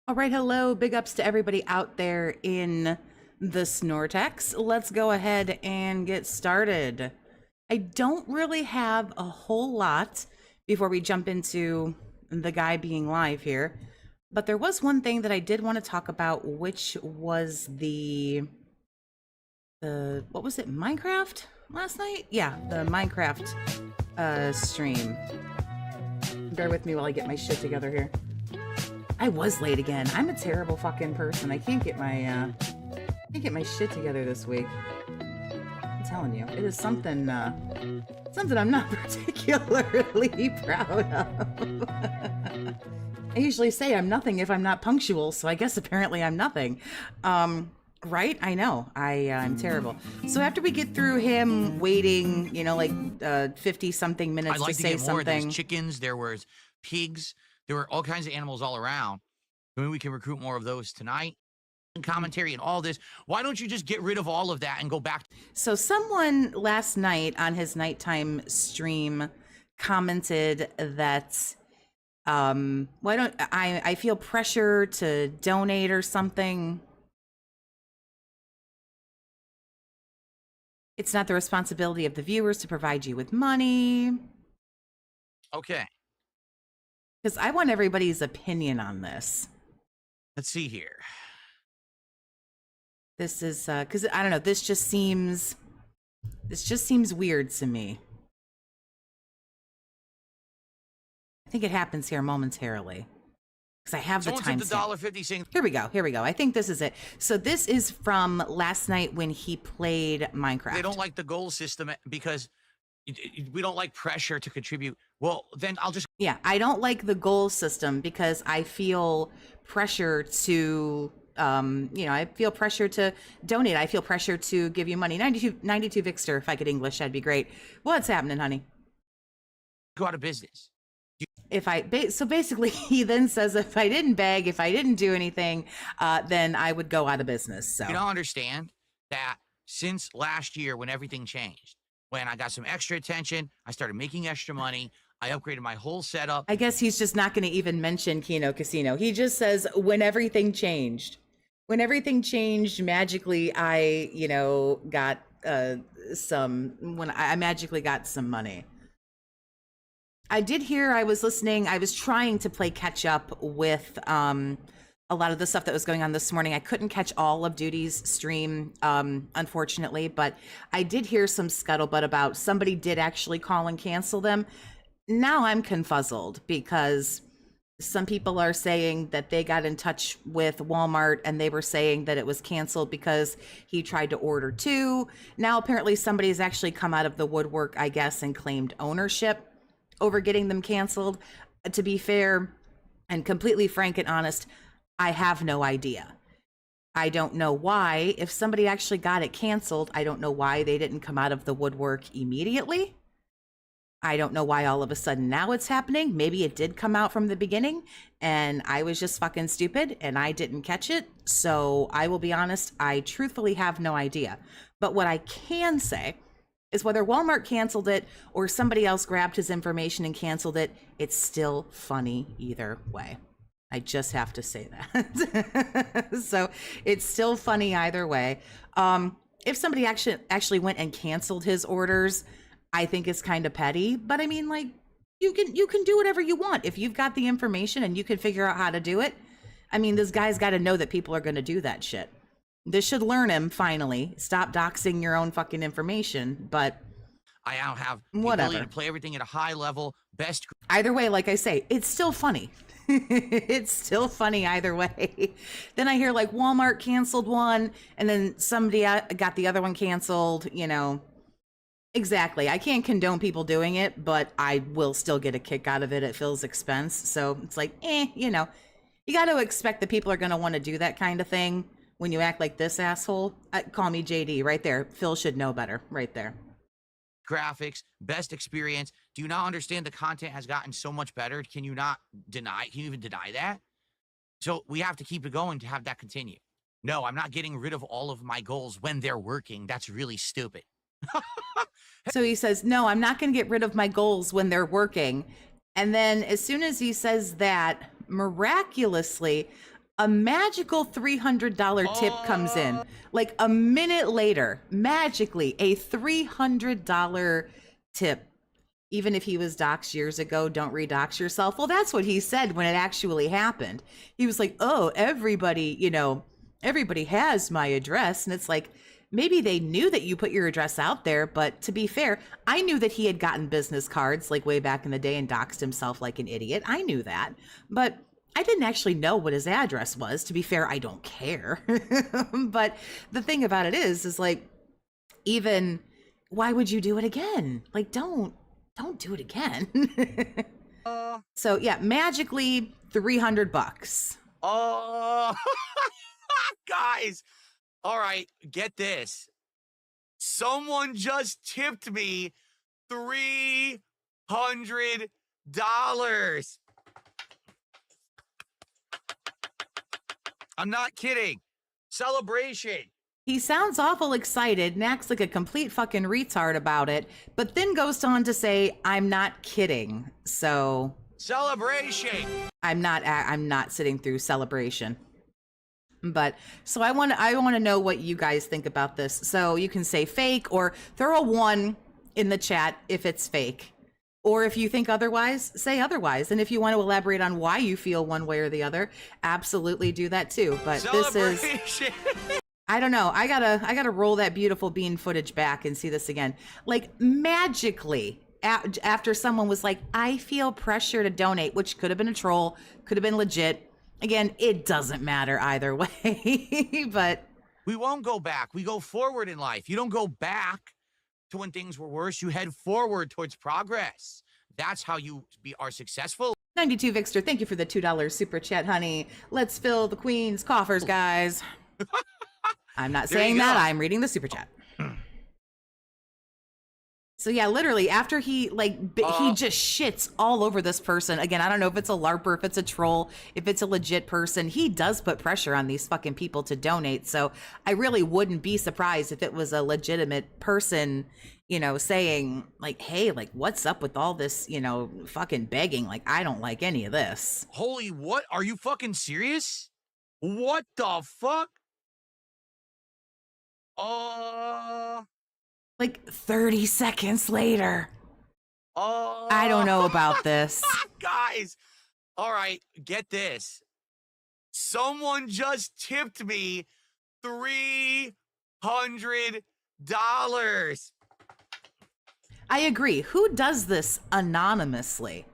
All right, hello. Big ups to everybody out there in the Snortex. Let's go ahead and get started. I don't really have a whole lot before we jump into the guy being live here, but there was one thing that I did want to talk about, which was the what was it, Minecraft last night? Yeah, the Minecraft stream. Bear with me while I get my shit together here. I was late again. I'm a terrible fucking person. I can't get my shit together this week. I'm telling you, it is something I'm not particularly proud of. I usually say I'm nothing if I'm not punctual, so I guess apparently I'm nothing. Right? I know. I'm terrible. So after we get through him waiting, you know, like 50 something minutes to say something. There was chickens, there was pigs, there were all kinds of animals all around. Maybe we can recruit more of those tonight. And commentary and all this. Why don't you just get rid of all of that and go back? So someone last night on his nighttime stream commented that why don't I feel pressure to donate or something. It's not the responsibility of the viewers to provide you with money. Okay. Because I want everybody's opinion on this. Let's see here. This is because I don't know. This just seems weird to me. I think it happens here momentarily because I have Someone the time. Someone said the $1.50 saying. Here we go. Here we go. I think this is it. So this is from last night when he played Minecraft. They don't like the goal system because we don't like pressure to contribute. Well, then I'll just. Yeah, I don't like the goal system because I feel pressure to, I feel pressure to donate. I feel pressure to give you money. 92 Vixter, if I could English, that'd be great. What's happening, honey? Go out of business. So basically he then says, if I didn't beg, if I didn't do anything, then I would go out of business. So you don't understand that since last year when everything changed, when I got some extra attention, I started making extra money. I upgraded my whole setup. I guess he's just not going to even mention Keno Casino. He just says when everything changed. When everything changed, magically, I got I magically got some money. I did hear, I was listening, I was trying to play catch up with a lot of the stuff that was going on this morning. I couldn't catch all of Duty's stream, unfortunately, but I did hear some scuttlebutt about somebody did actually call and cancel them. Now I'm confuzzled because some people are saying that they got in touch with Walmart and they were saying that it was canceled because he tried to order two. Now apparently somebody's actually come out of the woodwork, I guess, and claimed ownership over getting them canceled. To be fair and completely frank and honest, I have no idea. I don't know why. If somebody actually got it canceled, I don't know why they didn't come out of the woodwork immediately. I don't know why all of a sudden now it's happening. Maybe it did come out from the beginning and I was just fucking stupid and I didn't catch it. So I will be honest, I truthfully have no idea. But what I can say is whether Walmart canceled it or somebody else grabbed his information and canceled it, it's still funny either way. I just have to say that. So it's still funny either way. If somebody actually went and canceled his orders, I think it's kind of petty, but I mean, like, you can do whatever you want. If you've got the information and you can figure out how to do it. I mean, this guy's got to know that people are going to do that shit. This should learn him, finally. Stop doxing your own fucking information, but I now have the whatever. ability to play everything at a high level. Best. Either way, like I say, it's still funny. It's still funny either way. Then I hear like Walmart canceled one and then somebody got the other one canceled, Exactly. I can't condone people doing it, but I will still get a kick out of it at Phil's expense. So it's like, you got to expect that people are going to want to do that kind of thing when you act like this asshole. Call me JD right there. Phil should know better right there. Graphics, best experience. Do you not understand the content has gotten so much better? Can you even deny that? So we have to keep it going to have that continue. No, I'm not getting rid of all of my goals when they're working. That's really stupid. So he says, no, I'm not going to get rid of my goals when they're working. And then as soon as he says that, miraculously, A magical $300 tip comes in. Like a minute later, magically, a $300 tip. Even if he was doxxed years ago, don't redox yourself. Well, that's what he said when it actually happened. He was like, oh, everybody, everybody has my address. And it's like, maybe they knew that you put your address out there. But to be fair, I knew that he had gotten business cards like way back in the day and doxed himself like an idiot. I knew that. But I didn't actually know what his address was. To be fair, I don't care. But the thing about it is like, even why would you do it again? Like, don't do it again. So yeah, magically $300. Oh, guys. All right, get this. Someone just tipped me $300. I'm not kidding. Celebration. He sounds awful excited and acts like a complete fucking retard about it, but then goes on to say, I'm not kidding. So Celebration. I'm not sitting through celebration. But so I want to know what you guys think about this. So you can say fake or throw a 1 in the chat if it's fake. Or if you think otherwise, say otherwise. And if you want to elaborate on why you feel one way or the other, absolutely do that too. But this is I don't know. I gotta roll that beautiful bean footage back and see this again. Like magically, after someone was like, I feel pressure to donate, which could have been a troll, could have been legit. Again, it doesn't matter either way. But we won't go back. We go forward in life. You don't go back to when things were worse. You head forward towards progress. That's how you are successful. 92 Vixter, thank you for the $2 super chat, honey. Let's fill the queen's coffers, guys. I'm not saying that. I'm reading the super chat. So yeah, literally after he he just shits all over this person. Again, I don't know if it's a LARPer, if it's a troll, if it's a legit person. He does put pressure on these fucking people to donate. So I really wouldn't be surprised if it was a legitimate person, saying like, hey, like what's up with all this, fucking begging? Like, I don't like any of this. Holy, what? Are you fucking serious? What the fuck? Like 30 seconds later. I don't know about this. Guys, all right, get this. Someone just tipped me $300. I agree. Who does this anonymously?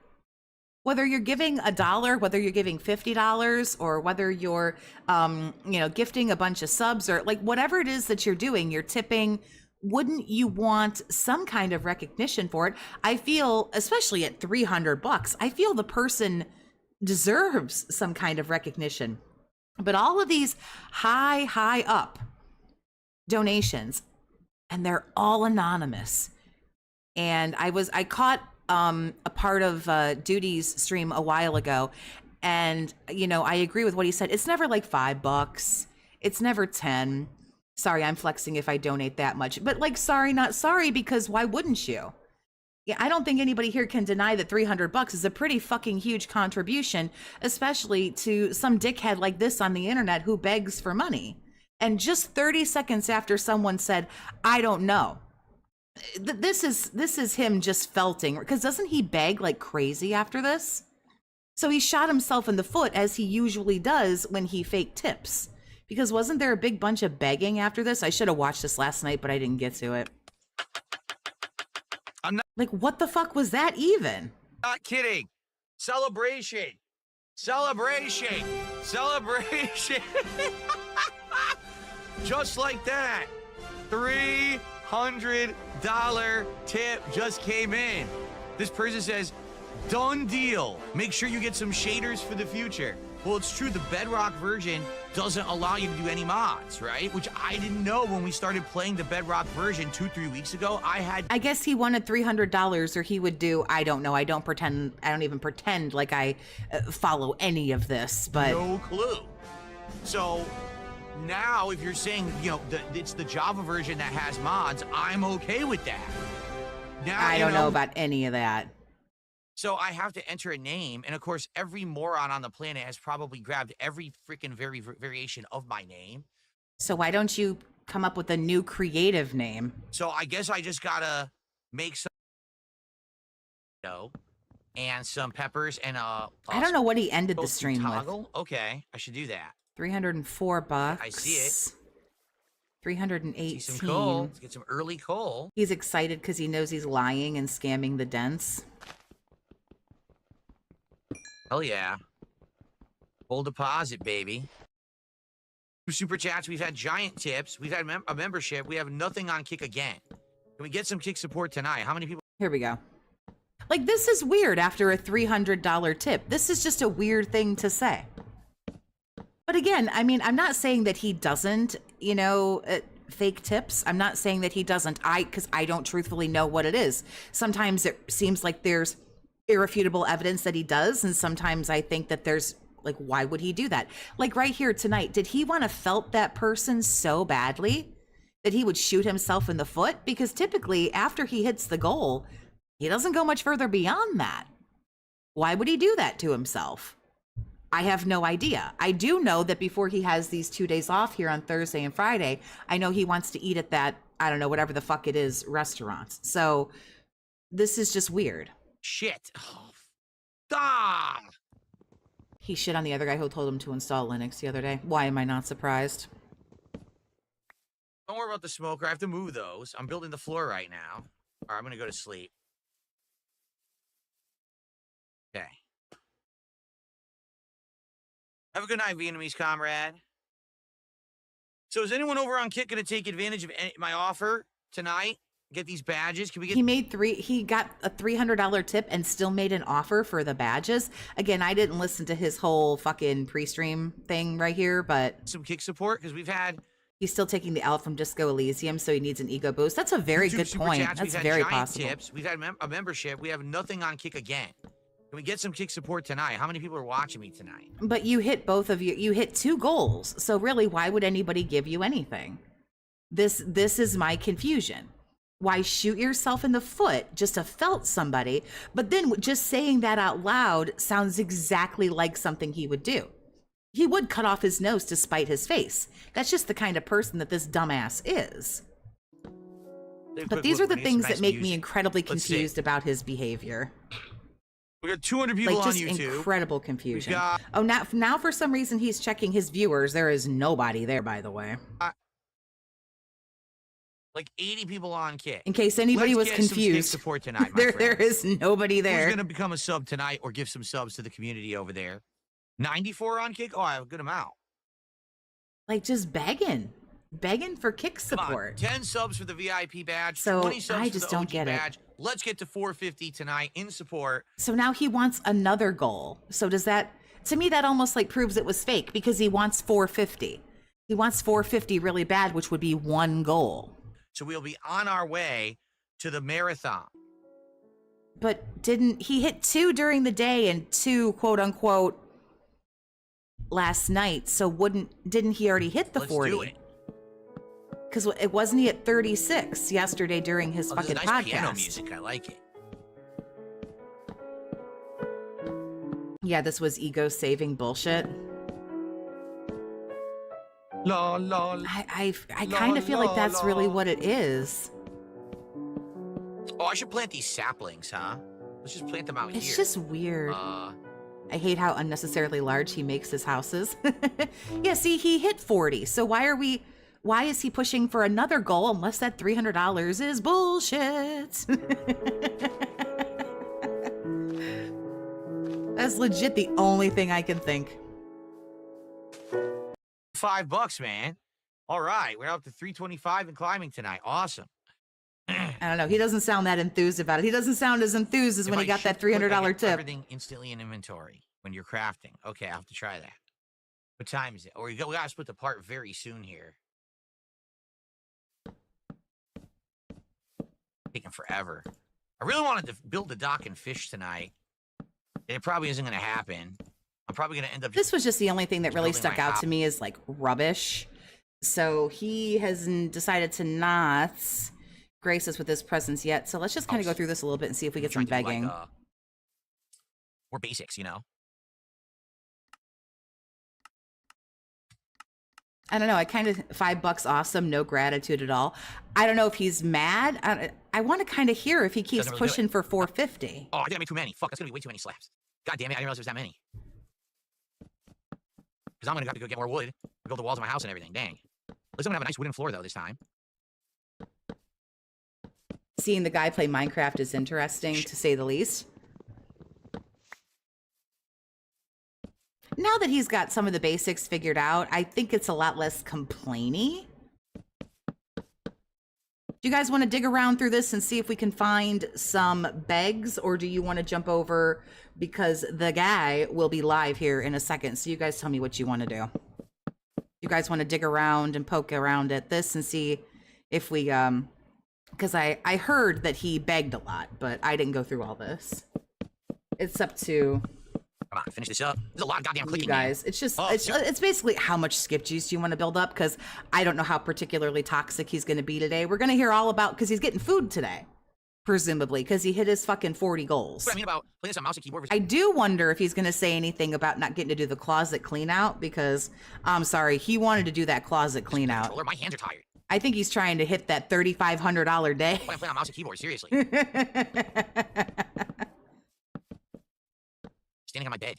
Whether you're giving $1, whether you're giving $50, or whether you're, gifting a bunch of subs, or like whatever it is that you're doing, you're tipping. Wouldn't you want some kind of recognition for it? I feel, especially at $300, I feel the person deserves some kind of recognition. But all of these high up donations, and they're all anonymous. And I caught a part of Duty's stream a while ago, and I agree with what he said. It's never like $5. It's never 10. Sorry, I'm flexing if I donate that much, but like, sorry, not sorry, because why wouldn't you? Yeah, I don't think anybody here can deny that $300 is a pretty fucking huge contribution, especially to some dickhead like this on the internet who begs for money. And just 30 seconds after someone said, I don't know. This is him just felting, because doesn't he beg like crazy after this? So he shot himself in the foot, as he usually does when he fake tips. Because wasn't there a big bunch of begging after this? I should have watched this last night, but I didn't get to it. I'm not like, what the fuck was that even? Not kidding. Celebration. Celebration. Celebration. Just like that. $300 tip just came in. This person says, done deal. Make sure you get some shaders for the future. Well, it's true. The Bedrock version doesn't allow you to do any mods, right? Which I didn't know when we started playing the Bedrock version 2-3 weeks ago. I guess he wanted $300, or he would do, I don't know. I don't even pretend like I follow any of this, but no clue. So now if you're saying, it's the Java version that has mods, I'm okay with that. Now I don't know about any of that. So I have to enter a name, and of course, every moron on the planet has probably grabbed every freaking variation of my name. So why don't you come up with a new creative name? So I guess I just gotta make some dough and some peppers and I don't know what he ended the toasted stream with. toggle. Okay, I should do that. $304. I see it. 318. See some coal. Let's get some early coal. He's excited because he knows he's lying and scamming the dents. Hell yeah. Full deposit, baby. Super chats. We've had giant tips. We've had a membership. We have nothing on Kick again. Can we get some Kick support tonight? How many people? Here we go. Like, this is weird after a $300 tip. This is just a weird thing to say. But again, I mean, I'm not saying that he doesn't, you know, fake tips. I'm not saying that he doesn't. Because I don't truthfully know what it is. Sometimes it seems like there's irrefutable evidence that he does. And sometimes I think that there's, like, why would he do that? Like right here tonight, did he want to felt that person so badly that he would shoot himself in the foot? Because typically after he hits the goal, he doesn't go much further beyond that. Why would he do that to himself? I have no idea. I do know that before he has these 2 days off here on Thursday and Friday, I know he wants to eat at that, I don't know, whatever the fuck it is, restaurants. So this is just weird. Shit. Oh, ah! He shit on the other guy who told him to install Linux the other day. Why am I not surprised? Don't worry about the smoker. I have to move those. I'm building the floor right now. Or I'm going to go to sleep. Okay. Have a good night, Vietnamese comrade. So is anyone over on Kick going to take advantage of my offer tonight? Get these badges? Can we get... He got a $300 tip and still made an offer for the badges. Again, I didn't listen to his whole fucking pre-stream thing right here, but... some Kick support? Because we've had... He's still taking the L from Disco Elysium, so he needs an ego boost. That's a very good point. That's very possible. Tips. We've had a membership. We have nothing on Kick again. Can we get some Kick support tonight? How many people are watching me tonight? But you hit both of you hit 2 goals. So really, why would anybody give you anything? This is my confusion. Why shoot yourself in the foot just to felt somebody? But then just saying that out loud sounds exactly like something he would do. He would cut off his nose to spite his face. That's just the kind of person that this dumbass is. But these are the things that make me incredibly confused about his behavior. We got 200 people like, on just YouTube. Incredible confusion. Oh, now for some reason he's checking his viewers. There is nobody there, by the way. Like 80 people on Kick. In case anybody was confused, support tonight, there is nobody there. Who's going to become a sub tonight or give some subs to the community over there? 94 on Kick? Oh, I have a good amount. Like, just begging for Kick support. 10 subs for the VIP badge. So 20 subs I just for the don't OG get badge. it. Let's get to 450 tonight in support. So now he wants another goal. So does that, to me, that almost like proves it was fake because he wants 450. He wants 450 really bad, which would be 1 goal. So we'll be on our way to the marathon. But didn't he hit 2 during the day and 2 quote unquote last night? So didn't he already hit the 40? Let's do it. Because it wasn't he at 36 yesterday during his fucking nice podcast. Piano music. I like it. Yeah, this was ego saving bullshit. La, la, la, I kind of feel like that's really what it is. Oh, I should plant these saplings, huh? Let's just plant them out here. It's just weird. I hate how unnecessarily large he makes his houses. Yeah, see, he hit 40. So why is he pushing for another goal unless that $300 is bullshit? That's legit the only thing I can think. $5, man. All right, we're up to 325 and climbing tonight. Awesome. I don't know. He doesn't sound that enthused about it. He doesn't sound as enthused as when he got that $300 tip. Everything instantly in inventory when you're crafting. Okay, I'll have to try that. What time is it? Or we gotta split the part very soon here. Taking forever. I really wanted to build the dock and fish tonight. It probably isn't going to happen. I'm probably going to end up... This was just the only thing that really stuck out to me is like rubbish. So he has decided to not grace us with his presence yet. So let's just kind of go through this a little bit and see if we get some begging. More basics, you know? I don't know. I kind of $5 awesome, no gratitude at all. I don't know if he's mad. I want to kind of hear if he keeps Doesn't really do pushing it. for 450. Oh, I think I made too many. Fuck, that's gonna be way too many slaps. God damn it, I didn't realize there was that many. Because I'm gonna have to go get more wood, build the walls of my house and everything. Dang. At least I'm gonna have a nice wooden floor though this time. Seeing the guy play Minecraft is interesting, to say the least. Now that he's got some of the basics figured out, I think it's a lot less complainy. Do you guys want to dig around through this and see if we can find some begs, or do you want to jump over because the guy will be live here in a second? So you guys tell me what you want to do. You guys want to dig around and poke around at this and see if we, because I heard that he begged a lot, but I didn't go through all this. It's up to... Come on, finish this up. There's a lot of goddamn clicking, you guys. man. It's just, Oh, it's basically how much skip juice you want to build up, because I don't know how particularly toxic he's going to be today. We're going to hear all about, because he's getting food today, presumably, because he hit his fucking 40 goals. What I mean about playing this on mouse and keyboard. I do wonder if he's going to say anything about not getting to do the closet clean out, because I'm sorry, he wanted to do that closet clean out. My hands are tired. I think he's trying to hit that $3,500 day. Why am I playing on mouse and keyboard? Seriously. Standing on my bed.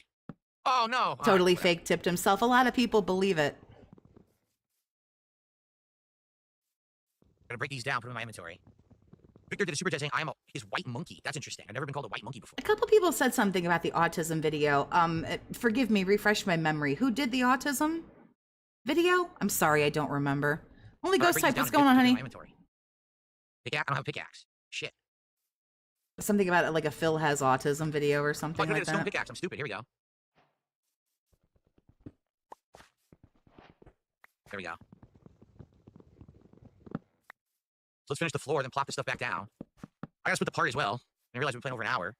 Oh no. Totally fake tipped himself. A lot of people believe it. I'm gonna break these down, put them in my inventory. Victor did a super chat saying I am his white monkey. That's interesting. I've never been called a white monkey before. A couple people said something about the autism video. Forgive me, refresh my memory. Who did the autism video? I'm sorry, I don't remember. Only Ghost Type, what's going on, honey? Pickaxe? I don't have a pickaxe. Shit. Something about it, like a Phil has autism video or Oh, something I could like get a stone that. pickaxe. I'm stupid. Here we go. There we go. So let's finish the floor, then plop this stuff back down. I gotta split the part as well. I realized we've been playing over an hour.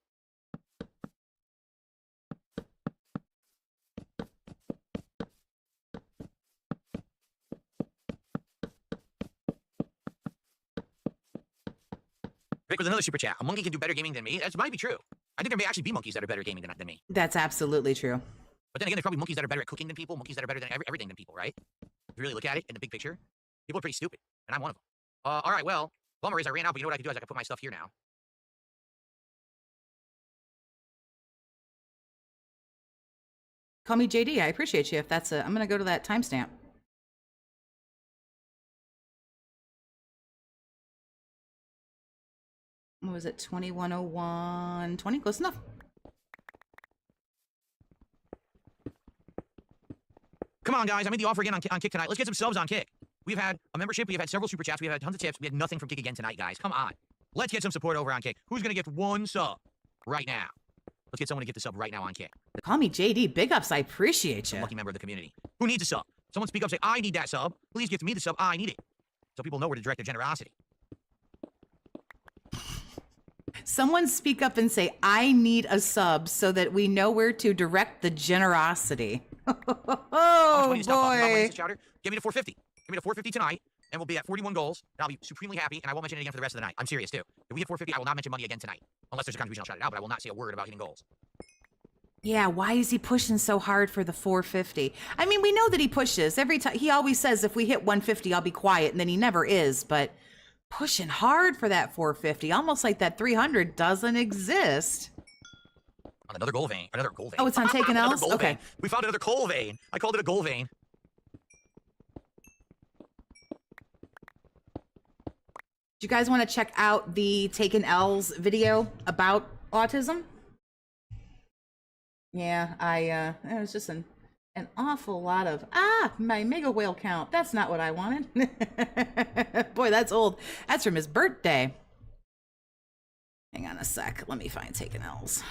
Vic with another super chat. A monkey can do better gaming than me? That might be true. I think there may actually be monkeys that are better gaming than me. That's absolutely true. But then again, there's probably monkeys that are better at cooking than people, monkeys that are better than everything than people, right? If you really look at it in the big picture, people are pretty stupid, and I'm one of them. All right, well, bummer is I ran out, but you know what I can do is I can put my stuff here now. Call me JD. I appreciate you. If that's a, I'm gonna go to that timestamp. What was it? 210120. Close enough. Come on, guys. I made the offer again on Kick tonight. Let's get some subs on Kick. We've had a membership. We've had several super chats. We've had tons of tips. We had nothing from Kick again tonight, guys. Come on. Let's get some support over on Kick. Who's going to get one sub right now? Let's get someone to get the sub right now on Kick. Call me JD. Big ups. I appreciate you. Lucky member of the community. Who needs a sub? Someone speak up, say, I need that sub. Please give me the sub. I need it. So people know where to direct their generosity. Someone speak up and say, I need a sub, so that we know where to direct the generosity. Oh, boy. Give me the 450. Give me the 450 tonight, and we'll be at 41 goals, and I'll be supremely happy, and I won't mention it again for the rest of the night. I'm serious, too. If we hit 450, I will not mention money again tonight. Unless there's a contribution, I'll shout it out, but I will not say a word about hitting goals. Yeah, why is he pushing so hard for the 450? I mean, we know that he pushes. Every time, he always says, if we hit 150, I'll be quiet, and then he never is, but pushing hard for that 450, almost like that 300 doesn't exist. On another gold vein. Another gold vein. Oh, it's on taking L's? Okay. Vein. We found another coal vein. I called it a gold vein. Do you guys want to check out the Taken L's video about autism? Yeah, it was just an awful lot of, my mega whale count. That's not what I wanted. Boy, that's old. That's from his birthday. Hang on a sec. Let me find Taken L's.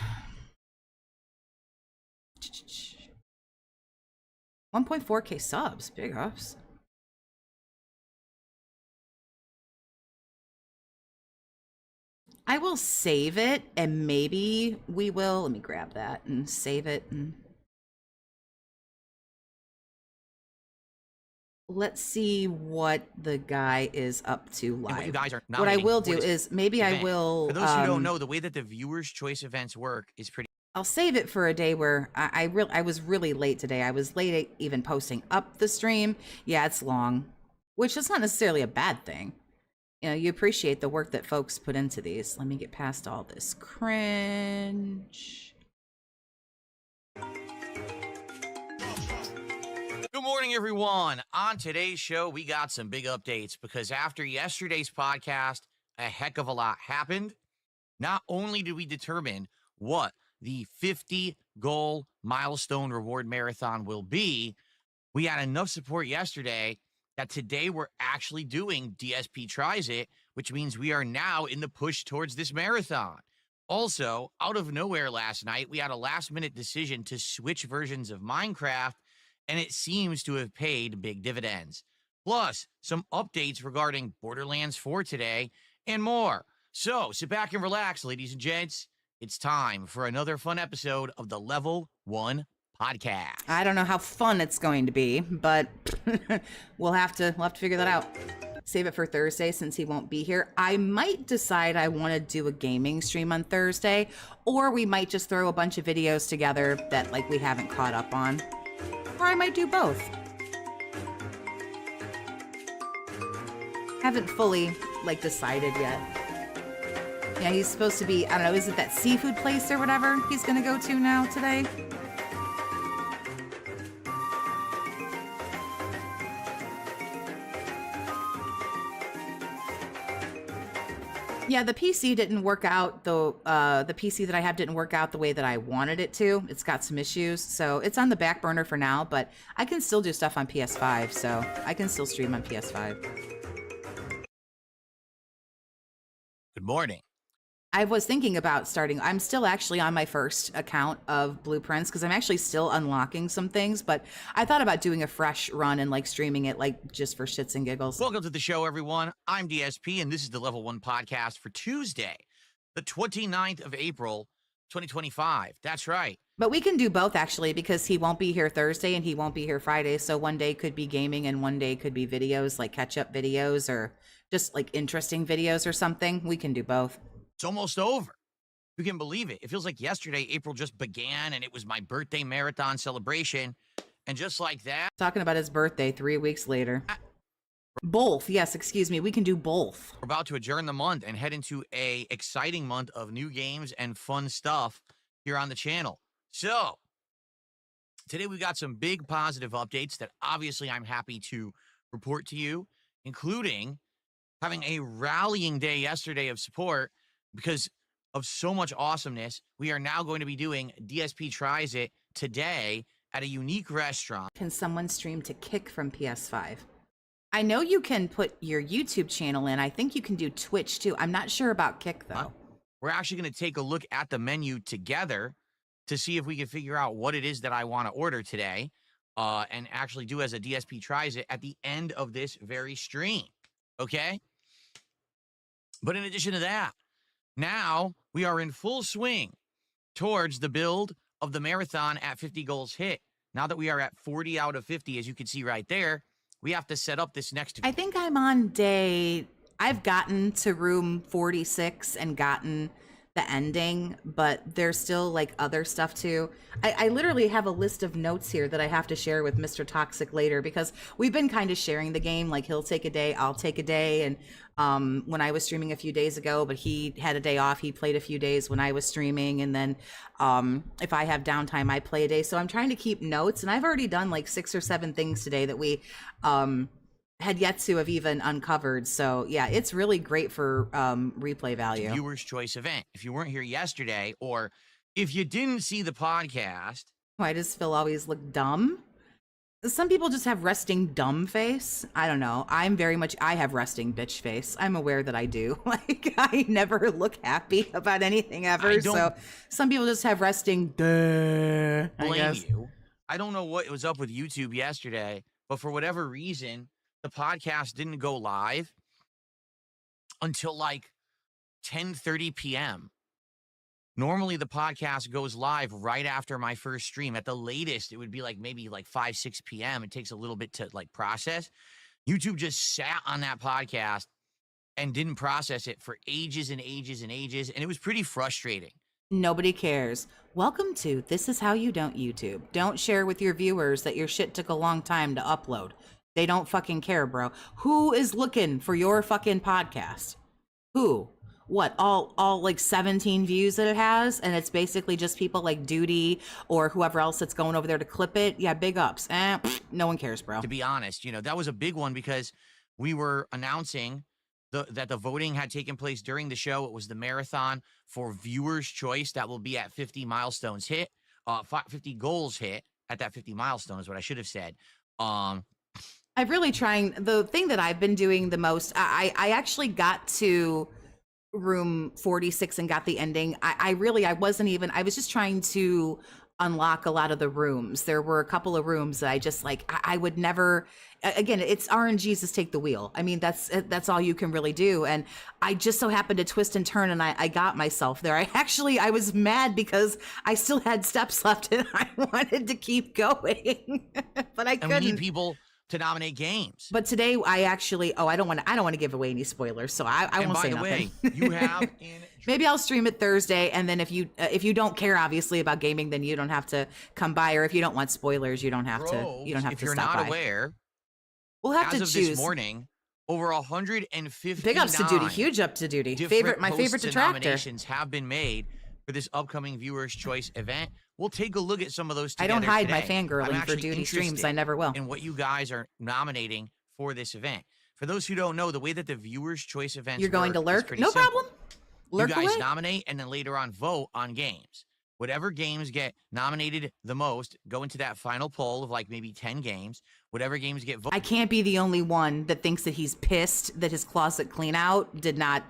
1.4K subs. Big ups. I will save it, and maybe we will. Let me grab that and save it. And let's see what the guy is up to live. What you guys are what I will do is maybe I will. For those who don't know, the way that the viewers' choice events work is pretty I'll save it for a day where I was really late today. I was late at even posting up the stream. Yeah, it's long, which is not necessarily a bad thing. You know, you appreciate the work that folks put into these. Let me get past all this cringe. Good morning, everyone. On today's show, we got some big updates because after yesterday's podcast, a heck of a lot happened. Not only did we determine what the 50 goal milestone reward marathon will be, we had enough support yesterday that today we're actually doing DSP Tries It, which means we are now in the push towards this marathon. Also, out of nowhere last night, we had a last minute decision to switch versions of Minecraft, and it seems to have paid big dividends. Plus, some updates regarding Borderlands 4 today and more. So sit back and relax, ladies and gents. It's time for another fun episode of the Level 1 Podcast. I don't know how fun it's going to be, but we'll have to figure that out. Save it for Thursday since he won't be here. I might decide I want to do a gaming stream on Thursday, or we might just throw a bunch of videos together that like we haven't caught up on. Or I might do both. Haven't fully like decided yet. Yeah, he's supposed to be, I don't know, is it that seafood place or whatever he's gonna go to now today? Yeah, the PC didn't work out, though. The PC that I have didn't work out the way that I wanted it to. It's got some issues, so it's on the back burner for now, but I can still do stuff on PS5, so I can still stream on PS5. Good morning. I was thinking about starting. I'm still actually on my first account of Blueprints because I'm actually still unlocking some things, but I thought about doing a fresh run and like streaming it like just for shits and giggles. Welcome to the show, everyone. I'm DSP, and this is the Level 1 Podcast for Tuesday, the 29th of April, 2025. That's right. But we can do both actually because he won't be here Thursday and he won't be here Friday. So one day could be gaming and one day could be videos, like catch-up videos or just like interesting videos or something. We can do both. It's almost over. You can believe it. It feels like yesterday, April just began, and it was my birthday marathon celebration. And just like that, Talking about his birthday 3 weeks later. Both. Yes, excuse me. We can do both. we're about to adjourn the month and head into a exciting month of new games and fun stuff here on the channel. So today we got some big positive updates that obviously I'm happy to report to you, including having a rallying day yesterday of support because of so much awesomeness. We are now going to be doing DSP Tries It today at a unique restaurant. Can someone stream to Kick from PS5? I know you can put your YouTube channel in. I think you can do Twitch too. I'm not sure about Kick though. We're actually going to take a look at the menu together to see if we can figure out what it is that I want to order today and actually do as a DSP Tries It at the end of this very stream. Okay? But in addition to that, now we are in full swing towards the build of the marathon at 50 goals hit. Now that we are at 40 out of 50, as you can see right there, we have to set up this next. I think I'm on day, I've gotten to room 46 and gotten the ending, but there's still like other stuff too. I literally have a list of notes here that I have to share with Mr. Toxic later because we've been kind of sharing the game. Like he'll take a day, I'll take a day. And when I was streaming a few days ago, but he had a day off, he played a few days when I was streaming. And then if I have downtime, I play a day. So I'm trying to keep notes, and I've already done like 6 or 7 things today that we had yet to have even uncovered. So yeah, it's really great for replay value. Viewer's choice event. If you weren't here yesterday, or if you didn't see the podcast. Why does Phil always look dumb? Some people just have resting dumb face. I don't know. I have resting bitch face. I'm aware that I do. Like I never look happy about anything ever. So some people just have resting duh. Blame you. I don't know what was up with YouTube yesterday, but for whatever reason, the podcast didn't go live until like 10:30 p.m. Normally, the podcast goes live right after my first stream. At the latest, it would be like maybe like 5, 6 p.m. It takes a little bit to like process. YouTube just sat on that podcast and didn't process it for ages and ages and ages. And it was pretty frustrating Nobody cares. Welcome to This Is How You Don't YouTube. Don't share with your viewers that your shit took a long time to upload. They don't fucking care, bro. Who is looking for your fucking podcast? Who? What? All like 17 views that it has, and it's basically just people like Duty or whoever else that's going over there to clip it. Yeah, big ups. No one cares, bro. To be honest, that was a big one because we were announcing that the voting had taken place during the show. It was the marathon for viewers' choice that will be at 50 milestones hit, 50 goals hit at that 50 milestone is what I should have said. I've really trying. The thing that I've been doing the most, I actually got to room 46 and got the ending. I was just trying to unlock a lot of the rooms. There were a couple of rooms that I just like, I would never, again, it's RNG's just take the wheel. I mean, that's all you can really do. And I just so happened to twist and turn and I got myself there. I was mad because I still had steps left and I wanted to keep going, but I couldn't. And we need people to nominate games. But today I actually, I don't want to give away any spoilers, so I won't say nothing. By the way, you have in maybe I'll stream it Thursday, and then if you don't care obviously about gaming, then you don't have to come by, or if you don't want spoilers, you don't have to stop by. If you're not aware, we'll have as to of choose. This morning, over 150 big ups to Duty, huge up to Duty. My favorite detractor. Nominations have been made for this upcoming Viewers' Choice event. We'll take a look at some of those together. I don't hide today. my fangirling for Duty streams. I never will. And what you guys are nominating for this event. For those who don't know, the way that the Viewers' Choice events You're going to lurk? No simple. problem. Lurk you guys away. nominate and then later on vote on games. Whatever games get nominated the most go into that final poll of like maybe 10 games. Whatever games get voted. I can't be the only one that thinks that he's pissed that his closet clean out did not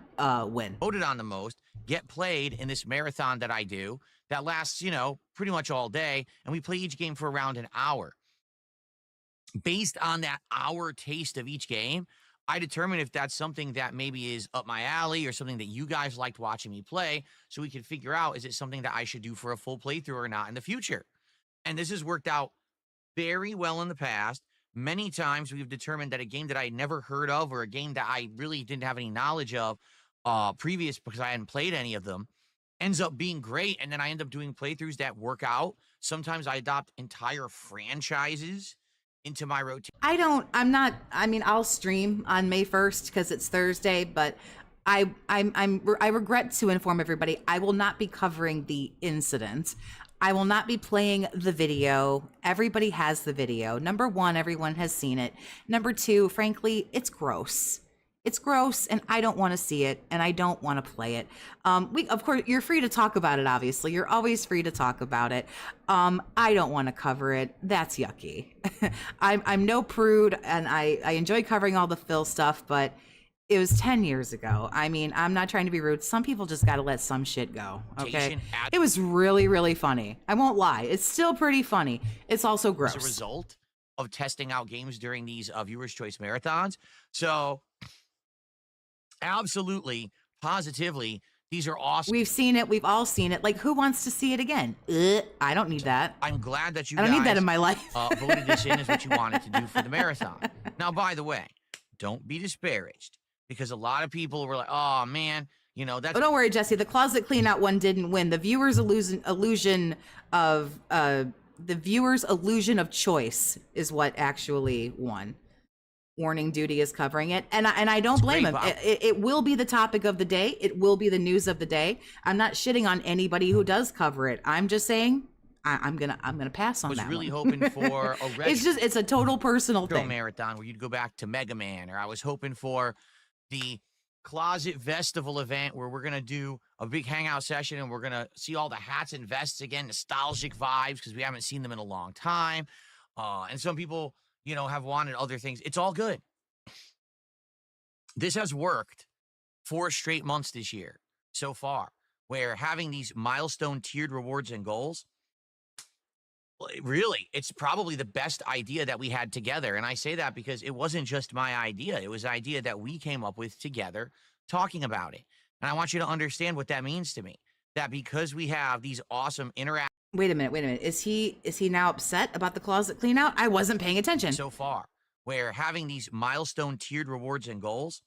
win. Voted on the most, get played in this marathon that I do that lasts, pretty much all day. And we play each game for around an hour. Based on that hour taste of each game, I determine if that's something that maybe is up my alley or something that you guys liked watching me play, so we can figure out, is it something that I should do for a full playthrough or not in the future? And this has worked out very well in the past. Many times we've determined that a game that I never heard of or a game that I really didn't have any knowledge of previous because I hadn't played any of them ends up being great. And then I end up doing playthroughs that work out. Sometimes I adopt entire franchises into my rotation. I'll stream on May 1st because it's Thursday, but I regret to inform everybody, I will not be covering the incident. I will not be playing the video. Everybody has the video. Number one, everyone has seen it. Number two, frankly, it's gross. It's gross and I don't want to see it and I don't want to play it. Of course, you're free to talk about it, obviously. You're always free to talk about it. I don't want to cover it. That's yucky. I'm no prude and I enjoy covering all the Phil stuff, but it was 10 years ago. I mean, I'm not trying to be rude. Some people just got to let some shit go, okay? It was really, really funny. I won't lie. It's still pretty funny. It's also gross. As a result of testing out games during these Viewers' Choice marathons. So absolutely, positively, these are awesome. We've seen it. We've all seen it. Like, who wants to see it again? I don't need that. I'm glad that you I don't need that in my life. Voted this in as what you wanted to do for the marathon. Now, by the way, don't be disparaged because a lot of people were like, oh, man, that's... But don't worry, Jesse. The closet clean out one didn't win. The viewer's illusion of choice is what actually won. Warning Duty is covering it, and I don't blame him. It will be the topic of the day. It will be the news of the day. I'm not shitting on anybody who does cover it. I'm just saying I'm gonna pass on that. I was really one. hoping for a it's a total personal thing. Marathon where you'd go back to Mega Man, or I was hoping for the Closet Festival event where we're gonna do a big hangout session and we're gonna see all the hats and vests again, nostalgic vibes because we haven't seen them in a long time. And some people, have wanted other things. It's all good. This has worked 4 straight months this year so far, where having these milestone tiered rewards and goals, really, it's probably the best idea that we had together. And I say that because it wasn't just my idea. It was an idea that we came up with together talking about it. And I want you to understand what that means to me, that because we have these awesome interactions. Wait a minute. Is he now upset about the closet clean out? I wasn't paying attention. So far, where having these milestone tiered rewards and goals,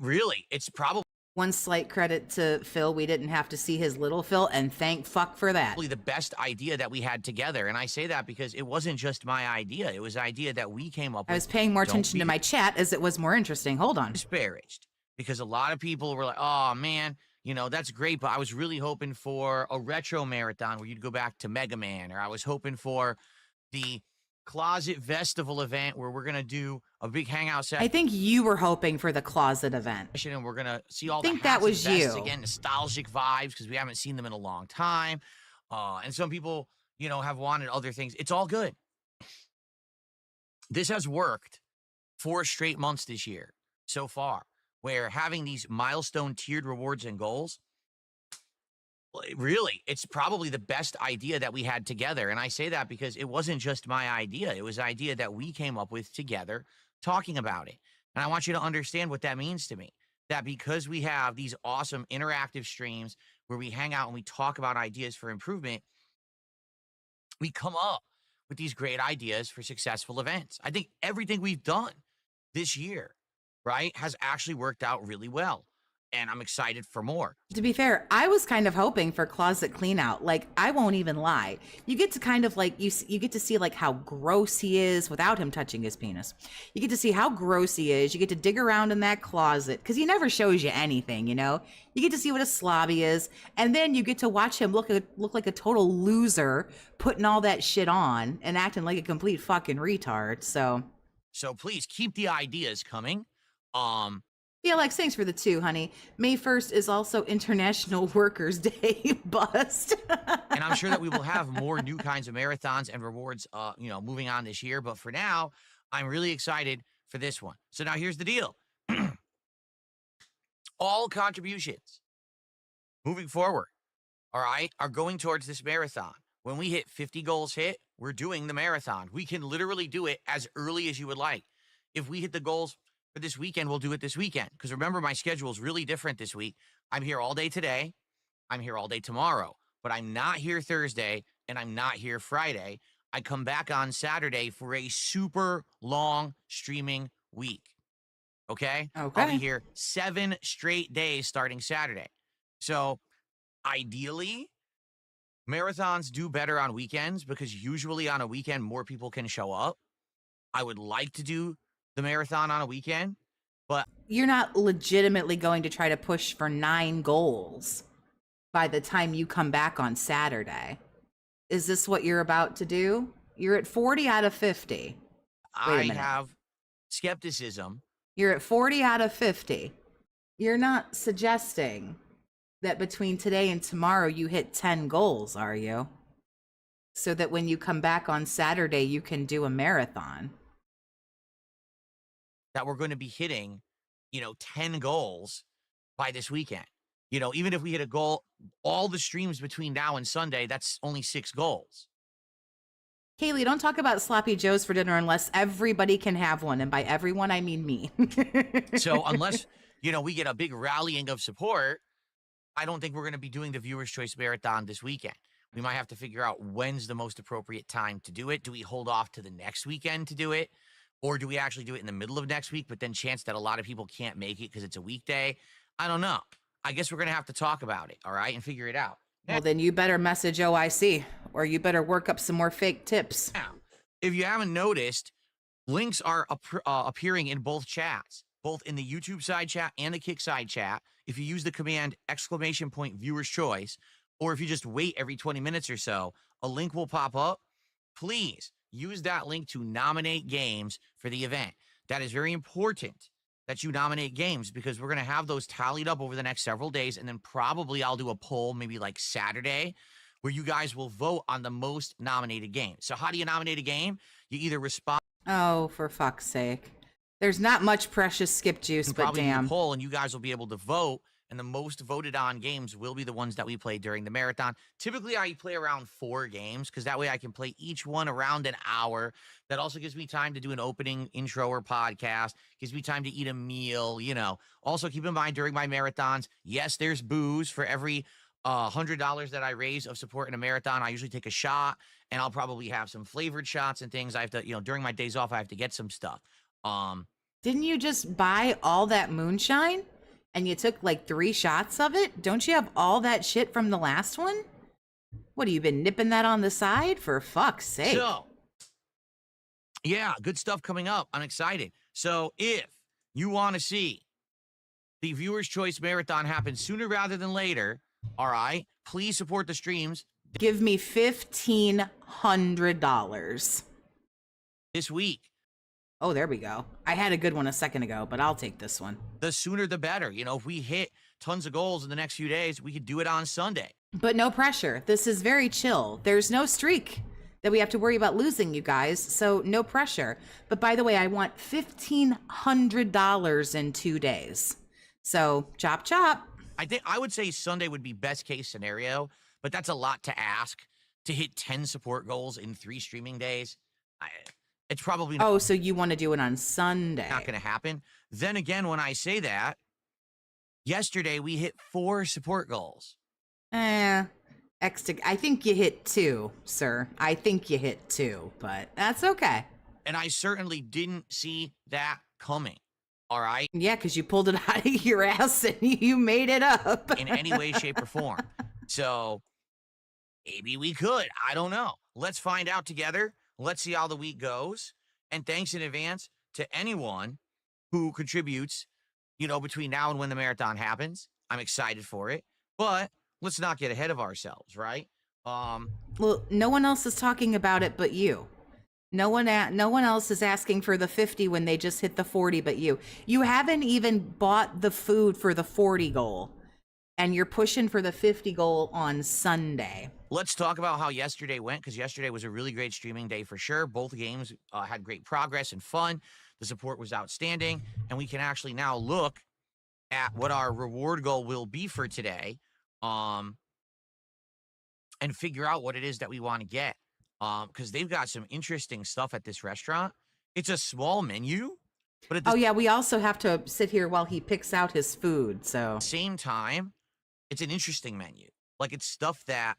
really, it's probably One slight credit to Phil, we didn't have to see his little Phil, and thank fuck for that. The best idea that we had together. And I say that because it wasn't just my idea. It was an idea that we came up with. I was paying more Don't attention to be my chat as it was more interesting. Hold on. disparaged, because a lot of people were like, oh man, you know, that's great, but I was really hoping for a retro marathon where you'd go back to Mega Man, or I was hoping for the Closet Festival event where we're gonna do a big hangout I session think you were hoping for the closet event. and we're gonna see all I think the hats that was and vests you. again, nostalgic vibes, because we haven't seen them in a long time. And some people, you know, have wanted other things. It's all good. This has worked 4 straight months this year so far, where having these milestone tiered rewards and goals, really, it's probably the best idea that we had together. And I say that because it wasn't just my idea. It was an idea that we came up with together, talking about it. And I want you to understand what that means to me. That because we have these awesome interactive streams where we hang out and we talk about ideas for improvement, we come up with these great ideas for successful events. I think everything we've done this year, right, has actually worked out really well. And I'm excited for more. To be fair, I was kind of hoping for closet clean out. Like, I won't even lie. You get to kind of like, you get to see like how gross he is without him touching his penis. You get to see how gross he is. You get to dig around in that closet because he never shows you anything, you know? You get to see what a slob he is. And then you get to watch him look like a total loser putting all that shit on and acting like a complete fucking retard. So please keep the ideas coming. yeah, Lex, thanks for the 2, honey. May 1st is also International Workers' Day. Bust. And I'm sure that we will have more new kinds of marathons and rewards, you know, moving on this year. But for now, I'm really excited for this one. So now here's the deal. All contributions moving forward, all right, are going towards this marathon. When we hit 50 goals hit, we're doing the marathon. We can literally do it as early as you would like. If we hit the goals for this weekend, we'll do it this weekend. Because remember, my schedule is really different this week. I'm here all day today. I'm here all day tomorrow. But I'm not here Thursday, and I'm not here Friday. I come back on Saturday for a super long streaming week. Okay? I'll be Okay. here 7 straight days starting Saturday. So ideally, marathons do better on weekends because usually on a weekend, more people can show up. I would like to do the marathon on a weekend, but You're not legitimately going to try to push for 9 goals by the time you come back on Saturday. Is this what you're about to do? You're at 40 out of 50. I minute. have skepticism. You're at 40 out of 50. You're not suggesting that between today and tomorrow you hit 10 goals, are you? So that when you come back on Saturday, you can do a marathon. That we're going to be hitting, you know, 10 goals by this weekend. You know, even if we hit a goal, all the streams between now and Sunday, that's only 6 goals. Kaylee, don't talk about sloppy joes for dinner unless everybody can have one. And by everyone, I mean me. So unless, you know, we get a big rallying of support, I don't think we're going to be doing the Viewer's Choice Marathon this weekend. We might have to figure out when's the most appropriate time to do it. Do we hold off to the next weekend to do it? Or do we actually do it in the middle of next week, but then chance that a lot of people can't make it because it's a weekday? I don't know. I guess we're going to have to talk about it, all right, and figure it out. Well, then you better message OIC or you better work up some more fake tips. Now, if you haven't noticed, links are appearing in both chats, both in the YouTube side chat and the Kick side chat. If you use the command !Viewers Choice, or if you just wait every 20 minutes or so, a link will pop up. Please use that link to nominate games for the event. That is very important that you nominate games because we're going to have those tallied up over the next several days. And then probably I'll do a poll maybe like Saturday where you guys will vote on the most nominated game. So how do you nominate a game? You either respond. Oh, for fuck's sake. There's not much precious skip juice, but probably do damn. a poll and you guys will be able to vote. And the most voted on games will be the ones that we play during the marathon. Typically, I play around 4 games because that way I can play each one around an hour. That also gives me time to do an opening intro or podcast, gives me time to eat a meal, you know. Also, keep in mind during my marathons, yes, there's booze for every $100 that I raise of support in a marathon. I usually take a shot and I'll probably have some flavored shots and things. I have to, you know, during my days off, I have to get some stuff. Didn't you just buy all that moonshine? And you took like 3 shots of it? Don't you have all that shit from the last one? What, have you been nipping that on the side? For fuck's sake. So, yeah, good stuff coming up. I'm excited. So if you want to see the Viewer's Choice Marathon happen sooner rather than later, all right, please support the streams. Give me $1,500 this week. Oh, there we go. I had a good one a second ago, but I'll take this one. The sooner the better. You know, if we hit tons of goals in the next few days, we could do it on Sunday. But no pressure. This is very chill. There's no streak that we have to worry about losing, you guys. So no pressure. But by the way, I want $1,500 in 2 days. So chop, chop. I would say Sunday would be best case scenario, but that's a lot to ask to hit 10 support goals in 3 streaming days. It's probably not, oh, so you want to do it on Sunday? Not going to happen. Then again, when I say that, yesterday we hit 4 support goals. I think you hit 2, sir. I think you hit 2, but that's okay. And I certainly didn't see that coming. All right? Yeah, because you pulled it out of your ass and you made it up. In any way, shape, or form. So maybe we could. I don't know. Let's find out together. Let's see how the week goes. And thanks in advance to anyone who contributes, you know, between now and when the marathon happens. I'm excited for it. But let's not get ahead of ourselves, right? Well, no one else is talking about it but you. No one else is asking for the 50 when they just hit the 40 but you. You haven't even bought the food for the 40 goal. And you're pushing for the 50 goal on Sunday. Let's talk about how yesterday went, because yesterday was a really great streaming day for sure. Both games had great progress and fun. The support was outstanding. And we can actually now look at what our reward goal will be for today and figure out what it is that we want to get. Because they've got some interesting stuff at this restaurant. It's a small menu. But at the yeah, we also have to sit here while he picks out his food. So same time, it's an interesting menu. Like, it's stuff that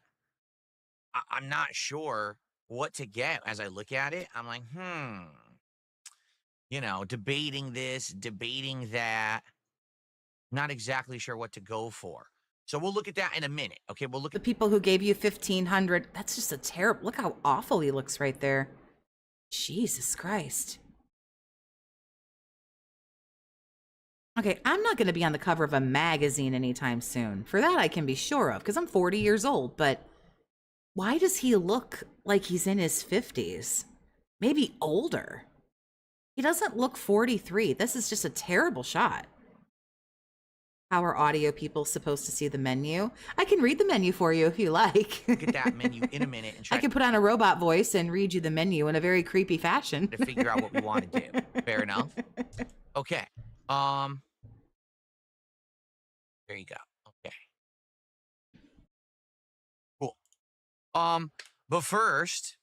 I'm not sure what to get as I look at it. I'm like, you know, debating this, debating that. Not exactly sure what to go for. So we'll look at that in a minute. Okay, we'll look the at people who gave you 1,500. That's just a terrible. Look how awful he looks right there. Jesus Christ. Okay, I'm not going to be on the cover of a magazine anytime soon. For that, I can be sure of, because I'm 40 years old. But why does he look like he's in his 50s? Maybe older. He doesn't look 43. This is just a terrible shot. How are audio people supposed to see the menu? I can read the menu for you if you like. look at that menu in a minute and try I can put on a robot voice and read you the menu in a very creepy fashion. to figure out what we want to do. Fair enough. Okay. There you go. Okay. Cool. But first,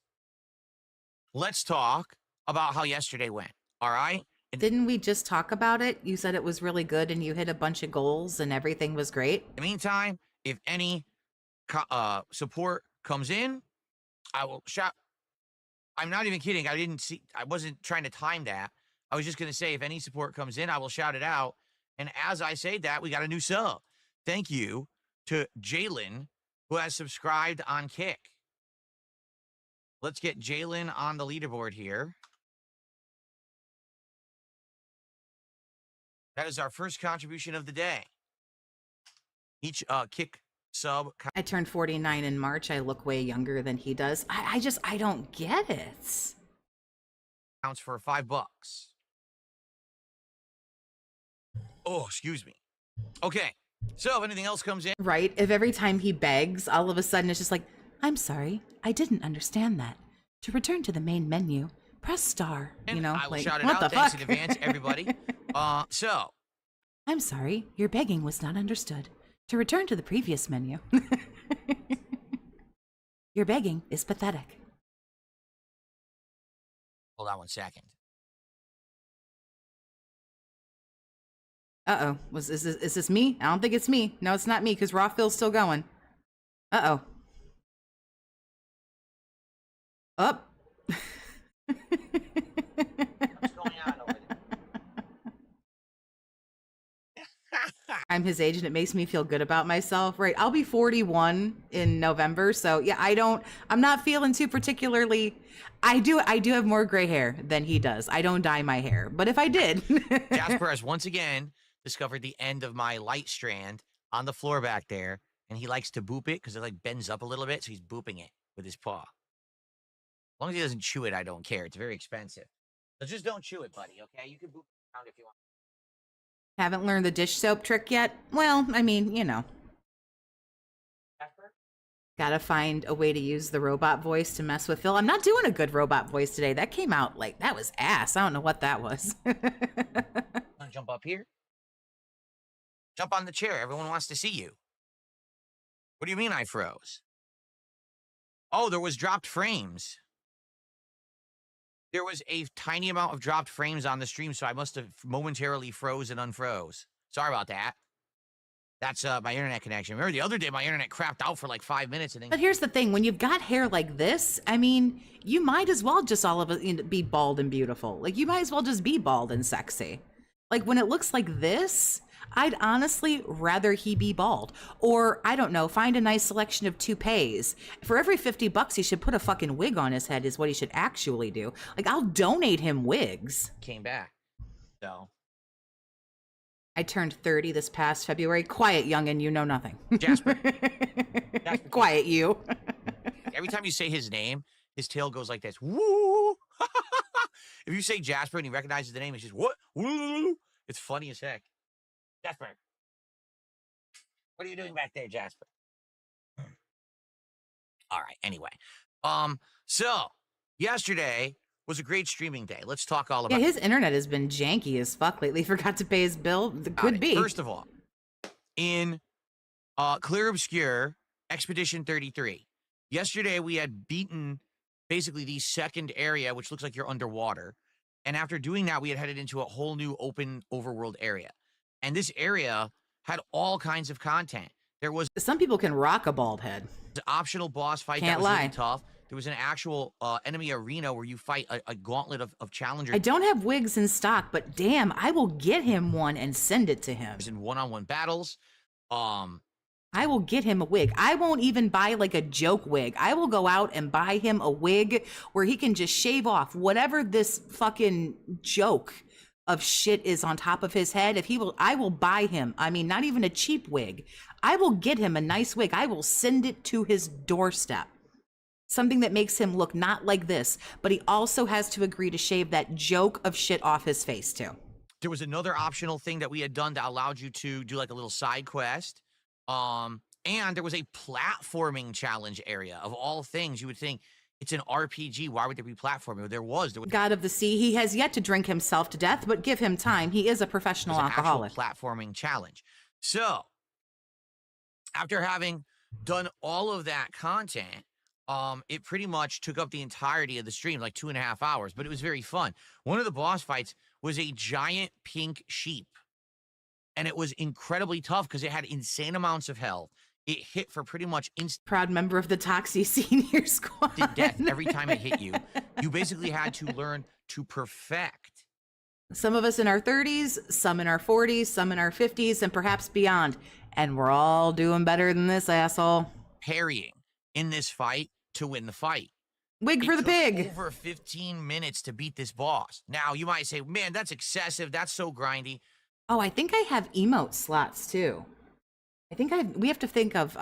let's talk about how yesterday went. All right? Didn't we just talk about it? You said it was really good and you hit a bunch of goals and everything was great. In the meantime, if any support comes in, I will shout. I'm not even kidding. I wasn't trying to time that. I was just going to say, if any support comes in, I will shout it out. And as I say that, we got a new sub. Thank you to Jalen, who has subscribed on Kick. Let's get Jalen on the leaderboard here. That is our first contribution of the day. Each Kick sub. I turned 49 in March. I look way younger than he does. I don't get it. Counts for $5. Oh, excuse me. Okay. So if anything else comes in. Right. If every time he begs, all of a sudden it's just like, I'm sorry, I didn't understand that. To return to the main menu, press star. You know, I will like, shout it what out. the Thanks fuck? in advance, everybody. So. I'm sorry, your begging was not understood. To return to the previous menu. Your begging is pathetic. Hold on one second. Uh-oh. Is this me? I don't think it's me. No, it's not me, because Raw Phil's still going. Uh-oh. Up. What's going on over there? I'm his age and it makes me feel good about myself, right? I'll be 41 in November. So yeah, I'm not feeling too particularly. I do have more gray hair than he does. I don't dye my hair, but if I did. Jasper has once again discovered the end of my light strand on the floor back there, and he likes to boop it because it like bends up a little bit, so he's booping it with his paw. As long as he doesn't chew it, I don't care. It's very expensive. So just don't chew it, buddy, okay? You can boop it around if you want. Haven't learned the dish soap trick yet? Well, I mean, Jasper? gotta find a way to use the robot voice to mess with Phil. I'm not doing a good robot voice today. That came out like, that was ass. I don't know what that was. Want to jump up here? Jump on the chair. Everyone wants to see you. What do you mean I froze? Oh, there was dropped frames. There was a tiny amount of dropped frames on the stream, so I must have momentarily froze and unfroze. Sorry about that. That's my internet connection. Remember the other day, my internet crapped out for like 5 minutes. And then But here's the thing. When you've got hair like this, I mean, you might as well just all of it be bald and beautiful. Like, you might as well just be bald and sexy. Like, when it looks like this, I'd honestly rather he be bald. Or, I don't know, find a nice selection of toupees. For every $50, he should put a fucking wig on his head is what he should actually do. Like, I'll donate him wigs. came back. So, I turned 30 this past February. Quiet, youngin', you know nothing. Jasper. Quiet, you. Every time you say his name, his tail goes like this. Woo! If you say Jasper and he recognizes the name, it's just, what? Woo! It's funny as heck. Jasper. What are you doing back there, Jasper? All right, anyway. So, yesterday was a great streaming day. Let's talk all about Yeah, his internet has been janky as fuck lately. Forgot to pay his bill. Could be. First of all, in Clear Obscure Expedition 33, yesterday we had beaten basically the second area, which looks like you're underwater. And after doing that, we had headed into a whole new open overworld area. And this area had all kinds of content. There was Some people can rock a bald head. an optional boss fight Can't that was lie. really tough. There was an actual enemy arena where you fight a gauntlet of challengers I don't have wigs in stock, but damn, I will get him one and send it to him. in one-on-one battles. I will get him a wig. I won't even buy like a joke wig. I will go out and buy him a wig where he can just shave off whatever this fucking joke of shit is on top of his head. I will buy him. I mean, not even a cheap wig. I will get him a nice wig. I will send it to his doorstep. Something that makes him look not like this, but he also has to agree to shave that joke of shit off his face too. There was another optional thing that we had done that allowed you to do like a little side quest. And there was a platforming challenge area. Of all things, you would think it's an RPG. Why would there be platforming? There was God of the Sea, he has yet to drink himself to death, but give him time. He is a professional an actual alcoholic. platforming challenge. So, after having done all of that content, it pretty much took up the entirety of the stream, like 2.5 hours, but it was very fun. One of the boss fights was a giant pink sheep, and it was incredibly tough because it had insane amounts of health. It hit for pretty much instant Proud member of the Toxie Senior Squad. death every time it hit you. You basically had to learn to perfect Some of us in our 30s, some in our 40s, some in our 50s, and perhaps beyond. And we're all doing better than this asshole. parrying in this fight to win the fight. Wig for It the took pig. over 15 minutes to beat this boss. Now, you might say, man, that's excessive. That's so grindy. Oh, I think I have emote slots too. We have to think of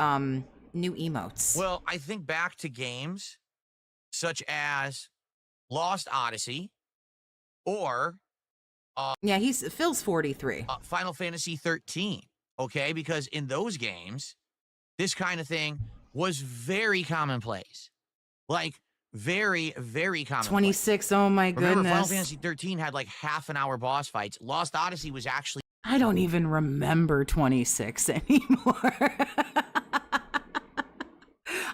new emotes. Well, I think back to games such as Lost Odyssey or yeah, Phil's 43. Final Fantasy 13, okay? Because in those games, this kind of thing was very commonplace. Like, very, very commonplace. 26, oh my Remember, Final goodness. Fantasy 13 had like half-an-hour boss fights. Lost Odyssey was actually I don't even remember 26 anymore.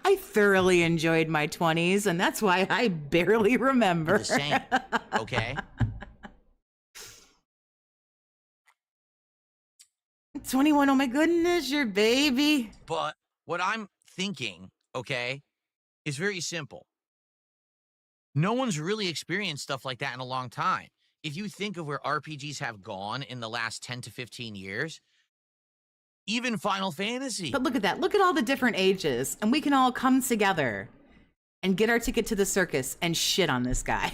I thoroughly enjoyed my 20s, and that's why I barely remember. the same, okay? 21, oh my goodness, your baby. But what I'm thinking, okay, is very simple. No one's really experienced stuff like that in a long time. If you think of where RPGs have gone in the last 10 to 15 years, Even Final Fantasy. But look at that. Look at all the different ages, and we can all come together and get our ticket to the circus and shit on this guy.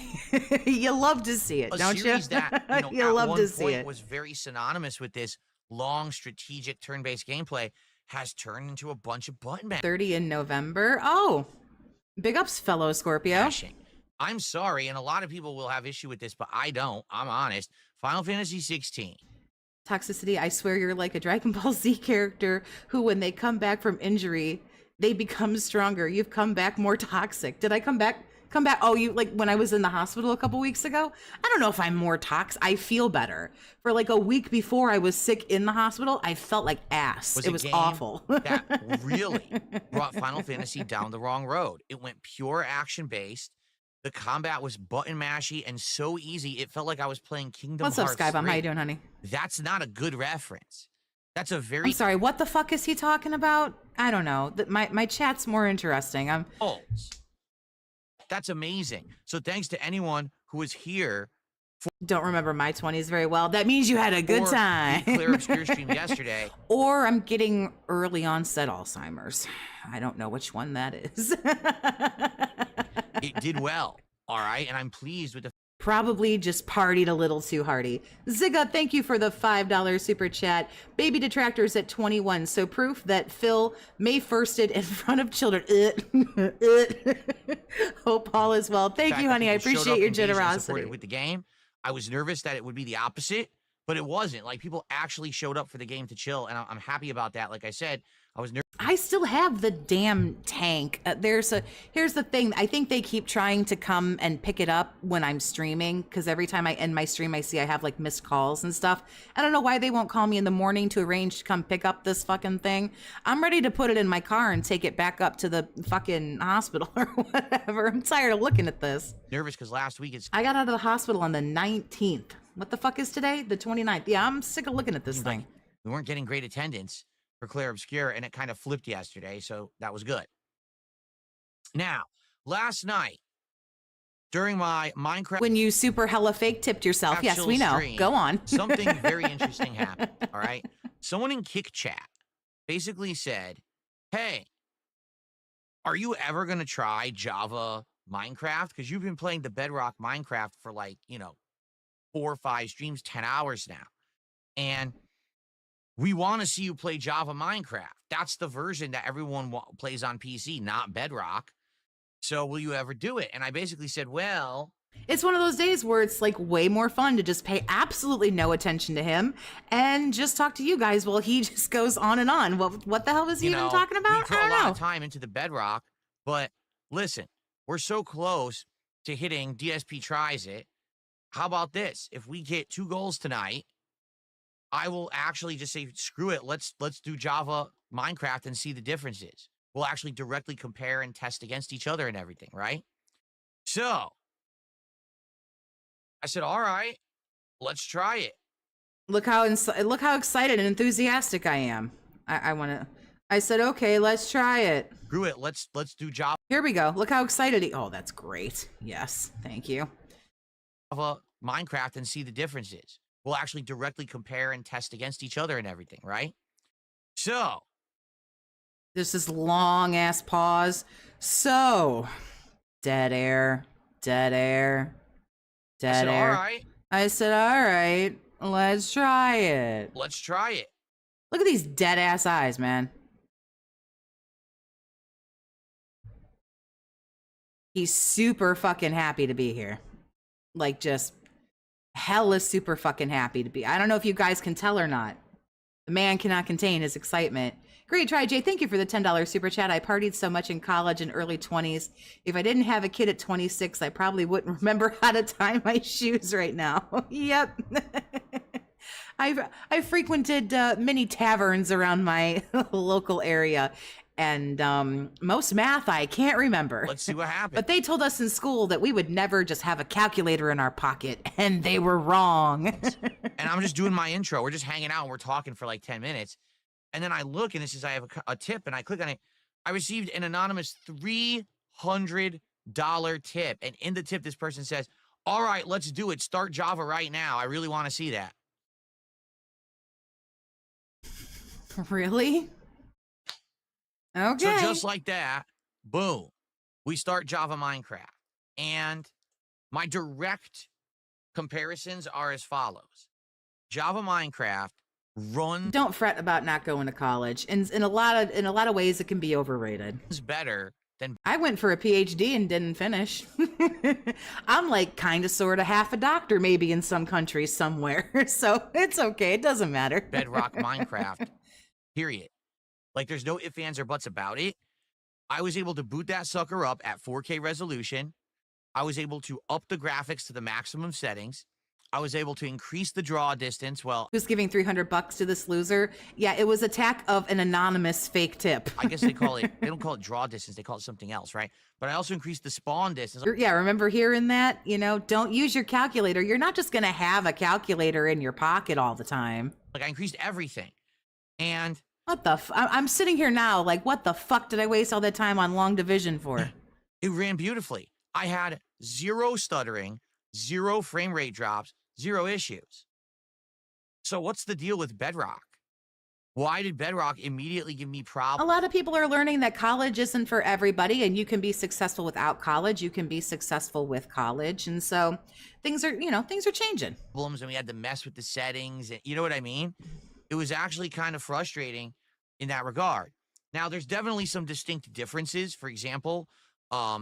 You love to see it, A don't series you? that, you know, You at love one to see point it. was very synonymous with this long strategic turn-based gameplay has turned into a bunch of button 30 in November. Oh, big ups, fellow Scorpio. mashing. I'm sorry, and a lot of people will have issue with this, but I don't. I'm honest. Final Fantasy 16. Toxicity, I swear you're like a Dragon Ball Z character who, when they come back from injury, they become stronger. You've come back more toxic. Did I come back? Come back. Oh, you like when I was in the hospital a couple weeks ago? I don't know if I'm more toxic. I feel better. For like a week before I was sick in the hospital, I felt like ass. Was It a was game awful. that really brought Final Fantasy down the wrong road. It went pure action-based. The combat was button mashy and so easy, it felt like I was playing Kingdom What's up, Hearts Skybomb? How 3. you doing, honey? That's not a good reference. That's a I'm very sorry. What the fuck is he talking about? I don't know. My chat's more interesting. false. That's amazing. So thanks to anyone who was here Don't remember my 20s very well. That means you had a good for time. the Clear Obscure stream yesterday. Or I'm getting early onset Alzheimer's. I don't know which one that is. It did well, all right? And I'm pleased with the Probably just partied a little too hardy. Zigga, thank you for the $5 super chat. Baby detractors at 21. So proof that Phil May 1sted in front of children. Hope all is well. Thank fact you, that honey. I people showed appreciate up your engaged and supported generosity. with the game. I was nervous that it would be the opposite, but it wasn't. Like, people actually showed up for the game to chill, and I'm happy about that. Like I said, I was nervous. I still have the damn tank. Here's the thing. I think they keep trying to come and pick it up when I'm streaming, because every time I end my stream, I see I have like missed calls and stuff. I don't know why they won't call me in the morning to arrange to come pick up this fucking thing. I'm ready to put it in my car and take it back up to the fucking hospital or whatever. I'm tired of looking at this. Nervous because last week I got out of the hospital on the 19th. What the fuck is today? The 29th. Yeah, I'm sick of looking at this thing. we weren't getting great attendance for Claire Obscure, and it kind of flipped yesterday, so that was good. Now, last night, during my Minecraft When you super hella fake tipped yourself. Yes, chill we know. stream, Go on. something very interesting happened, all right? Someone in Kick Chat basically said, hey, are you ever going to try Java Minecraft? Because you've been playing the Bedrock Minecraft for like, 4 or 5 streams, 10 hours now. And we want to see you play Java Minecraft. That's the version that everyone plays on PC, not Bedrock. So will you ever do it? And I basically said, well, It's one of those days where it's like way more fun to just pay absolutely no attention to him and just talk to you guys while he just goes on and on. What the hell was he even talking we about? put I a don't lot know. of time into the Bedrock, but listen, we're so close to hitting DSP Tries It. How about this? If we get 2 goals tonight, I will actually just say, screw it. Let's do Java Minecraft and see the differences. We'll actually directly compare and test against each other and everything, right? So I said, all right, let's try it. Look how excited and enthusiastic I am. I said, okay, let's try it. Screw it. Let's do Java Here we go. Look how excited oh, that's great. Yes, thank you. Minecraft and see the differences. We'll actually directly compare and test against each other and everything, right? So There's this long ass pause. So, dead air, dead air, I dead said, air. all right, I said, all right, let's try it. let's try it. Look at these dead ass eyes, man. He's super fucking happy to be here. Like, just hella super fucking happy to be. I don't know if you guys can tell or not. The man cannot contain his excitement. Great try, Jay. Thank you for the $10 super chat. I partied so much in college and early 20s. If I didn't have a kid at 26, I probably wouldn't remember how to tie my shoes right now. Yep. I've frequented many taverns around my local area, and most math I can't remember. Let's see what happens. But they told us in school that we would never just have a calculator in our pocket, and they were wrong. And I'm just doing my intro. We're just hanging out and we're talking for like 10 minutes. And then I look and it says I have a tip, and I click on it. I received an anonymous $300 tip. And in the tip, this person says, all right, let's do it. Start Java right now. I really want to see that. Really? Okay. So just like that, boom, we start Java Minecraft. And my direct comparisons are as follows. Java Minecraft runs Don't fret about not going to college. In a lot of ways, it can be overrated. better than I went for a PhD and didn't finish. I'm like kind of sort of half a doctor maybe in some countries somewhere. So it's okay. It doesn't matter. Bedrock Minecraft, period. Like there's no ifs, ands, or buts about it. I was able to boot that sucker up at 4K resolution. I was able to up the graphics to the maximum settings. I was able to increase the draw distance. Well, Who's giving $300 to this loser? Yeah, it was attack of an anonymous fake tip. I guess they don't call it draw distance. They call it something else, right? But I also increased the spawn distance. Yeah, remember hearing that? You know, don't use your calculator. You're not just going to have a calculator in your pocket all the time. Like I increased everything. And what the I'm sitting here now like, what the fuck did I waste all that time on long division for? It ran beautifully. I had 0 stuttering, 0 frame rate drops, 0 issues. So what's the deal with Bedrock? Why did Bedrock immediately give me problems? A lot of people are learning that college isn't for everybody, and you can be successful without college. You can be successful with college. And so things are changing. And we had to mess with the settings. And you know what I mean? It was actually kind of frustrating in that regard. Now, there's definitely some distinct differences. For example,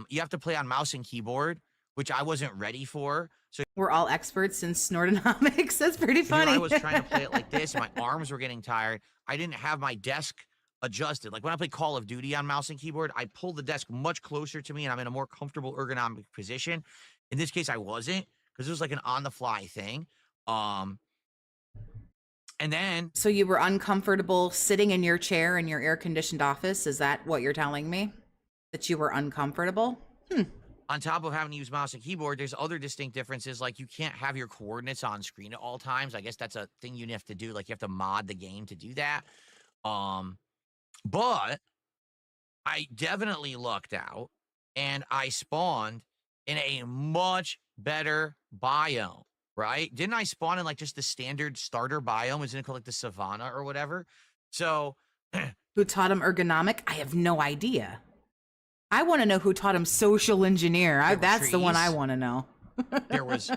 you have to play on mouse and keyboard, which I wasn't ready for. So we're all experts in snortonomics. That's pretty funny. I was trying to play it like this. My arms were getting tired. I didn't have my desk adjusted. Like when I play Call of Duty on mouse and keyboard, I pull the desk much closer to me and I'm in a more comfortable ergonomic position. In this case, I wasn't because it was like an on-the-fly thing. And then... So you were uncomfortable sitting in your chair in your air-conditioned office? Is that what you're telling me? That you were uncomfortable? On top of having to use mouse and keyboard, there's other distinct differences. Like you can't have your coordinates on screen at all times. I guess that's a thing you have to do. Like you have to mod the game to do that. But I definitely lucked out and I spawned in a much better biome, right? Didn't I spawn in like just the standard starter biome? Isn't it called like the savanna or whatever? So who taught him ergonomic? I have no idea. I want to know who taught him social engineer. That's the one I want to know. There was,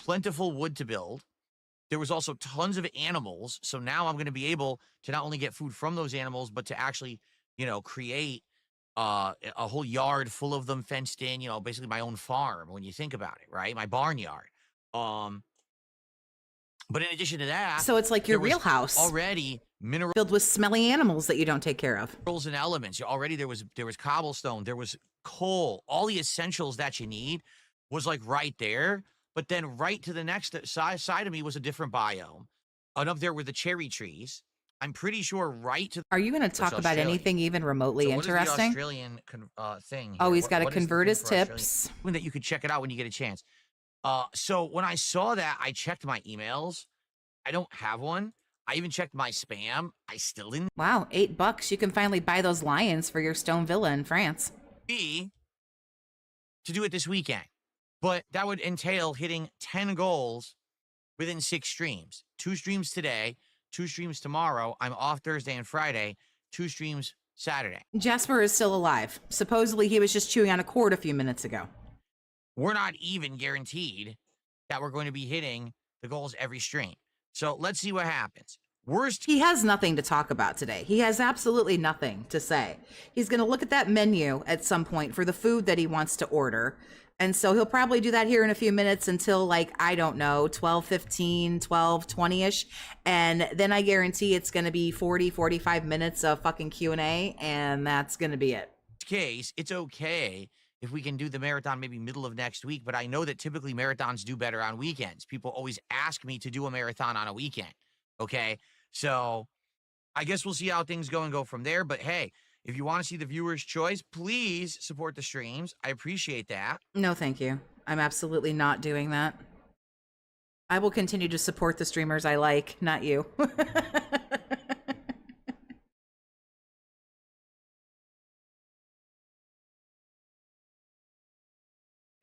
plentiful wood to build. There was also tons of animals. So now I'm going to be able to not only get food from those animals, but to actually, create a whole yard full of them fenced in, basically my own farm when you think about it, right? My barnyard. But in addition to that, so it's like your real house already mineral filled with smelly animals that you don't take care of. Minerals and elements. Already there was cobblestone, there was coal, all the essentials that you need was like right there. But then right to the next side of me was a different biome. And up there were the cherry trees. I'm pretty sure right to. Are you going to talk about anything even remotely interesting? What is the Australian thing? Here? Oh, he's got to convert his tips. That you could check it out when you get a chance. So when I saw that, I checked my emails. I don't have one. I even checked my spam. I still didn't. Wow, $8. You can finally buy those lions for your stone villa in France. To do it this weekend. But that would entail hitting 10 goals within 6 streams. 2 streams today, 2 streams tomorrow. I'm off Thursday and Friday, 2 streams Saturday. Jasper is still alive. Supposedly he was just chewing on a cord a few minutes ago. We're not even guaranteed that we're going to be hitting the goals every stream. So let's see what happens. He has nothing to talk about today. He has absolutely nothing to say. He's going to look at that menu at some point for the food that he wants to order. And so he'll probably do that here in a few minutes until like, I don't know, 12:15, 12:20ish. And then I guarantee it's going to be 40, 45 minutes of fucking Q&A. And that's going to be it. Case, it's okay if we can do the marathon maybe middle of next week. But I know that typically marathons do better on weekends. People always ask me to do a marathon on a weekend. Okay. So I guess we'll see how things go and go from there. But hey, if you want to see the viewer's choice, please support the streams. I appreciate that. No, thank you. I'm absolutely not doing that. I will continue to support the streamers I like, not you.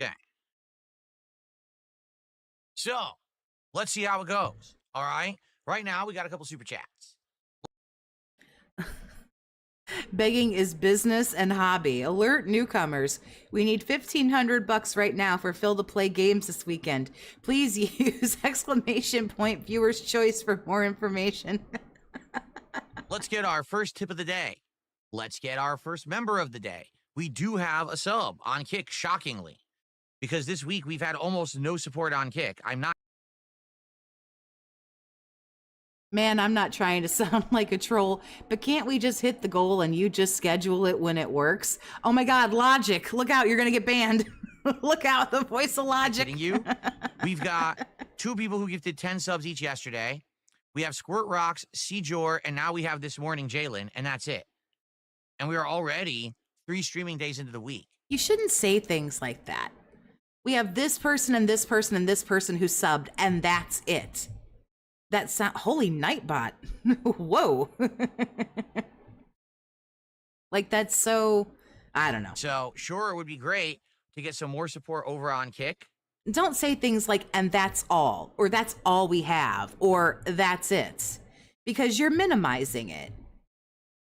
Okay. So let's see how it goes. All right. Right now, we got a couple super chats. Begging is business and hobby. Alert newcomers. We need $1,500 right now for Phil to play games this weekend. Please use exclamation point viewer's choice for more information. Let's get our first tip of the day. Let's get our first member of the day. We do have a sub on Kick, shockingly, because this week we've had almost no support on Kick. Man, I'm not trying to sound like a troll, but can't we just hit the goal and you just schedule it when it works? Oh my God, Logic, look out, you're gonna get banned. Look out, the voice of Logic. Kidding you? We've got 2 people who gifted 10 subs each yesterday. We have Squirt Rocks, Cjor, and now we have this morning Jalen, and that's it. And we are already 3 streaming days into the week. You shouldn't say things like that. We have this person and this person and this person who subbed, and that's it. That sound, holy Nightbot. Whoa. Like, that's so, I don't know. So, sure, it would be great to get some more support over on Kick. Don't say things like, and that's all, or that's all we have, or that's it, because you're minimizing it.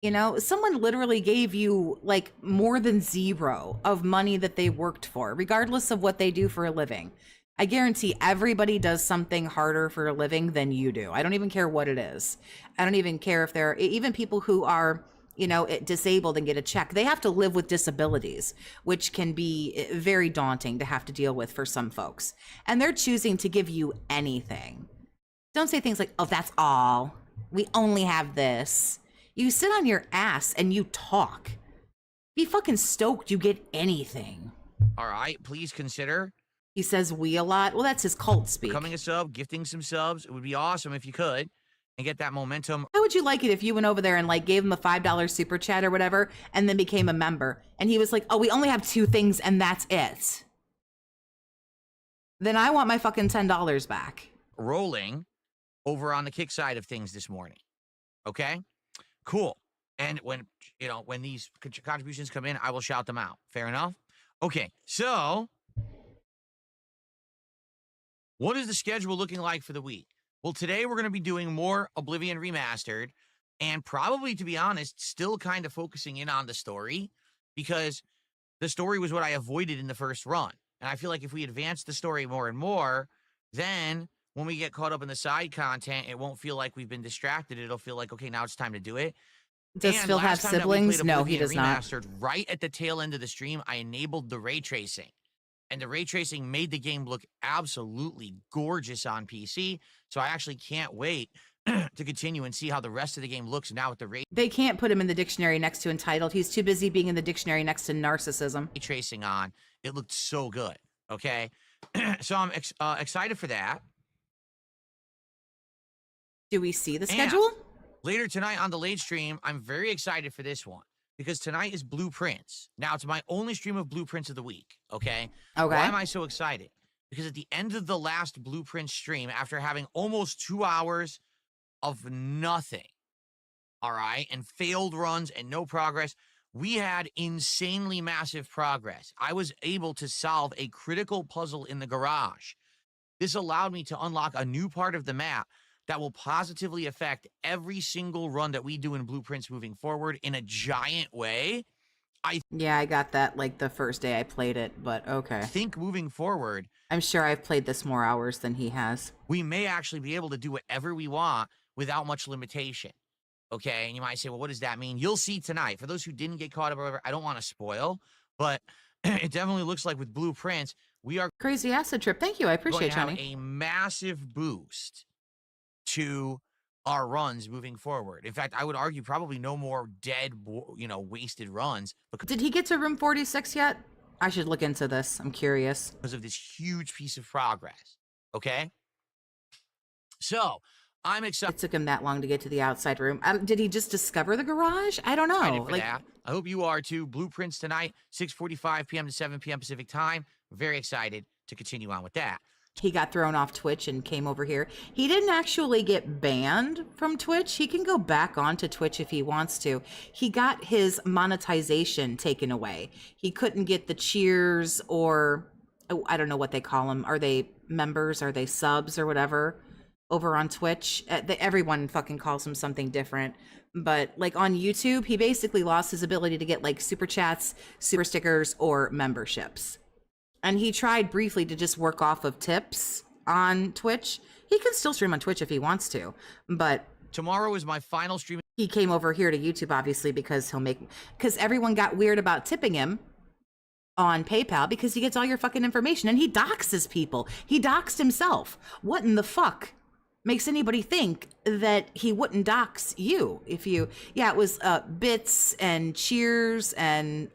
You know, someone literally gave you like more than 0 of money that they worked for, regardless of what they do for a living. I guarantee everybody does something harder for a living than you do. I don't even care what it is. I don't even care if they're even people who are, you know, disabled and get a check. They have to live with disabilities, which can be very daunting to have to deal with for some folks. And they're choosing to give you anything. Don't say things like, oh, that's all. We only have this. You sit on your ass and you talk. Be fucking stoked you get anything. All right, please consider. He says we a lot. Well, that's his cult speak. Becoming a sub, gifting some subs. It would be awesome if you could and get that momentum. How would you like it if you went over there and like gave him a $5 super chat or whatever and then became a member? And he was like, oh, we only have 2 things and that's it. Then I want my fucking $10 back. Rolling over on the Kick side of things this morning. Okay? Cool. And when these contributions come in, I will shout them out. Fair enough? Okay, so what is the schedule looking like for the week? Well, today we're going to be doing more Oblivion Remastered and probably, to be honest, still kind of focusing in on the story because the story was what I avoided in the first run. And I feel like if we advance the story more and more, then when we get caught up in the side content, it won't feel like we've been distracted. It'll feel like, okay, now it's time to do it. Does Phil have siblings? No, he does not. Right at the tail end of the stream, I enabled the ray tracing. And the ray tracing made the game look absolutely gorgeous on PC. So I actually can't wait to continue and see how the rest of the game looks now with the ray. They can't put him in the dictionary next to entitled. He's too busy being in the dictionary next to narcissism. Tracing on. It looked so good. Okay. So I'm excited for that. Do we see the schedule? Later tonight on the late stream, I'm very excited for this one. Because tonight is Blueprints. Now, it's my only stream of Blueprints of the week, okay? Okay. Why am I so excited? Because at the end of the last Blueprint stream, after having almost 2 hours of nothing, all right, and failed runs and no progress, we had insanely massive progress. I was able to solve a critical puzzle in the garage. This allowed me to unlock a new part of the map that will positively affect every single run that we do in Blueprints moving forward in a giant way. Yeah, I got that like the first day I played it, but okay. I think moving forward, I'm sure I've played this more hours than he has. We may actually be able to do whatever we want without much limitation. Okay, and you might say, well, what does that mean? You'll see tonight. For those who didn't get caught up or whatever, I don't want to spoil, but it definitely looks like with Blueprints, we are crazy acid trip. Thank you. I appreciate it, going to have a massive boost to our runs moving forward. In fact, I would argue probably no more dead, wasted runs. Did he get to room 46 yet? I should look into this. I'm curious. Because of this huge piece of progress. Okay? So, I'm excited. It took him that long to get to the outside room. Did he just discover the garage? I don't know. That. I hope you are too. Blueprints tonight, 6:45 p.m. to 7 p.m. Pacific time. Very excited to continue on with that. He got thrown off Twitch and came over here. He didn't actually get banned from Twitch. He can go back onto Twitch if he wants to. He got his monetization taken away. He couldn't get the cheers or, I don't know what they call them. Are they members? Are they subs or whatever? over on Twitch. Everyone fucking calls him something different. But like on YouTube, he basically lost his ability to get like super chats, super stickers, or memberships. And he tried briefly to just work off of tips on Twitch. He can still stream on Twitch if he wants to, but tomorrow is my final stream. He came over here to YouTube, obviously, because everyone got weird about tipping him on PayPal because he gets all your fucking information and he doxes people. He doxed himself. What in the fuck makes anybody think that he wouldn't dox you if you, it was bits and cheers and,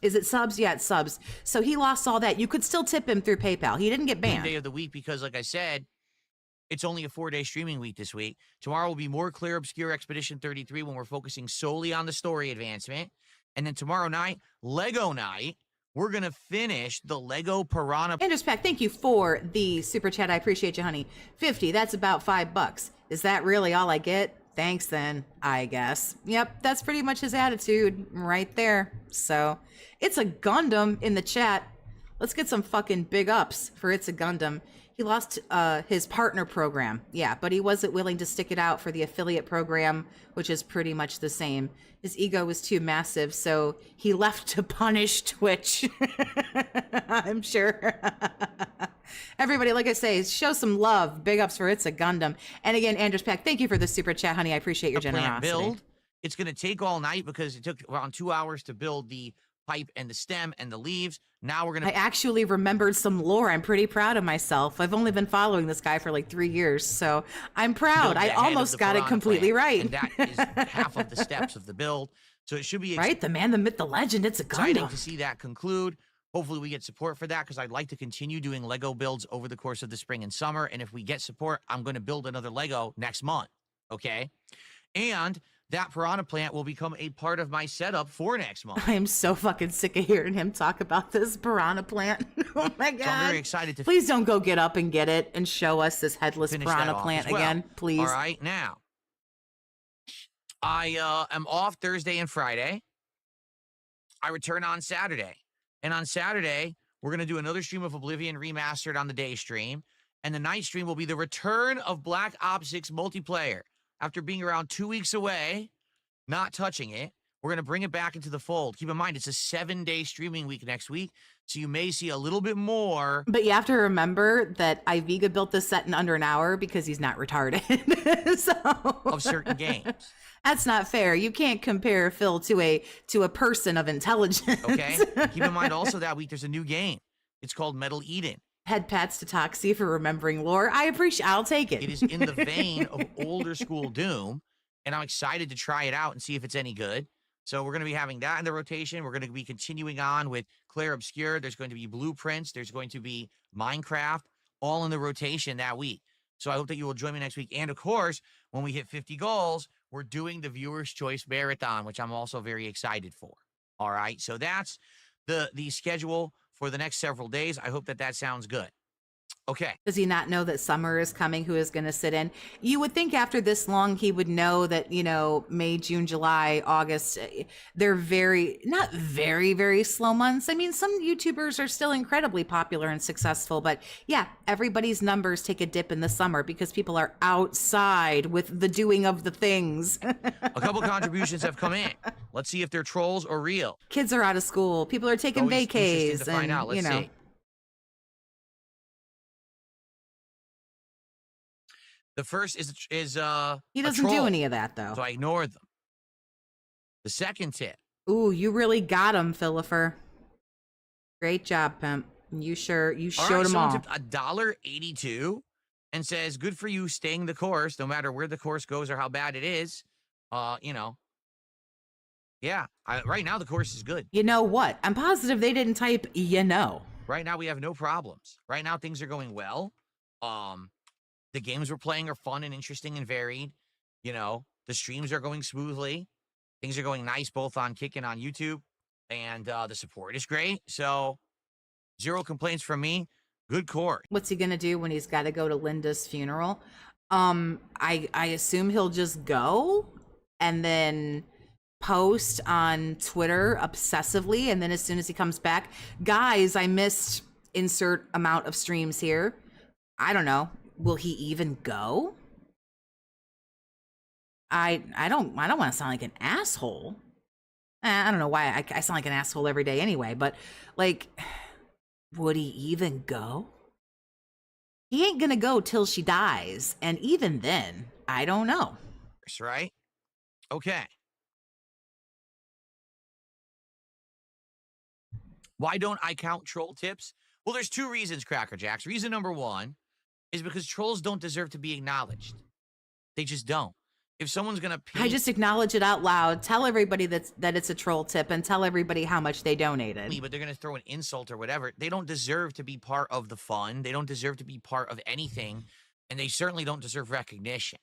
is it subs? Yeah, it's subs. So he lost all that. You could still tip him through PayPal. He didn't get banned. Day of the week because, like I said, it's only a 4-day streaming week this week. Tomorrow will be more Clear Obscure Expedition 33 when we're focusing solely on the story advancement. And then tomorrow night, Lego night, we're going to finish the Lego Piranha. Andrews Pack, thank you for the super chat. I appreciate you, honey. 50, that's about $5. Is that really all I get? Thanks then, I guess. Yep, that's pretty much his attitude right there. So, It's a Gundam in the chat. Let's get some fucking big ups for It's a Gundam. He lost his partner program. Yeah, but he wasn't willing to stick it out for the affiliate program, which is pretty much the same. His ego was too massive, so he left to punish Twitch. I'm sure. Everybody, like I say, show some love. Big ups for It's a Gundam. And again, Andrews Pack, thank you for the super chat, honey. I appreciate your generosity. Build. It's going to take all night because it took around 2 hours to build the pipe and the stem and the leaves. Now we're going to... I actually remembered some lore. I'm pretty proud of myself. I've only been following this guy for like 3 years, so I'm proud. I almost got it completely right. And that is half of the steps of the build. So it should be... Right? The man, the myth, the legend. It's a Gundam. Exciting to see that conclude. Hopefully we get support for that because I'd like to continue doing Lego builds over the course of the spring and summer. And if we get support, I'm going to build another Lego next month. Okay? And that piranha plant will become a part of my setup for next month. I am so fucking sick of hearing him talk about this piranha plant. Oh my God. So I'm very excited to... Please don't go get up and get it and show us this headless piranha plant again, please. All right, now. I am off Thursday and Friday. I return on Saturday. And on Saturday, we're going to do another stream of Oblivion Remastered on the day stream. And the night stream will be the return of Black Ops 6 multiplayer. After being around 2 weeks away, not touching it, we're going to bring it back into the fold. Keep in mind, it's a 7-day streaming week next week, so you may see a little bit more. But you have to remember that Iviga built this set in under an hour because he's not retarded. Of certain games. That's not fair. You can't compare Phil to a person of intelligence. Okay? Keep in mind also that week there's a new game. It's called Metal Eden. Head pats to Toxie for remembering lore. I'll take it. It is in the vein of older school Doom, and I'm excited to try it out and see if it's any good. So we're going to be having that in the rotation. We're going to be continuing on with Claire Obscure. There's going to be Blueprints. There's going to be Minecraft, all in the rotation that week. So I hope that you will join me next week. And of course, when we hit 50 goals, we're doing the Viewer's Choice Marathon, which I'm also very excited for. All right, so that's the schedule for the next several days. I hope that sounds good. Okay. Does he not know that summer is coming? Who is going to sit in? You would think after this long, he would know that, May, June, July, August, they're not very, very slow months. I mean, some YouTubers are still incredibly popular and successful, but yeah, everybody's numbers take a dip in the summer because people are outside with the doing of the things. A couple contributions have come in. Let's see if they're trolls or real. Kids are out of school. People are taking vacays. To find out. Let's see. The first is he doesn't do any of that though, so I ignore them. The second tip. Ooh, you really got him, Philipper. Great job, pimp. You showed them all. Tipped $1.82 and says, "Good for you, staying the course, no matter where the course goes or how bad it is." Yeah. Right now the course is good. You know what? I'm positive they didn't type. Right now we have no problems. Right now things are going well. The games we're playing are fun and interesting and varied. The streams are going smoothly. Things are going nice both on Kick and on YouTube. And the support is great. So, zero complaints from me. Good course. What's he going to do when he's got to go to Linda's funeral? I assume he'll just go and then post on Twitter obsessively. And then as soon as he comes back, guys, I missed insert amount of streams here. I don't know. will he even go? I don't want to sound like an asshole. I don't know why I sound like an asshole every day anyway, but like, would he even go? He ain't gonna go till she dies, and even then, I don't know. Right? Okay. Why don't I count troll tips? Well, there's two reasons, Cracker Jacks. Reason number one is because trolls don't deserve to be acknowledged. They just don't. If someone's going to pay... I just acknowledge it out loud, tell everybody that it's a troll tip, and tell everybody how much they donated. But they're going to throw an insult or whatever. They don't deserve to be part of the fun. They don't deserve to be part of anything. And they certainly don't deserve recognition.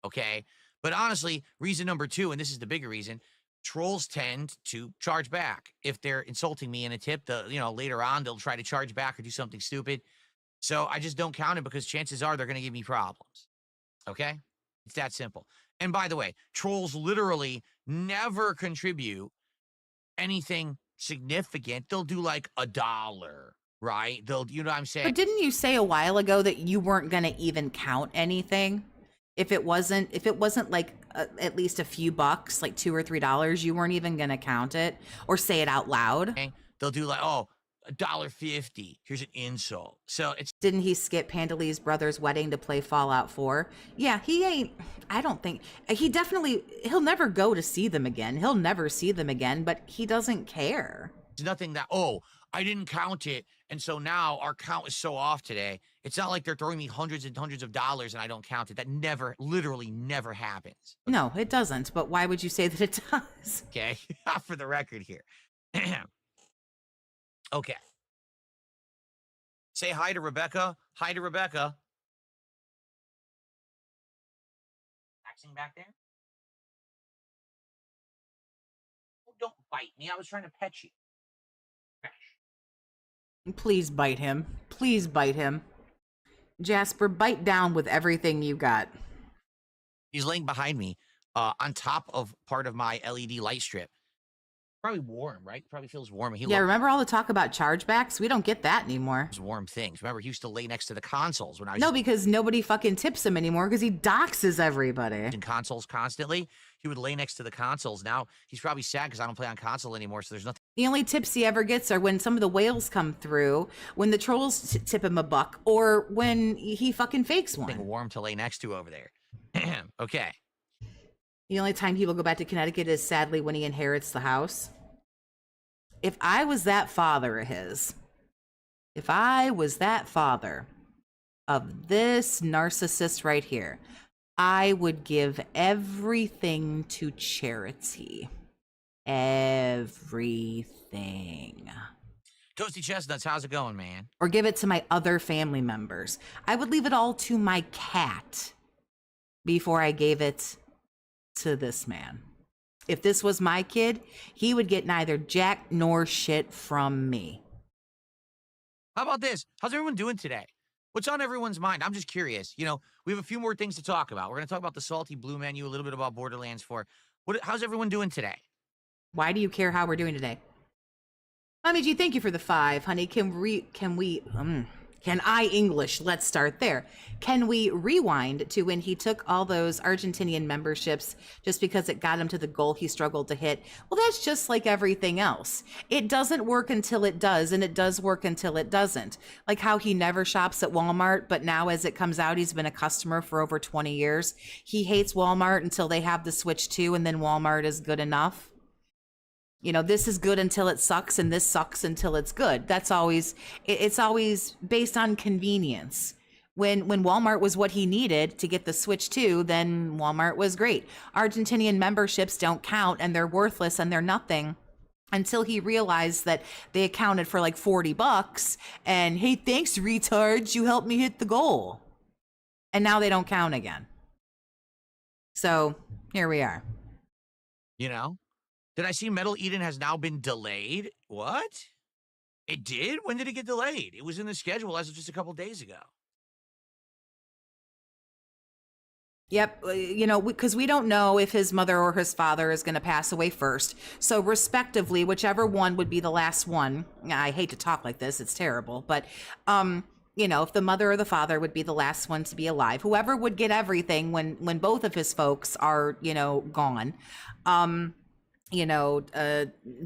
Okay? But honestly, reason number two, and this is the bigger reason, trolls tend to charge back. If they're insulting me in a tip, later on, they'll try to charge back or do something stupid. So I just don't count it because chances are they're going to give me problems. Okay? It's that simple. And by the way, trolls literally never contribute anything significant. They'll do like $1, right? You know what I'm saying? But didn't you say a while ago that you weren't going to even count anything? If it wasn't like at least a few bucks, like $2 or $3, you weren't even going to count it or say it out loud. Okay? They'll do like, $1.50. Here's an insult. So it's... Didn't he skip Pandalee's brother's wedding to play Fallout 4? Yeah, he ain't... I don't think... He'll never go to see them again. He'll never see them again, but he doesn't care. It's nothing that, I didn't count it, and so now our count is so off today. It's not like they're throwing me hundreds and hundreds of dollars and I don't count it. That literally never happens. No, it doesn't, but why would you say that it does? Okay, for the record here. Okay. Say hi to Rebecca. Hi to Rebecca. Axing back there? Oh, don't bite me. I was trying to pet you. Please bite him. Please bite him. Jasper, bite down with everything you got. He's laying behind me on top of part of my LED light strip. Probably warm, right? Probably feels warm. Remember all the talk about chargebacks? We don't get that anymore. Warm things. Remember, he used to lay next to the consoles when I was... No, because nobody fucking tips him anymore because he doxes everybody. In consoles constantly. He would lay next to the consoles. Now, he's probably sad because I don't play on console anymore, so there's nothing... The only tips he ever gets are when some of the whales come through, when the trolls tip him $1, or when he fucking fakes one. Warm to lay next to over there. Okay. The only time he will go back to Connecticut is sadly when he inherits the house. If I was that father of his, if I was that father of this narcissist right here, I would give everything to charity. Everything. Toasty Chestnuts, how's it going, man? Or give it to my other family members. I would leave it all to my cat before I gave it to this man. If this was my kid, he would get neither jack nor shit from me. How about this? How's everyone doing today? What's on everyone's mind? I'm just curious. We have a few more things to talk about. We're going to talk about the Salty Blue menu, a little bit about Borderlands 4. How's everyone doing today? Why do you care how we're doing today? Mommy G, thank you for the 5, honey. Can I English? Let's start there. Can we rewind to when he took all those Argentinian memberships just because it got him to the goal he struggled to hit? Well, that's just like everything else. It doesn't work until it does, and it does work until it doesn't. Like how he never shops at Walmart, but now as it comes out, he's been a customer for over 20 years. He hates Walmart until they have the Switch 2, and then Walmart is good enough. This is good until it sucks, and this sucks until it's good. It's always based on convenience. When Walmart was what he needed to get the Switch 2, then Walmart was great. Argentinian memberships don't count, and they're worthless, and they're nothing until he realized that they accounted for like $40 and, hey, thanks, retards, you helped me hit the goal. And now they don't count again. So here we are. Did I see Metal Eden has now been delayed? What? It did? When did it get delayed? It was in the schedule as of just a couple days ago. Yep, because we don't know if his mother or his father is going to pass away first. So respectively, whichever one would be the last one. I hate to talk like this, it's terrible. But if the mother or the father would be the last one to be alive, whoever would get everything when both of his folks are, gone.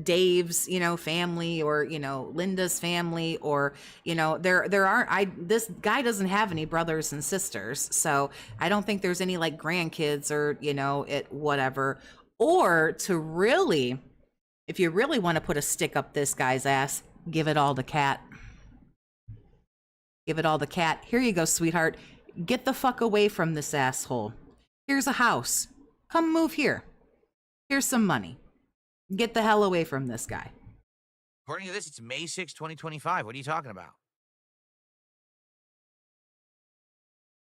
Dave's, family, or, Linda's family, or, there aren't, this guy doesn't have any brothers and sisters. So I don't think there's any like grandkids or, whatever. Or to really, if you really want to put a stick up this guy's ass, give it all to Cat. Give it all to Cat. Here you go, sweetheart. Get the fuck away from this asshole. Here's a house. Come move here. Here's some money. Get the hell away from this guy. According to this, it's May 6, 2025. What are you talking about?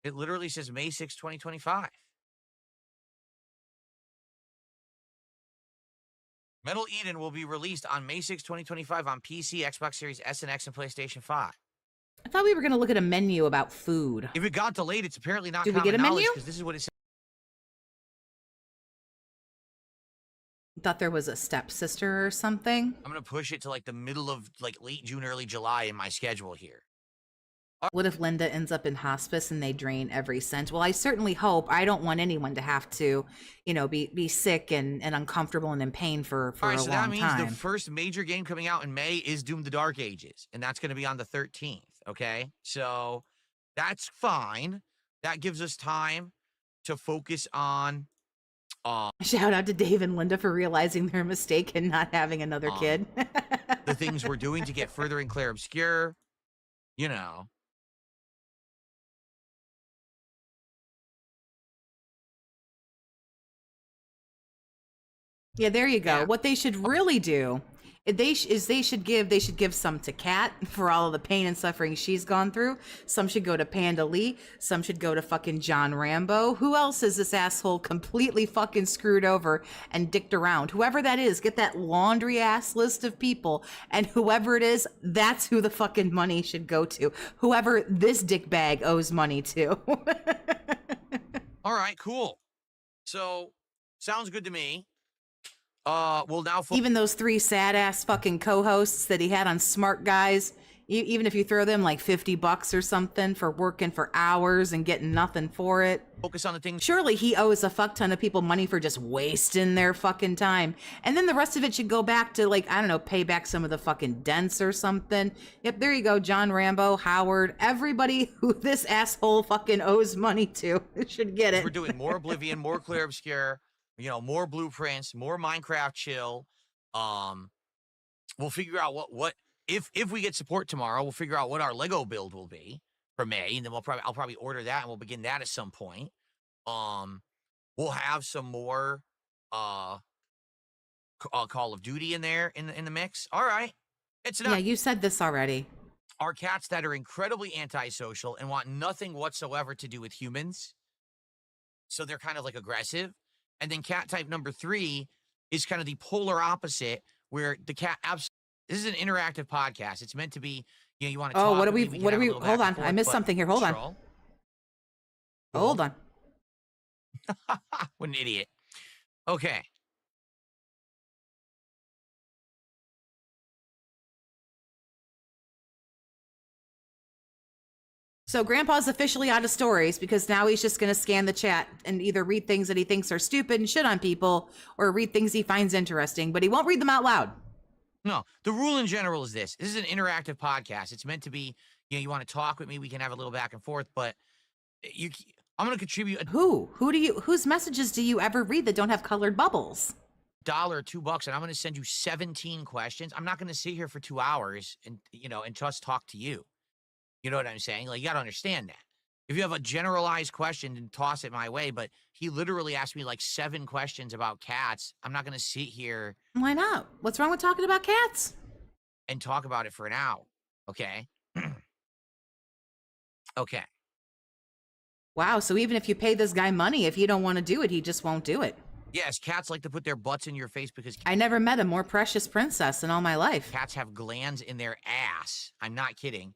It literally says May 6, 2025. Metal Eden will be released on May 6, 2025 on PC, Xbox Series S and X, and PlayStation 5. I thought we were going to look at a menu about food. If it got delayed, it's apparently not Did we get a common knowledge, menu? because this is what it says. Thought there was a stepsister or something. I'm going to push it to like the middle of like late June, early July in my schedule here. What if Linda ends up in hospice and they drain every cent? Well, I certainly hope. I don't want anyone to have to, be sick and uncomfortable and in pain for All right, a so long that means time. the first major game coming out in May is Doom: The Dark Ages, and that's going to be on the 13th, okay? So that's fine. That gives us time to focus on... Shout out to Dave and Linda for realizing their mistake and not having another kid. The things we're doing to get further in Clair Obscure, Yeah, there you go. Yeah. What they should really do, they should give some to Kat for all of the pain and suffering she's gone through. Some should go to Panda Lee. Some should go to fucking John Rambo. Who else is this asshole completely fucking screwed over and dicked around? Whoever that is, get that laundry ass list of people, and whoever it is, that's who the fucking money should go to. Whoever this dick bag owes money to. All right, cool. So, sounds good to me. We'll now... Even those 3 sad ass fucking co-hosts that he had on Smart Guys, even if you throw them like $50 or something for working for hours and getting nothing for it. Focus on the things... Surely he owes a fuck ton of people money for just wasting their fucking time. And then the rest of it should go back to, like, I don't know, pay back some of the fucking dents or something. Yep, there you go. John Rambo, Howard, everybody who this asshole fucking owes money to should get it. We're doing more Oblivion, more Clair Obscure, more Blueprints, more Minecraft chill. We'll figure out what if we get support tomorrow, we'll figure out what our Lego build will be for May, and then I'll probably order that and we'll begin that at some point. We'll have some more Call of Duty in there in the mix. All right. It's enough. Yeah, you said this already. Are cats that are incredibly antisocial and want nothing whatsoever to do with humans. So they're kind of like aggressive. And then cat type number 3 is kind of the polar opposite, where the cat this is an interactive podcast. It's meant to be, you want to talk. Oh, what are we hold on. I missed something here. Hold on. Hold on. What an idiot. Okay. So Grandpa's officially out of stories because now he's just going to scan the chat and either read things that he thinks are stupid and shit on people, or read things he finds interesting, but he won't read them out loud. No, the rule in general is this. This is an interactive podcast. It's meant to be, you want to talk with me, we can have a little back and forth, but I'm going to contribute. Whose messages do you ever read that don't have colored bubbles? $1 or $2, and I'm going to send you 17 questions. I'm not going to sit here for 2 hours and just talk to you. You know what I'm saying? Like, you got to understand that. If you have a generalized question, then toss it my way. But he literally asked me like 7 questions about cats. I'm not going to sit here. Why not? What's wrong with talking about cats? And talk about it for an hour. Okay. Okay. Wow. So even if you pay this guy money, if you don't want to do it, he just won't do it. Yes, cats like to put their butts in your face because... I never met a more precious princess in all my life. Cats have glands in their ass. I'm not kidding.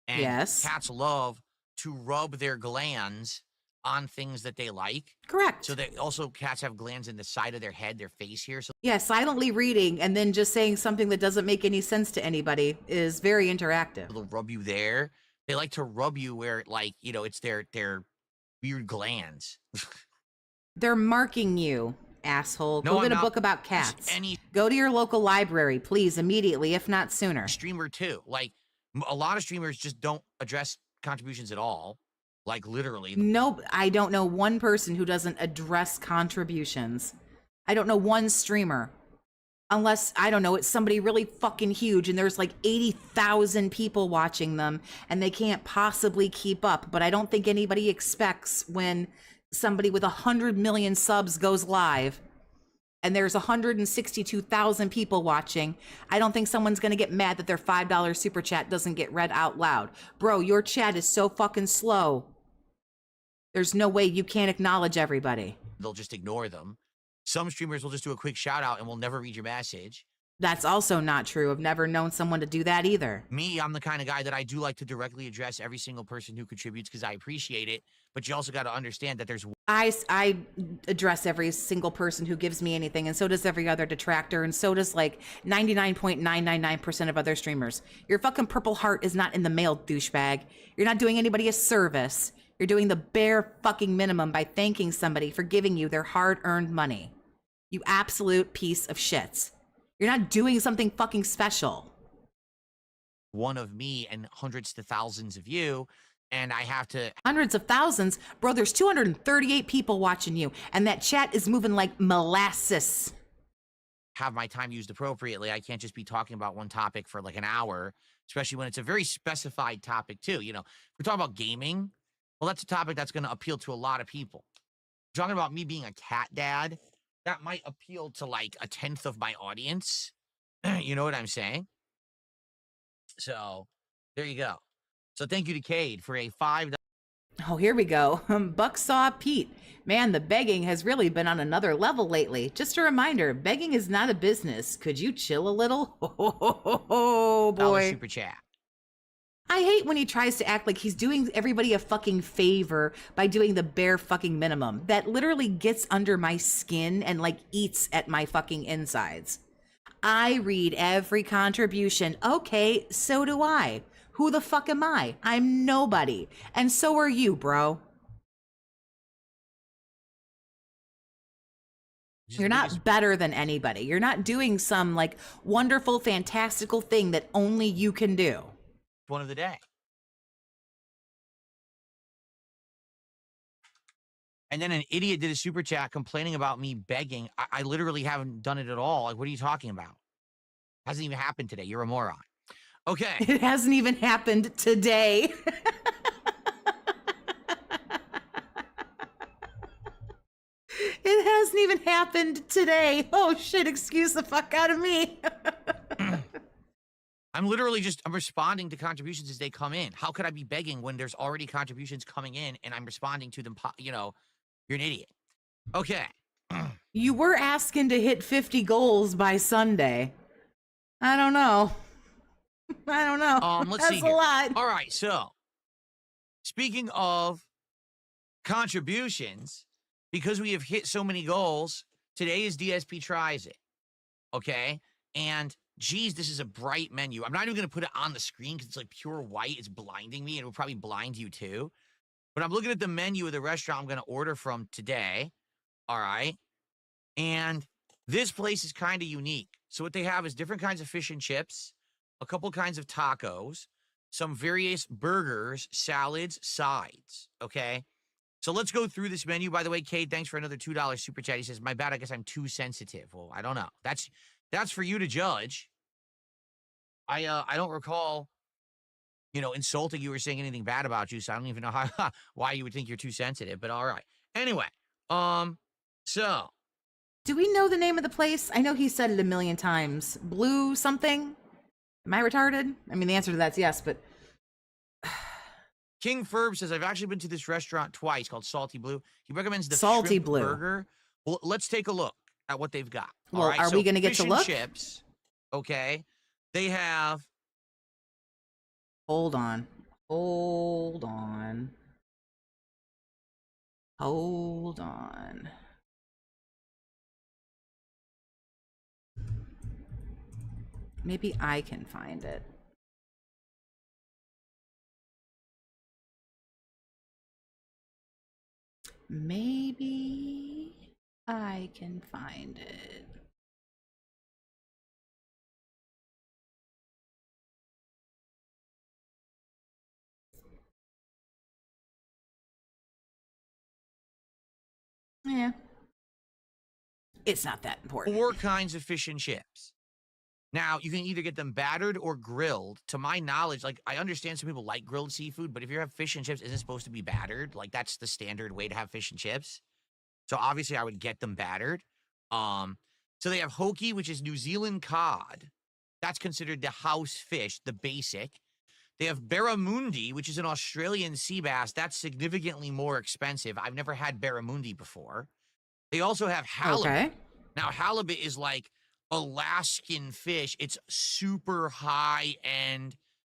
And yes. Cats love to rub their glands on things that they like. Correct. So cats have glands in the side of their head, their face here. So yeah, silently reading and then just saying something that doesn't make any sense to anybody is very interactive. they'll rub you there. They like to rub you where, like, you know, it's their weird glands. They're marking you, asshole. No, Go I'm get a not. book about cats. Any Go to your local library, please, immediately, if not sooner. streamer too. Like a lot of streamers just don't address contributions at all. Like literally. Nope, I don't know one person who doesn't address contributions. I don't know one streamer. Unless, I don't know, it's somebody really fucking huge and there's like 80,000 people watching them and they can't possibly keep up. But I don't think anybody expects when somebody with 100 million subs goes live and there's 162,000 people watching. I don't think someone's going to get mad that their $5 super chat doesn't get read out loud. Bro, your chat is so fucking slow. There's no way you can't acknowledge everybody. They'll just ignore them. Some streamers will just do a quick shout out and will never read your message. That's also not true. I've never known someone to do that either. Me, I'm the kind of guy that I do like to directly address every single person who contributes because I appreciate it. But you also got to understand that there's I address every single person who gives me anything, and so does every other detractor, and so does like 99.999% of other streamers. Your fucking purple heart is not in the mail, douchebag. You're not doing anybody a service. You're doing the bare fucking minimum by thanking somebody for giving you their hard-earned money. You absolute piece of shit. You're not doing something fucking special. one of me and hundreds to thousands of you, and I have to Hundreds of thousands? Bro, there's 238 people watching you, and that chat is moving like molasses. have my time used appropriately. I can't just be talking about one topic for like an hour, especially when it's a very specified topic too. You know, if we're talking about gaming, well, that's a topic that's going to appeal to a lot of people. Talking about me being a cat dad, that might appeal to like a tenth of my audience. You know what I'm saying? So there you go. So thank you to Cade for a $5. Oh, here we go. Bucksaw Pete. Man, the begging has really been on another level lately. Just a reminder, begging is not a business. Could you chill a little? Oh, boy. Super chat. I hate when he tries to act like he's doing everybody a fucking favor by doing the bare fucking minimum. That literally gets under my skin and like eats at my fucking insides. I read every contribution. Okay, so do I. Who the fuck am I? I'm nobody. And so are you, bro. You're not better than anybody. You're not doing some like wonderful, fantastical thing that only you can do. One of the day. And then an idiot did a super chat complaining about me begging. I literally haven't done it at all. Like, what are you talking about? Hasn't even happened today. You're a moron. Okay. It hasn't even happened today. It hasn't even happened today. Oh shit, excuse the fuck out of me. I'm responding to contributions as they come in. How could I be begging when there's already contributions coming in and I'm responding to them? You know, you're an idiot. Okay. You were asking to hit 50 goals by Sunday. I don't know. I don't know. Let's see That's here. a lot. All right. So speaking of contributions, because we have hit so many goals, today is DSP Tries It. Okay. And geez, this is a bright menu. I'm not even going to put it on the screen because it's like pure white. It's blinding me and it will probably blind you too. But I'm looking at the menu of the restaurant I'm going to order from today. All right. And this place is kind of unique. So what they have is different kinds of fish and chips, a couple kinds of tacos, some various burgers, salads, sides. Okay. So let's go through this menu. By the way, Cade, thanks for another $2 super chat. He says, my bad, I guess I'm too sensitive. Well, I don't know. That's for you to judge. I don't recall, you know, insulting you or saying anything bad about you, so I don't even know how why you would think you're too sensitive, but all right. Anyway, so Do we know the name of the place? I know he said it a million times. Blue something? Am I retarded? I mean, the answer to that's yes, but King Ferb says, I've actually been to this restaurant twice called Salty Blue. He recommends the Salty shrimp Blue burger. Well, let's take a look at what they've got. Well, all right, are so we going to get fish to and look? chips. Okay. They have. Hold on. Hold on. Hold on. Maybe I can find it. Maybe I can find it. Yeah. It's not that important. 4 kinds of fish and chips. Now, you can either get them battered or grilled. To my knowledge, like, I understand some people like grilled seafood, but if you have fish and chips, isn't it supposed to be battered? Like, that's the standard way to have fish and chips. So obviously I would get them battered. So they have hoki, which is New Zealand cod. That's considered the house fish, the basic. They have barramundi, which is an Australian sea bass. That's significantly more expensive. I've never had barramundi before. They also have halibut. Okay. Now, halibut is like Alaskan fish. It's super high-end,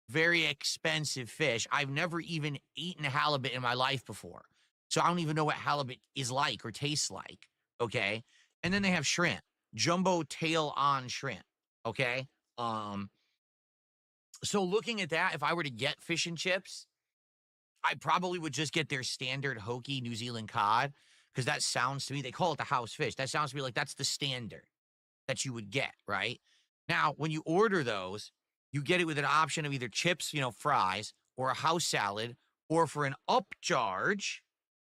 very expensive fish. I've never even eaten halibut in my life before. So I don't even know what halibut is like or tastes like, okay? And then they have shrimp, jumbo tail-on shrimp, okay? So looking at that, if I were to get fish and chips, I probably would just get their standard hoki New Zealand cod, because that sounds to me, they call it the house fish. That sounds to me like that's the standard that you would get, right? Now, when you order those, you get it with an option of either chips, fries, or a house salad, or for an upcharge,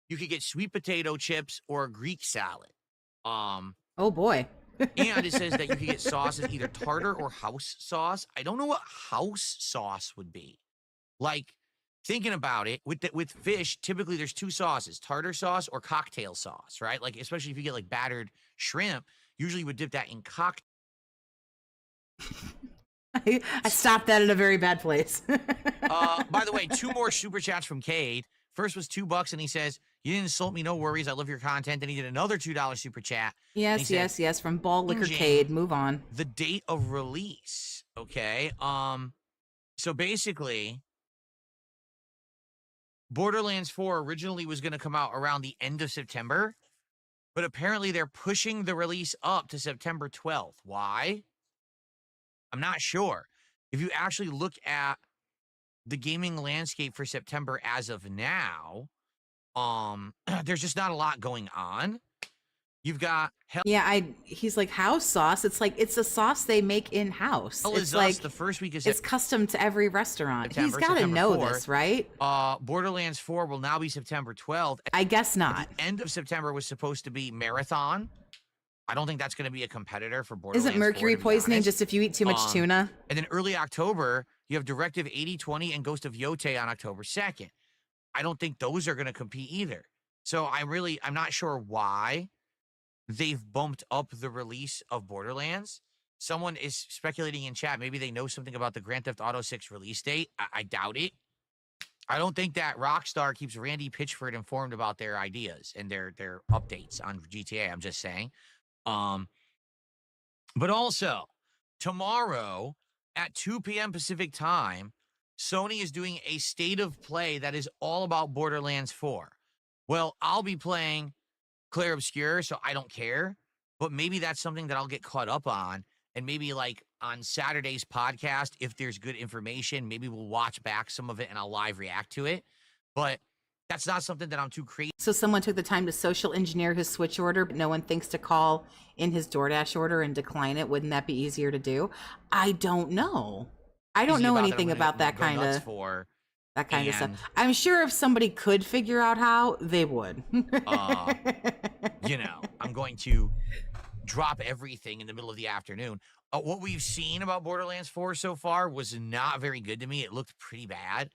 you could get sweet potato chips or a Greek salad. Oh boy. And it says that you can get sauces, either tartar or house sauce. I don't know what house sauce would be. Like, thinking about it, with fish, typically there's 2 sauces, tartar sauce or cocktail sauce, right? Like, especially if you get like battered shrimp, usually you would dip that in cocktail. I stopped that at a very bad place. By the way, 2 more super chats from Cade. First was $2, and he says, "You didn't insult me, no worries. I love your content." Then he did another $2 super chat. Yes, yes. From Ball Liquor Cade. Move on. The date of release. Okay. So basically, Borderlands 4 originally was going to come out around the end of September, but apparently they're pushing the release up to September 12th. Why? I'm not sure. If you actually look at the gaming landscape for September as of now, there's just not a lot going on. You've got he's like house sauce. It's like it's a sauce they make in house. It's like the first week is it's custom to every restaurant. September, He's got to know 4th. this, right? Borderlands 4 will now be September 12th. I guess not. At the end of September was supposed to be Marathon. I don't think that's going to be a competitor for Borderlands. Isn't mercury 4, poisoning just if you eat too much tuna? And then early October, you have Directive 8020 and Ghost of Yote on October 2nd. I don't think those are going to compete either. So I'm not sure why they've bumped up the release of Borderlands. Someone is speculating in chat. Maybe they know something about the Grand Theft Auto 6 release date. I doubt it. I don't think that Rockstar keeps Randy Pitchford informed about their ideas and their updates on GTA. I'm just saying. But also, tomorrow at 2 p.m. Pacific time, Sony is doing a state of play that is all about Borderlands 4. Well, I'll be playing Clair Obscur, so I don't care. But maybe that's something that I'll get caught up on. And maybe like on Saturday's podcast, if there's good information, maybe we'll watch back some of it and I'll live react to it. But that's not something that I'm too crazy. So someone took the time to social engineer his Switch order, but no one thinks to call in his DoorDash order and decline it. Wouldn't that be easier to do? I don't know. I don't know anything about that kind of stuff. I'm sure if somebody could figure out how, they would. I'm going to drop everything in the middle of the afternoon. What we've seen about Borderlands 4 so far was not very good to me. It looked pretty bad.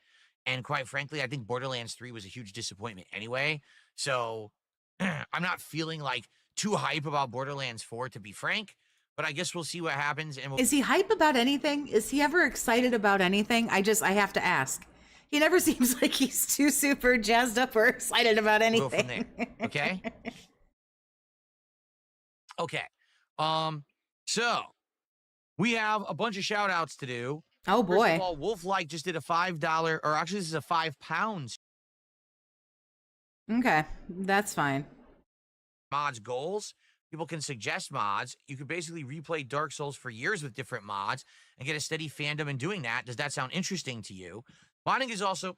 And quite frankly, I think Borderlands 3 was a huge disappointment anyway. So I'm not feeling like too hype about Borderlands 4, to be frank. But I guess we'll see what happens. And Is he hype about anything? Is he ever excited about anything? I have to ask. He never seems like he's too super jazzed up or excited about anything. Go from there. Okay? Okay. So we have a bunch of shout outs to do. Oh boy. First of all, Wolf just did a $5, or actually this is a £5. Okay, that's fine. Mods goals. People can suggest mods. You could basically replay Dark Souls for years with different mods and get a steady fandom in doing that. Does that sound interesting to you? Modding is also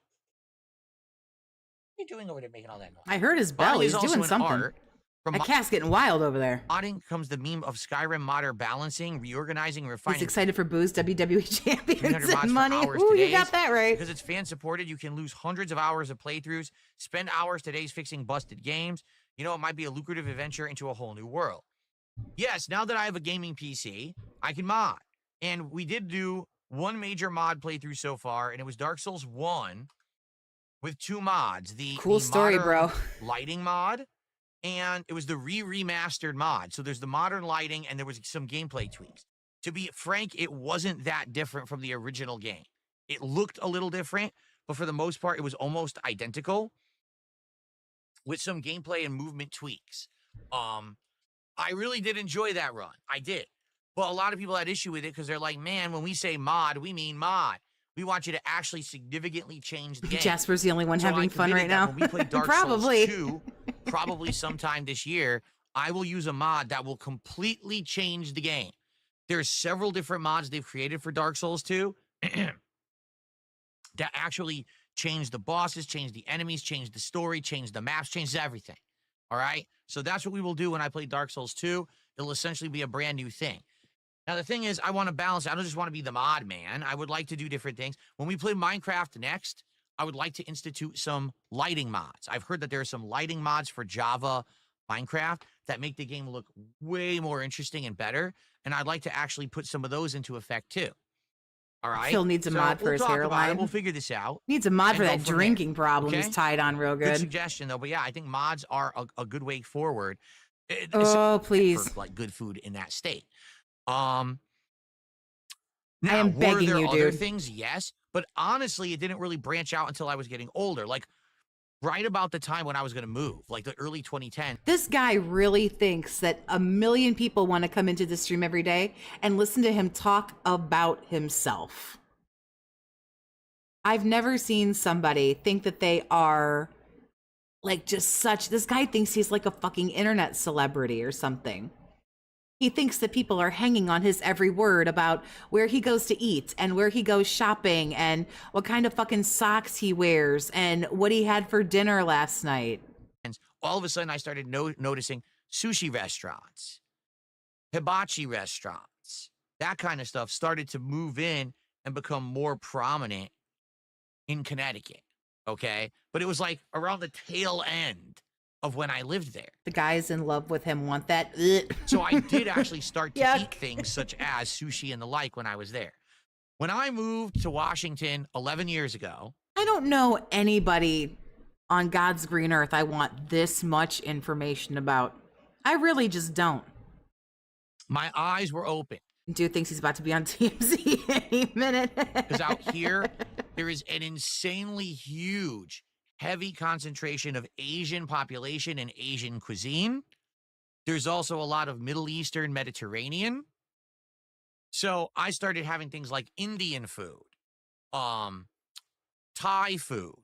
are you doing over there making all that noise? I heard his Modding bell. is He's also doing an something. art. From That cat's getting wild over there. modding comes the meme of Skyrim modder balancing, reorganizing, refining. He's excited for Boo's WWE 300 champions mods and for money. hours Ooh, to you days. got that right. Because it's fan supported, you can lose hundreds of hours of playthroughs, spend hours to days fixing busted games. You know, it might be a lucrative adventure into a whole new world. Yes, now that I have a gaming PC, I can mod. And we did do one major mod playthrough so far, and it was Dark Souls 1 with 2 mods. Cool story, modern bro. lighting mod, and it was the remastered mod. So there's the modern lighting, and there was some gameplay tweaks. To be frank, it wasn't that different from the original game. It looked a little different, but for the most part, it was almost identical with some gameplay and movement tweaks. I really did enjoy that run. I did. But a lot of people had issue with it because they're like, man, when we say mod, we mean mod. We want you to actually significantly change the game. Jasper's the only one So having I fun committed right that now. When we play Dark Probably. Souls 2, probably sometime this year, I will use a mod that will completely change the game. There's several different mods they've created for Dark Souls 2 that actually change the bosses, change the enemies, change the story, change the maps, changes everything. All right? So that's what we will do when I play Dark Souls 2. It'll essentially be a brand new thing. Now, the thing is, I want to balance. I don't just want to be the mod man. I would like to do different things. When we play Minecraft next, I would like to institute some lighting mods. I've heard that there are some lighting mods for Java Minecraft that make the game look way more interesting and better. And I'd like to actually put some of those into effect too. All right. Phil needs a mod for we'll his talk about hairline. it. We'll figure this out. Needs a mod and for go that from there, drinking problem okay? he's tied on real Good good. suggestion though. But yeah, I think mods are a good way forward. Oh, please. For, like good food in that state. I am begging were there you, other dude. things? Yes. But honestly, it didn't really branch out until I was getting older. Like right about the time when I was going to move, like the early 2010. This guy really thinks that a million people want to come into the stream every day and listen to him talk about himself. I've never seen somebody think that they are like just such, this guy thinks he's like a fucking internet celebrity or something. He thinks that people are hanging on his every word about where he goes to eat and where he goes shopping and what kind of fucking socks he wears and what he had for dinner last night. And all of a sudden I started noticing sushi restaurants, hibachi restaurants, that kind of stuff started to move in and become more prominent in Connecticut. Okay. But it was like around the tail end of when I lived there. The guys in love with him want that. Ugh. So I did actually start to Yuck. eat things such as sushi and the like when I was there. When I moved to Washington 11 years ago, I don't know anybody on God's green earth I want this much information about. I really just don't. my eyes were open. Dude thinks he's about to be on TMZ any minute. Because out here, there is an insanely huge, heavy concentration of Asian population and Asian cuisine. There's also a lot of Middle Eastern, Mediterranean. So I started having things like Indian food, Thai food,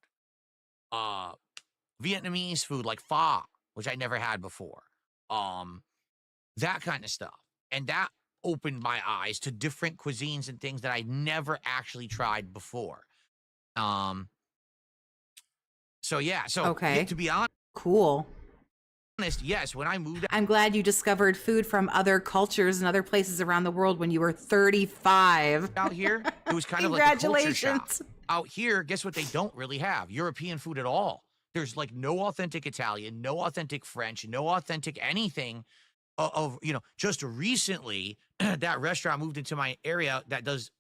Vietnamese food like pho, which I never had before, that kind of stuff. And that opened my eyes to different cuisines and things that I never actually tried before. So yeah, Okay. to be honest, Cool. yes, when I moved I'm glad you discovered food from other cultures and other places around the world when you were 35. out here, it was kind of like a culture shock. Congratulations. Out here, guess what they don't really have? European food at all. There's like no authentic Italian, no authentic French, no authentic anything of just recently that restaurant moved into my area that does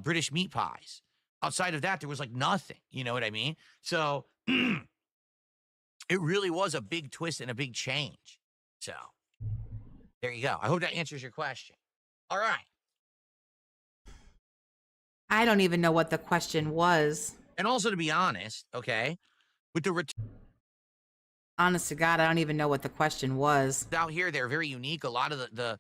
British meat pies. Outside of that, there was like nothing, you know what I mean? So it really was a big twist and a big change. So there you go. I hope that answers your question. All right. I don't even know what the question was. And also, to be honest, okay, with the Honest to God, I don't even know what the question was. out here, they're very unique. A lot of the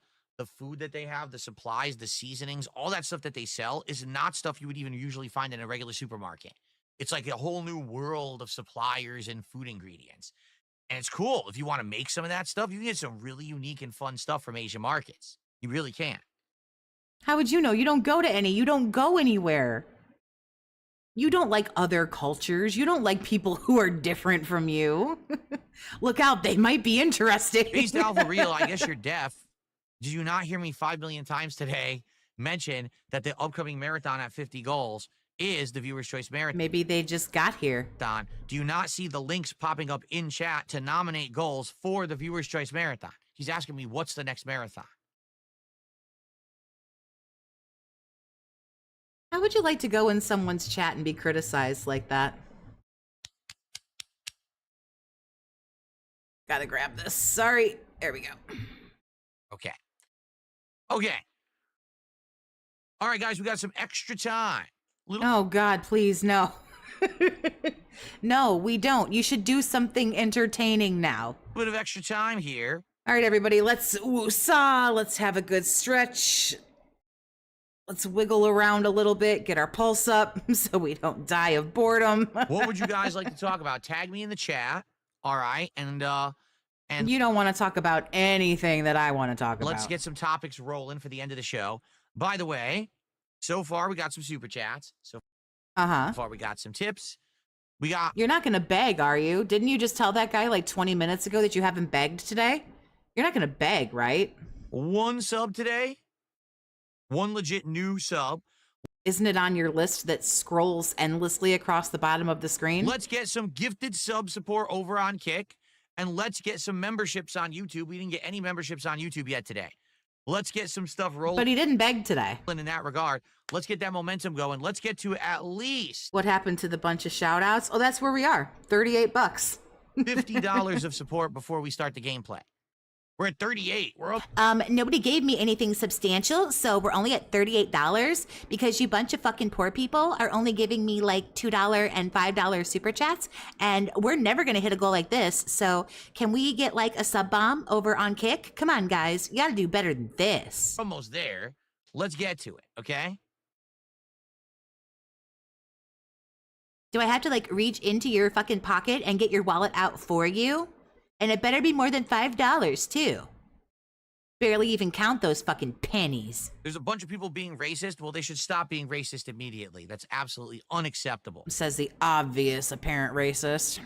food that they have, the supplies, the seasonings, all that stuff that they sell is not stuff you would even usually find in a regular supermarket. It's like a whole new world of suppliers and food ingredients. And it's cool. If you want to make some of that stuff, you can get some really unique and fun stuff from Asian markets. You really can. How would you know? You don't go to any. You don't go anywhere. You don't like other cultures. You don't like people who are different from you. Look out, they might be interesting. Beast Alpha Real, I guess you're deaf. Did you not hear me 5 million times today mention that the upcoming marathon at 50 goals is the Viewer's Choice Marathon? Maybe they just got here. Do you not see the links popping up in chat to nominate goals for the Viewer's Choice Marathon? He's asking me, what's the next marathon? How would you like to go in someone's chat and be criticized like that? Gotta grab this. Sorry. There we go. Okay. Okay. All right, guys, we got some extra time. Oh, God, please, no. No, we don't. You should do something entertaining now. Bit of extra time here. All right, everybody, let's woosah. Let's have a good stretch. Let's wiggle around a little bit, get our pulse up so we don't die of boredom. What would you guys like to talk about? Tag me in the chat. All right. And you don't want to talk about anything that I want to talk about. Let's get some topics rolling for the end of the show. By the way, so far we got some super chats. So far we got some tips. You're not going to beg, are you? Didn't you just tell that guy like 20 minutes ago that you haven't begged today? You're not going to beg, right? One sub today. One legit new sub. Isn't it on your list that scrolls endlessly across the bottom of the screen? Let's get some gifted sub support over on Kick, and let's get some memberships on YouTube. We didn't get any memberships on YouTube yet today. Let's get some stuff rolling. But he didn't beg today. In that regard, let's get that momentum going. Let's get to at least... What happened to the bunch of shout-outs? Oh, that's where we are. $38. $50 of support before we start the gameplay. We're at 38. We're up. Nobody gave me anything substantial, so we're only at $38 because you bunch of fucking poor people are only giving me like $2 and $5 super chats, and we're never gonna hit a goal like this. So can we get like a sub bomb over on Kick? Come on, guys, you gotta do better than this. Almost there. Let's get to it, okay? Do I have to like reach into your fucking pocket and get your wallet out for you? And it better be more than $5, too. Barely even count those fucking pennies. There's a bunch of people being racist. Well, they should stop being racist immediately. That's absolutely unacceptable. Says the obvious apparent racist.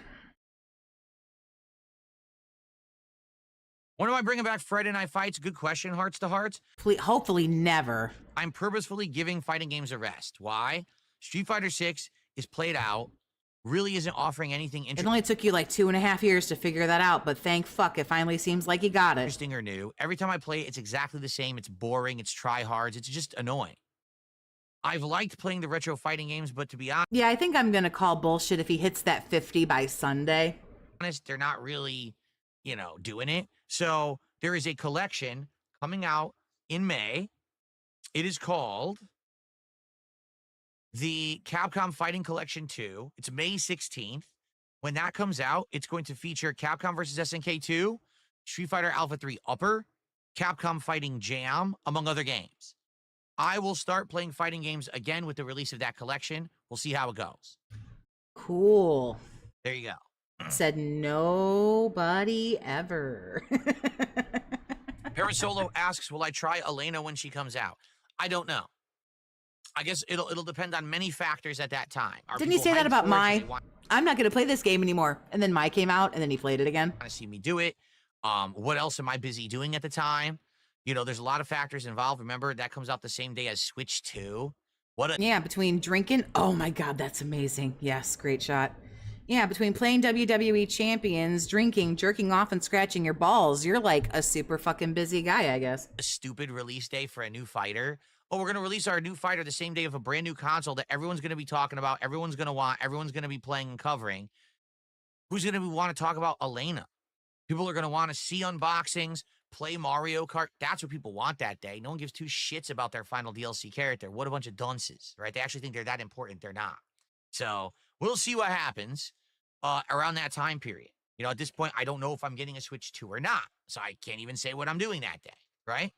When am I bringing back Friday Night Fights? Good question, Hearts to Hearts. Please, hopefully never. I'm purposefully giving fighting games a rest. Why? Street Fighter 6 is played out. Really isn't offering anything interesting. It only took you like 2.5 years to figure that out, but thank fuck, it finally seems like you got it. Interesting or new. Every time I play it, it's exactly the same. It's boring. It's tryhards. It's just annoying. I've liked playing the retro fighting games, but to be honest... Yeah, I think I'm going to call bullshit if he hits that 50 by Sunday. They're not really, doing it. So there is a collection coming out in May. It is called... the Capcom Fighting Collection 2. It's May 16th. When that comes out, it's going to feature Capcom vs. SNK 2, Street Fighter Alpha 3 Upper, Capcom Fighting Jam, among other games. I will start playing fighting games again with the release of that collection. We'll see how it goes. Cool. There you go. Said nobody ever. Parasolo asks, will I try Elena when she comes out? I don't know. I guess it'll depend on many factors at that time. Didn't he say that about Mai? I'm not going to play this game anymore. And then Mai came out, and then he played it again. Want to see me do it? What else am I busy doing at the time? There's a lot of factors involved. Remember, that comes out the same day as Switch 2. Yeah, between drinking. Oh my God, that's amazing. Yes, great shot. Yeah, between playing WWE Champions, drinking, jerking off, and scratching your balls, you're like a super fucking busy guy, I guess. A stupid release day for a new fighter. Oh, we're going to release our new fighter the same day of a brand new console that everyone's going to be talking about, everyone's going to want, everyone's going to be playing and covering. Who's going to want to talk about Elena? People are going to want to see unboxings, play Mario Kart. That's what people want that day. No one gives two shits about their final DLC character. What a bunch of dunces, right? They actually think they're that important. They're not. So we'll see what happens around that time period. At this point, I don't know if I'm getting a Switch 2 or not. So I can't even say what I'm doing that day, right?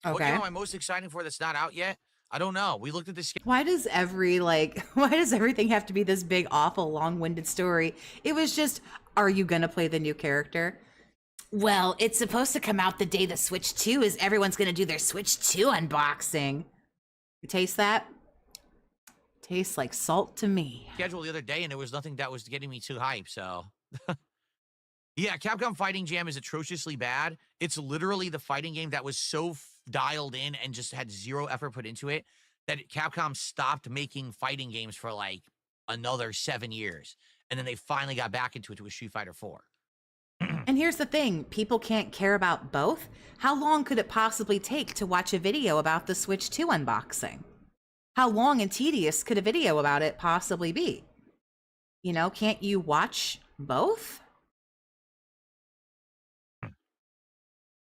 Okay. What game am I most excited for that's not out yet? I don't know. We looked at this. Why does everything have to be this big, awful, long-winded story? It was just, are you going to play the new character? Well, it's supposed to come out the day the Switch 2 is. Everyone's going to do their Switch 2 unboxing. You taste that? Tastes like salt to me. schedule the other day, and there was nothing that was getting me too hyped. So, yeah, Capcom Fighting Jam is atrociously bad. It's literally the fighting game that was so dialed in and just had zero effort put into it that Capcom stopped making fighting games for like another 7 years, and then they finally got back into it with Street Fighter 4. And here's the thing, people can't care about both. How long could it possibly take to watch a video about the Switch 2 unboxing? How long and tedious could a video about it possibly be? You know, can't you watch both?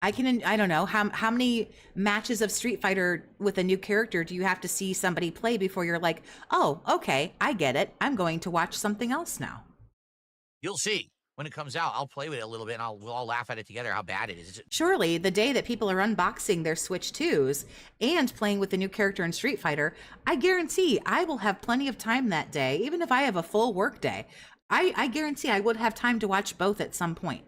I don't know, how many matches of Street Fighter with a new character do you have to see somebody play before you're like, oh, okay, I get it. I'm going to watch something else now. You'll see. When it comes out, I'll play with it a little bit, and we'll all laugh at it together how bad it is. Surely, the day that people are unboxing their Switch 2s and playing with the new character in Street Fighter, I guarantee I will have plenty of time that day, even if I have a full work day. I guarantee I would have time to watch both at some point.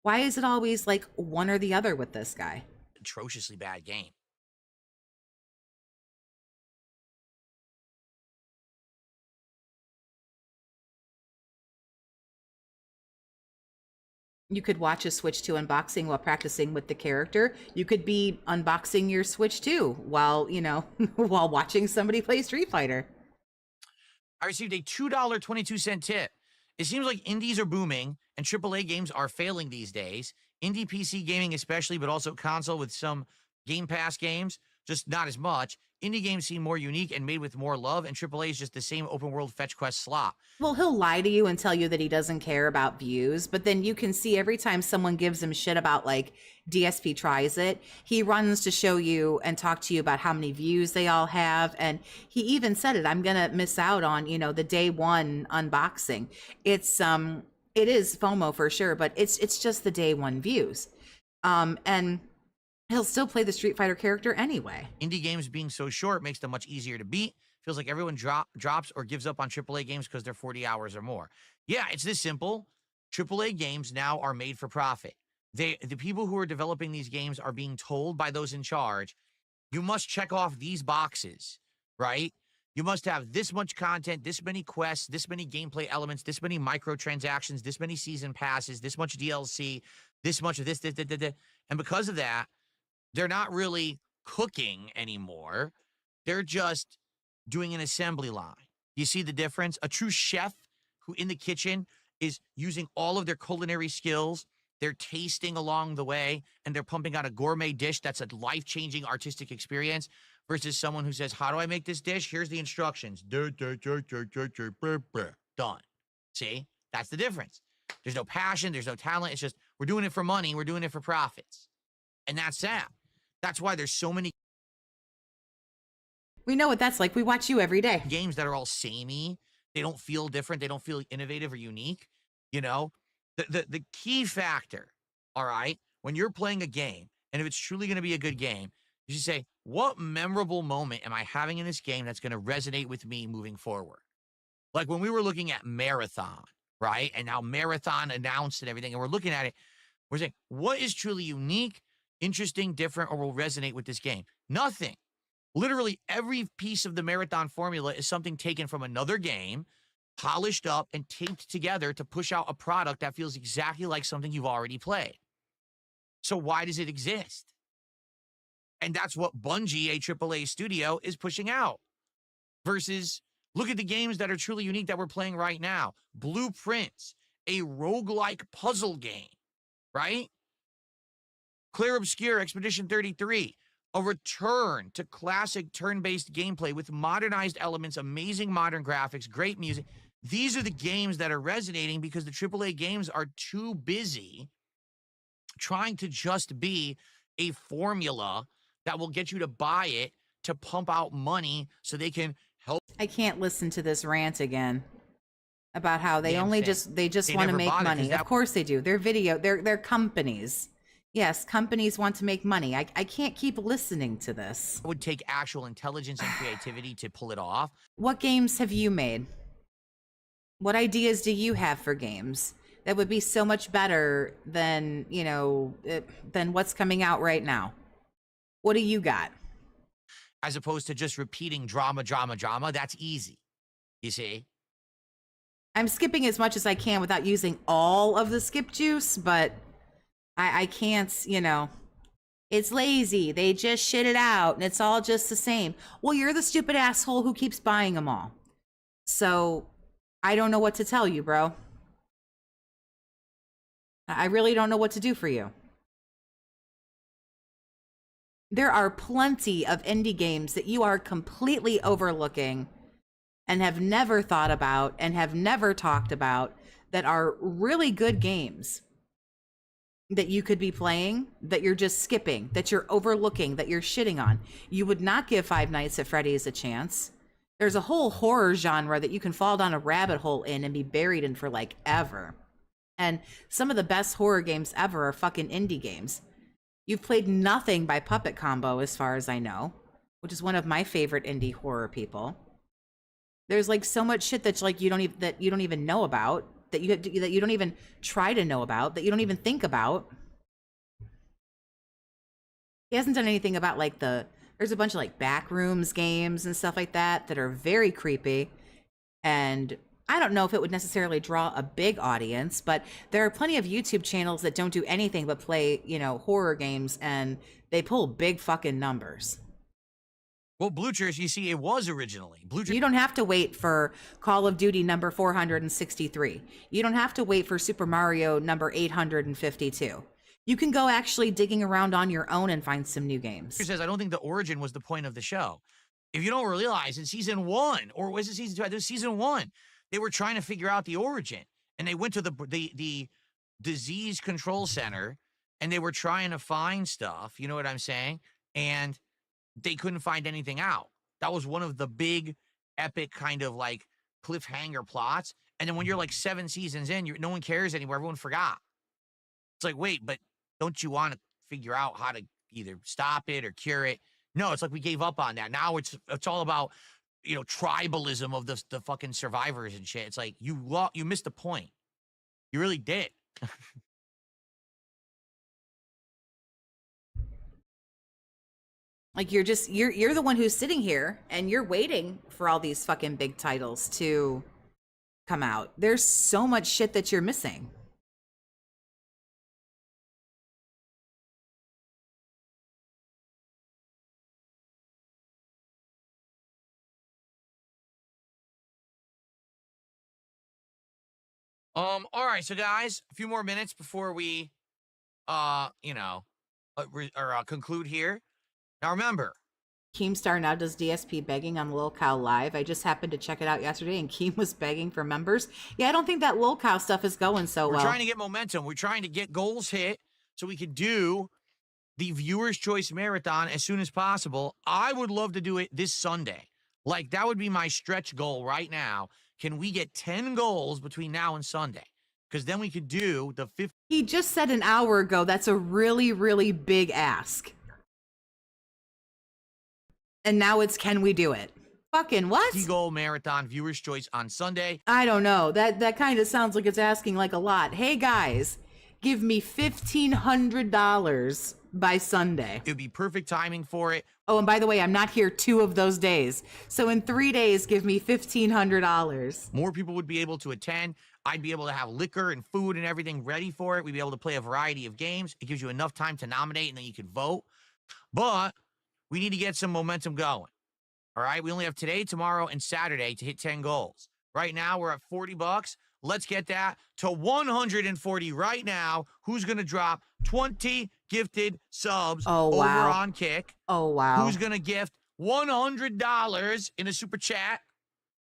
Why is it always like one or the other with this guy? Atrociously bad game. You could watch a Switch 2 unboxing while practicing with the character. You could be unboxing your Switch 2 while, you know, while watching somebody play Street Fighter. I received a $2.22 tip. It seems like indies are booming and AAA games are failing these days. Indie PC gaming especially, but also console with some Game Pass games, just not as much. Indie games seem more unique and made with more love, and AAA is just the same open world fetch quest slop. Well, he'll lie to you and tell you that he doesn't care about views, but then you can see every time someone gives him shit about like DSP tries it, he runs to show you and talk to you about how many views they all have. And he even said it, I'm going to miss out on, you know, the day one unboxing. It is FOMO for sure, but it's just the day one views. And he'll still play the Street Fighter character anyway. Indie games being so short makes them much easier to beat. Feels like everyone drops or gives up on AAA games because they're 40 hours or more. Yeah, it's this simple. AAA games now are made for profit. The people who are developing these games are being told by those in charge, you must check off these boxes, right? You must have this much content, this many quests, this many gameplay elements, this many microtransactions, this many season passes, this much DLC, this much of this. And because of that, they're not really cooking anymore. They're just doing an assembly line. You see the difference? A true chef who in the kitchen is using all of their culinary skills, they're tasting along the way, and they're pumping out a gourmet dish that's a life-changing artistic experience versus someone who says, how do I make this dish? Here's the instructions. Done. See? That's the difference. There's no passion. There's no talent. It's just, we're doing it for money. We're doing it for profits. And that's that. That's why there's so many We know what that's like. We watch you every day. games that are all samey. They don't feel different. They don't feel innovative or unique. You know, the key factor, all right, when you're playing a game, and if it's truly going to be a good game, you should say, what memorable moment am I having in this game that's going to resonate with me moving forward? Like when we were looking at Marathon, right? And now Marathon announced and everything, and we're looking at it, we're saying, what is truly unique, interesting, different, or will resonate with this game? Nothing. Literally every piece of the Marathon formula is something taken from another game, polished up, and taped together to push out a product that feels exactly like something you've already played. So why does it exist? And that's what Bungie, a AAA studio, is pushing out. Versus, look at the games that are truly unique that we're playing right now. Blueprints, a roguelike puzzle game, right? Clear Obscure, Expedition 33, a return to classic turn-based gameplay with modernized elements, amazing modern graphics, great music. These are the games that are resonating because the AAA games are too busy trying to just be a formula that will get you to buy it to pump out money so they can help. I can't listen to this rant again about how they Damn only thing. they just They want to never make bothered, 'cause money. that- Of course they do. They're companies. Yes, companies want to make money. I can't keep listening to this. It would take actual intelligence and creativity to pull it off. What games have you made? What ideas do you have for games that would be so much better than, you know, than what's coming out right now? What do you got? as opposed to just repeating drama, drama, drama. That's easy. You see? I'm skipping as much as I can without using all of the skip juice, but I can't, you know. It's lazy. They just shit it out and it's all just the same. Well, you're the stupid asshole who keeps buying them all. So I don't know what to tell you, bro. I really don't know what to do for you. There are plenty of indie games that you are completely overlooking and have never thought about and have never talked about that are really good games that you could be playing, that you're just skipping, that you're overlooking, that you're shitting on. You would not give Five Nights at Freddy's a chance. There's a whole horror genre that you can fall down a rabbit hole in and be buried in for like ever. And some of the best horror games ever are fucking indie games. You've played nothing by Puppet Combo as far as I know, which is one of my favorite indie horror people. There's like so much shit that's like you don't even know about, that you don't even try to know about, that you don't even think about. He hasn't done anything about like there's a bunch of like Backrooms games and stuff like that that are very creepy. And I don't know if it would necessarily draw a big audience, but there are plenty of YouTube channels that don't do anything but play, you know, horror games, and they pull big fucking numbers. Well, Blue Cheers, you see, it was originally. Blue Cheers. You don't have to wait for Call of Duty number 463. You don't have to wait for Super Mario number 852. You can go actually digging around on your own and find some new games. Says, I don't think the origin was the point of the show. If you don't realize, in season 1, or was it season 2? I think it was season 1. They were trying to figure out the origin, and they went to the disease control center, and they were trying to find stuff. You know what I'm saying? And they couldn't find anything out. That was one of the big, epic kind of like cliffhanger plots. And then when you're like 7 seasons in, no one cares anymore. Everyone forgot. It's like, wait, but don't you want to figure out how to either stop it or cure it? No, it's like we gave up on that. Now it's all about, you know, tribalism of the fucking survivors and shit. It's like you missed the point. You really did. Like you're the one who's sitting here and you're waiting for all these fucking big titles to come out. There's so much shit that you're missing. All right, so guys, a few more minutes before we, conclude here. Now remember, Keemstar now does DSP begging on Lil Cow Live. I just happened to check it out yesterday, and Keem was begging for members. Yeah, I don't think that Lil Cow stuff is going so well. We're trying to get momentum. We're trying to get goals hit so we could do the Viewer's Choice Marathon as soon as possible. I would love to do it this Sunday. Like, that would be my stretch goal right now. Can we get 10 goals between now and Sunday? Because then we could do the 50. He just said an hour ago that's a really, really big ask. And now it's, can we do it? Fucking what? 50-goal marathon Viewer's Choice on Sunday. I don't know. That kind of sounds like it's asking like a lot. Hey guys, give me $1,500 by Sunday. It would be perfect timing for it. Oh, and by the way, I'm not here 2 of those days. So in 3 days, give me $1,500. More people would be able to attend. I'd be able to have liquor and food and everything ready for it. We'd be able to play a variety of games. It gives you enough time to nominate, and then you can vote. But we need to get some momentum going. All right? We only have today, tomorrow, and Saturday to hit 10 goals. Right now, we're at $40. Let's get that to 140 right now. Who's going to drop 20 gifted subs over on Kick? Oh, wow. Who's going to gift $100 in a super chat?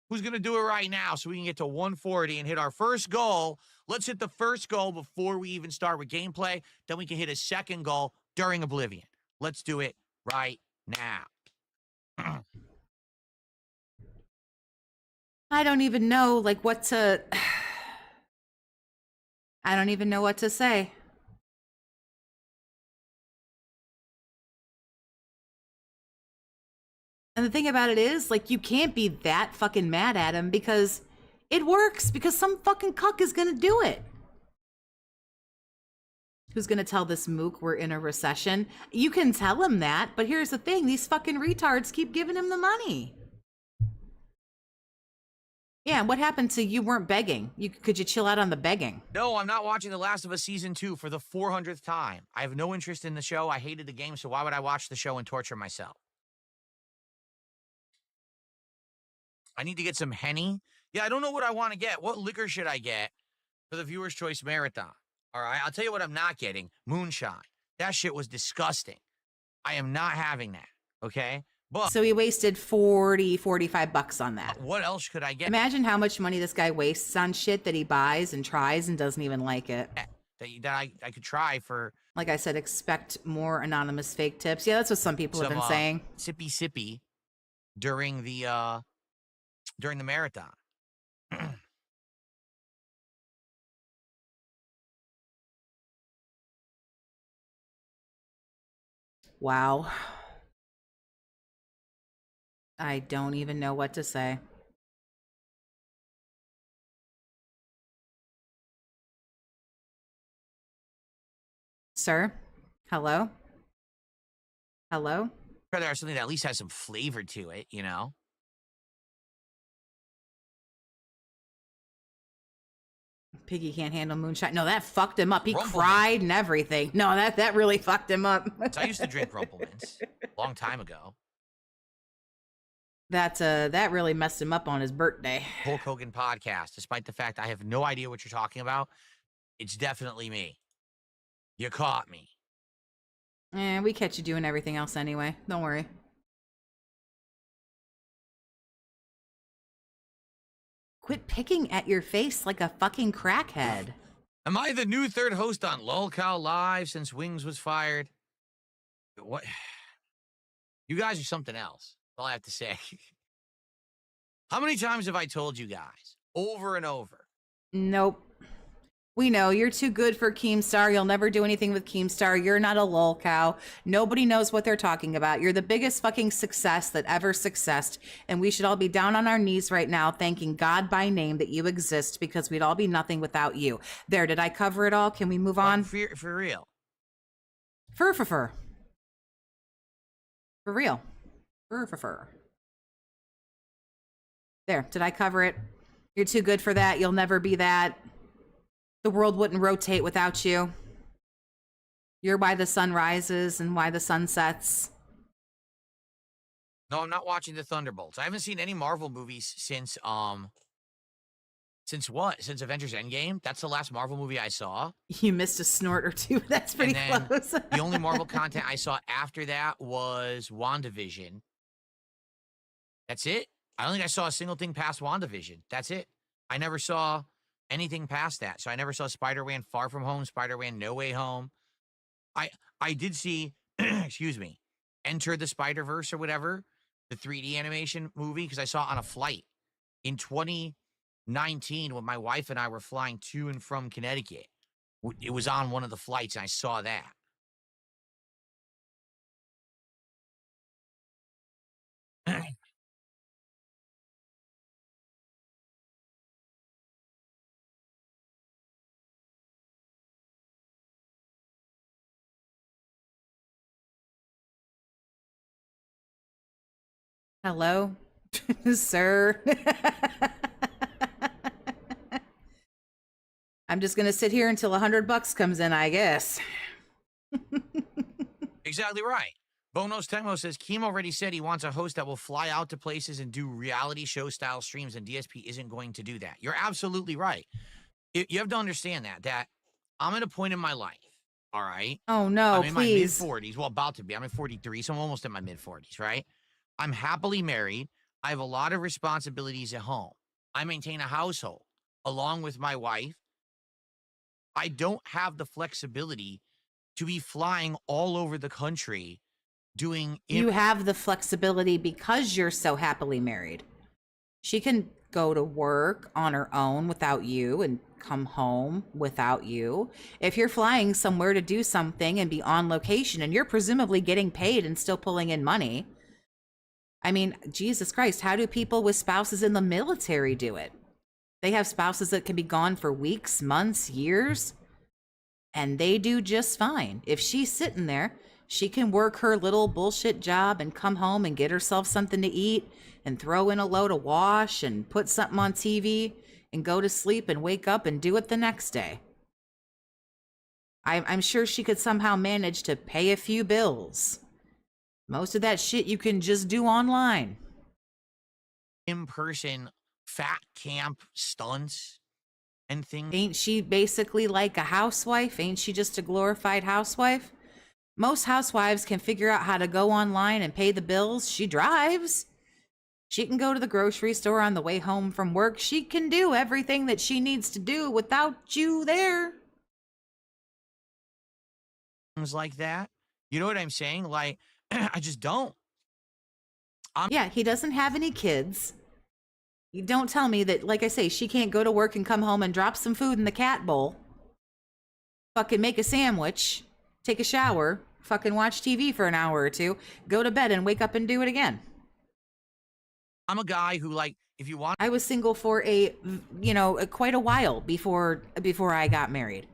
Who's going to do it right now so we can get to 140 and hit our first goal? Let's hit the first goal before we even start with gameplay. Then we can hit a second goal during Oblivion. Let's do it right now. I don't even know, like, what to... I don't even know what to say. And the thing about it is, like, you can't be that fucking mad at him because it works, because some fucking cuck is gonna do it. Who's going to tell this mook we're in a recession? You can tell him that, but here's the thing. These fucking retards keep giving him the money. Yeah, what happened to you weren't begging? Could you chill out on the begging? No, I'm not watching The Last of Us Season 2 for the 400th time. I have no interest in the show. I hated the game, so why would I watch the show and torture myself? I need to get some Henny. Yeah, I don't know what I want to get. What liquor should I get for the Viewer's Choice Marathon? All right, I'll tell you what I'm not getting. Moonshine. That shit was disgusting. I am not having that, okay? But So he wasted 40, 45 bucks on that. what else could I get? Imagine how much money this guy wastes on shit that he buys and tries and doesn't even like it. That I could try for. Like I said, expect more anonymous fake tips. Yeah, that's what some people have been saying. Sippy during the marathon. Wow. I don't even know what to say. Sir? Hello? Hello? Try to have something that at least has some flavor to it, you know? Piggy can't handle moonshine. No, that fucked him up. He Rumpleman. cried and everything. No, that really fucked him up. So I used to drink Rumplemans a long time ago. That really messed him up on his birthday. Hulk Hogan podcast, despite the fact I have no idea what you're talking about, it's definitely me. You caught me. We catch you doing everything else anyway. Don't worry. Quit picking at your face like a fucking crackhead. Am I the new third host on LolCow Live since Wings was fired? What? You guys are something else. That's all I have to say. How many times have I told you guys? Over and over. Nope. We know you're too good for Keemstar. You'll never do anything with Keemstar. You're not a lol cow. Nobody knows what they're talking about. You're the biggest fucking success that ever successed. And we should all be down on our knees right now, thanking God by name that you exist, because we'd all be nothing without you. There, did I cover it all? Can we move on? For real. For real. For. There, did I cover it? You're too good for that. You'll never be that. The world wouldn't rotate without you. You're why the sun rises and why the sun sets. No, I'm not watching the Thunderbolts. I haven't seen any Marvel movies since what? Since Avengers Endgame? That's the last Marvel movie I saw. You missed a snort or two. That's pretty close. The only Marvel content I saw after that was WandaVision. That's it. I don't think I saw a single thing past WandaVision. That's it. I never saw anything past that. So I never saw Spider-Man Far From Home, Spider-Man No Way Home. I did see, excuse me, Enter the Spider-Verse or whatever, the 3D animation movie, because I saw it on a flight in 2019 when my wife and I were flying to and from Connecticut. It was on one of the flights and I saw that. Hello, sir. I'm just going to sit here until $100 comes in, I guess. Exactly right. Bonos Tecmo says, Keem already said he wants a host that will fly out to places and do reality show style streams, and DSP isn't going to do that. You're absolutely right. You have to understand that I'm at a point in my life, all right? Oh, no, I'm in please. my mid-40s. Well, about to be. I'm in 43, so I'm almost in my mid-40s, right? I'm happily married. I have a lot of responsibilities at home. I maintain a household along with my wife. I don't have the flexibility to be flying all over the country doing... You have the flexibility because you're so happily married. She can go to work on her own without you and come home without you. If you're flying somewhere to do something and be on location and you're presumably getting paid and still pulling in money... I mean, Jesus Christ, how do people with spouses in the military do it? They have spouses that can be gone for weeks, months, years. and they do just fine. If she's sitting there, she can work her little bullshit job and come home and get herself something to eat and throw in a load of wash and put something on TV and go to sleep and wake up and do it the next day. I'm sure she could somehow manage to pay a few bills. Most of that shit you can just do online. In-person fat camp stunts and things. Ain't she basically like a housewife? Ain't she just a glorified housewife? Most housewives can figure out how to go online and pay the bills. She drives. She can go to the grocery store on the way home from work. She can do everything that she needs to do without you there. Things like that. You know what I'm saying? Like, I just don't. Yeah, he doesn't have any kids. You don't tell me that, like I say, she can't go to work and come home and drop some food in the cat bowl. Fucking make a sandwich, take a shower, fucking watch TV for an hour or two, go to bed and wake up and do it again. I'm a guy who, like, if you want. I was single for quite a while before I got married.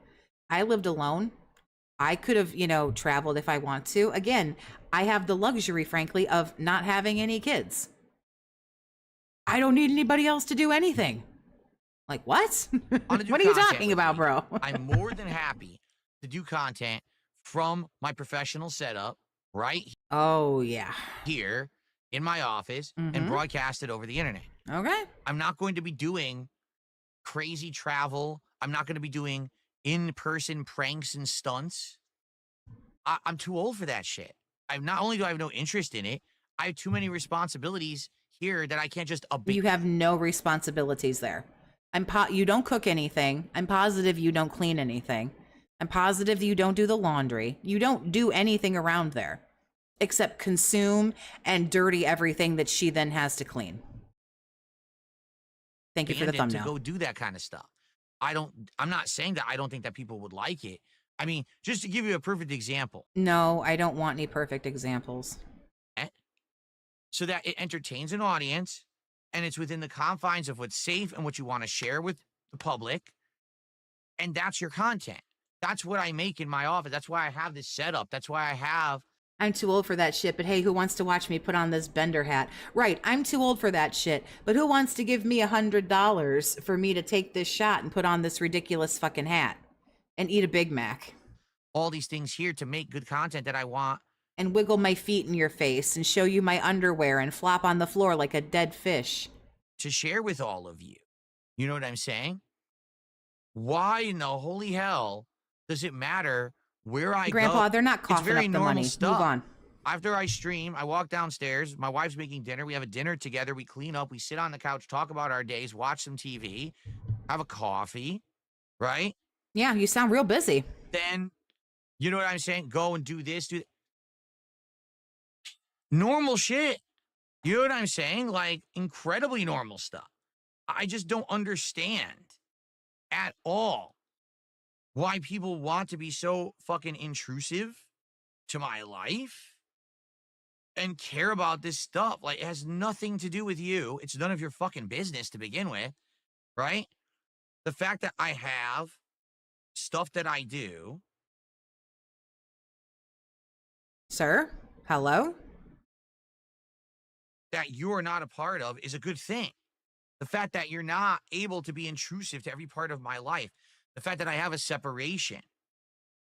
I lived alone. I could have, traveled if I want to. Again, I have the luxury, frankly, of not having any kids. I don't need anybody else to do anything. Like, what? What are you talking about, bro? I'm more than happy to do content from my professional setup right Oh, yeah. here in my office and broadcast it over the internet. Okay. I'm not going to be doing crazy travel. I'm not going to be doing in-person pranks and stunts. I'm too old for that shit. Not only do I have no interest in it, I have too many responsibilities here that I can't just abandon. You have no responsibilities there. You don't cook anything. I'm positive you don't clean anything. I'm positive you don't do the laundry. You don't do anything around there except consume and dirty everything that she then has to clean. Thank you for the thumbnail. To go do that kind of stuff. I'm not saying that I don't think that people would like it. I mean, just to give you a perfect example. No, I don't want any perfect examples. So that it entertains an audience and it's within the confines of what's safe and what you want to share with the public. And that's your content. That's what I make in my office. That's why I have this setup. That's why I'm too old for that shit, but hey, who wants to watch me put on this bender hat? Right, I'm too old for that shit, but who wants to give me $100 for me to take this shot and put on this ridiculous fucking hat and eat a Big Mac? All these things here to make good content that I want. And wiggle my feet in your face and show you my underwear and flop on the floor like a dead fish. To share with all of you. You know what I'm saying? Why in the holy hell does it matter where I Grandpa, go? They're not coughing up the money. Stuff. Move on. After I stream, I walk downstairs. My wife's making dinner. We have a dinner together. We clean up. We sit on the couch, talk about our days, watch some TV, have a coffee, right? Yeah, you sound real busy. Then, you know what I'm saying? Go and do this, do that. Normal shit. You know what I'm saying? Like, incredibly normal stuff. I just don't understand at all why people want to be so fucking intrusive to my life and care about this stuff. Like, it has nothing to do with you. It's none of your fucking business to begin with, right? The fact that I have stuff that I do. Sir? Hello? That you are not a part of is a good thing. The fact that you're not able to be intrusive to every part of my life. The fact that I have a separation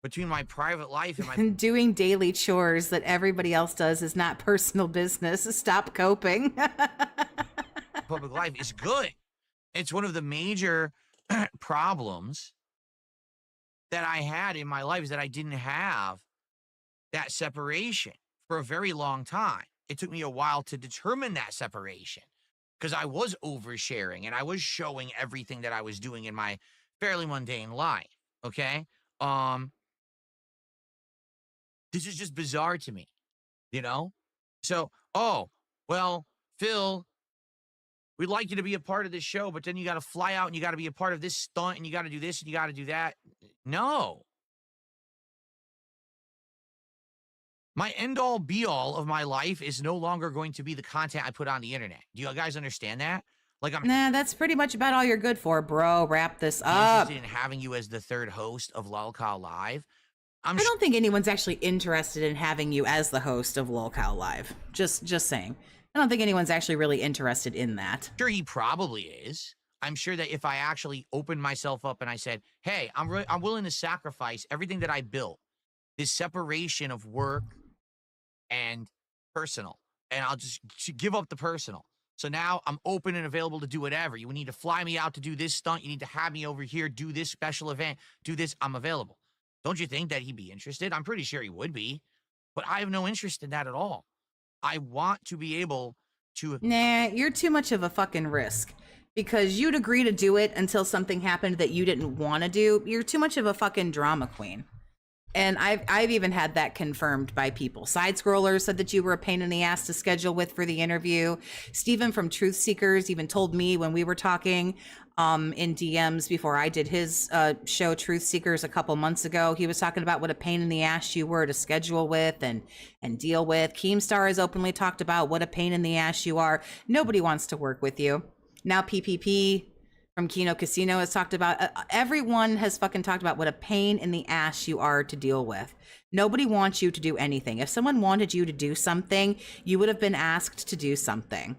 between my private life and my doing daily chores that everybody else does is not personal business. Stop coping. public life is good. It's one of the major problems that I had in my life is that I didn't have that separation for a very long time. It took me a while to determine that separation because I was oversharing and I was showing everything that I was doing in my fairly mundane life. Okay. This is just bizarre to me, you know? So, oh, well, Phil, we'd like you to be a part of this show, but then you got to fly out and you got to be a part of this stunt and you got to do this and you got to do that. No. My end-all, be-all of my life is no longer going to be the content I put on the internet. Do you guys understand that? Like I'm Nah, that's pretty much about all you're good for, bro. Wrap this up. interested in having you as the third host of Lolcow Live. I'm I don't think anyone's actually interested in having you as the host of Lolcow Live. Just saying. I don't think anyone's actually really interested in that. sure he probably is. I'm sure that if I actually opened myself up and I said, "Hey, I'm willing to sacrifice everything that I built, this separation of work and personal, and I'll just give up the personal. So now I'm open and available to do whatever. You need to fly me out to do this stunt. You need to have me over here, do this special event, do this. I'm available." Don't you think that he'd be interested? I'm pretty sure he would be, but I have no interest in that at all. I want to be able to. Nah, you're too much of a fucking risk. Because you'd agree to do it until something happened that you didn't want to do. You're too much of a fucking drama queen. And I've even had that confirmed by people. Side Scroller said that you were a pain in the ass to schedule with for the interview. Steven from Truth Seekers even told me when we were talking in DMs before I did his show Truth Seekers a couple months ago. He was talking about what a pain in the ass you were to schedule with and deal with. Keemstar has openly talked about what a pain in the ass you are. Nobody wants to work with you. Now PPP from Kino Casino has talked about, everyone has fucking talked about what a pain in the ass you are to deal with. Nobody wants you to do anything. If someone wanted you to do something, you would have been asked to do something.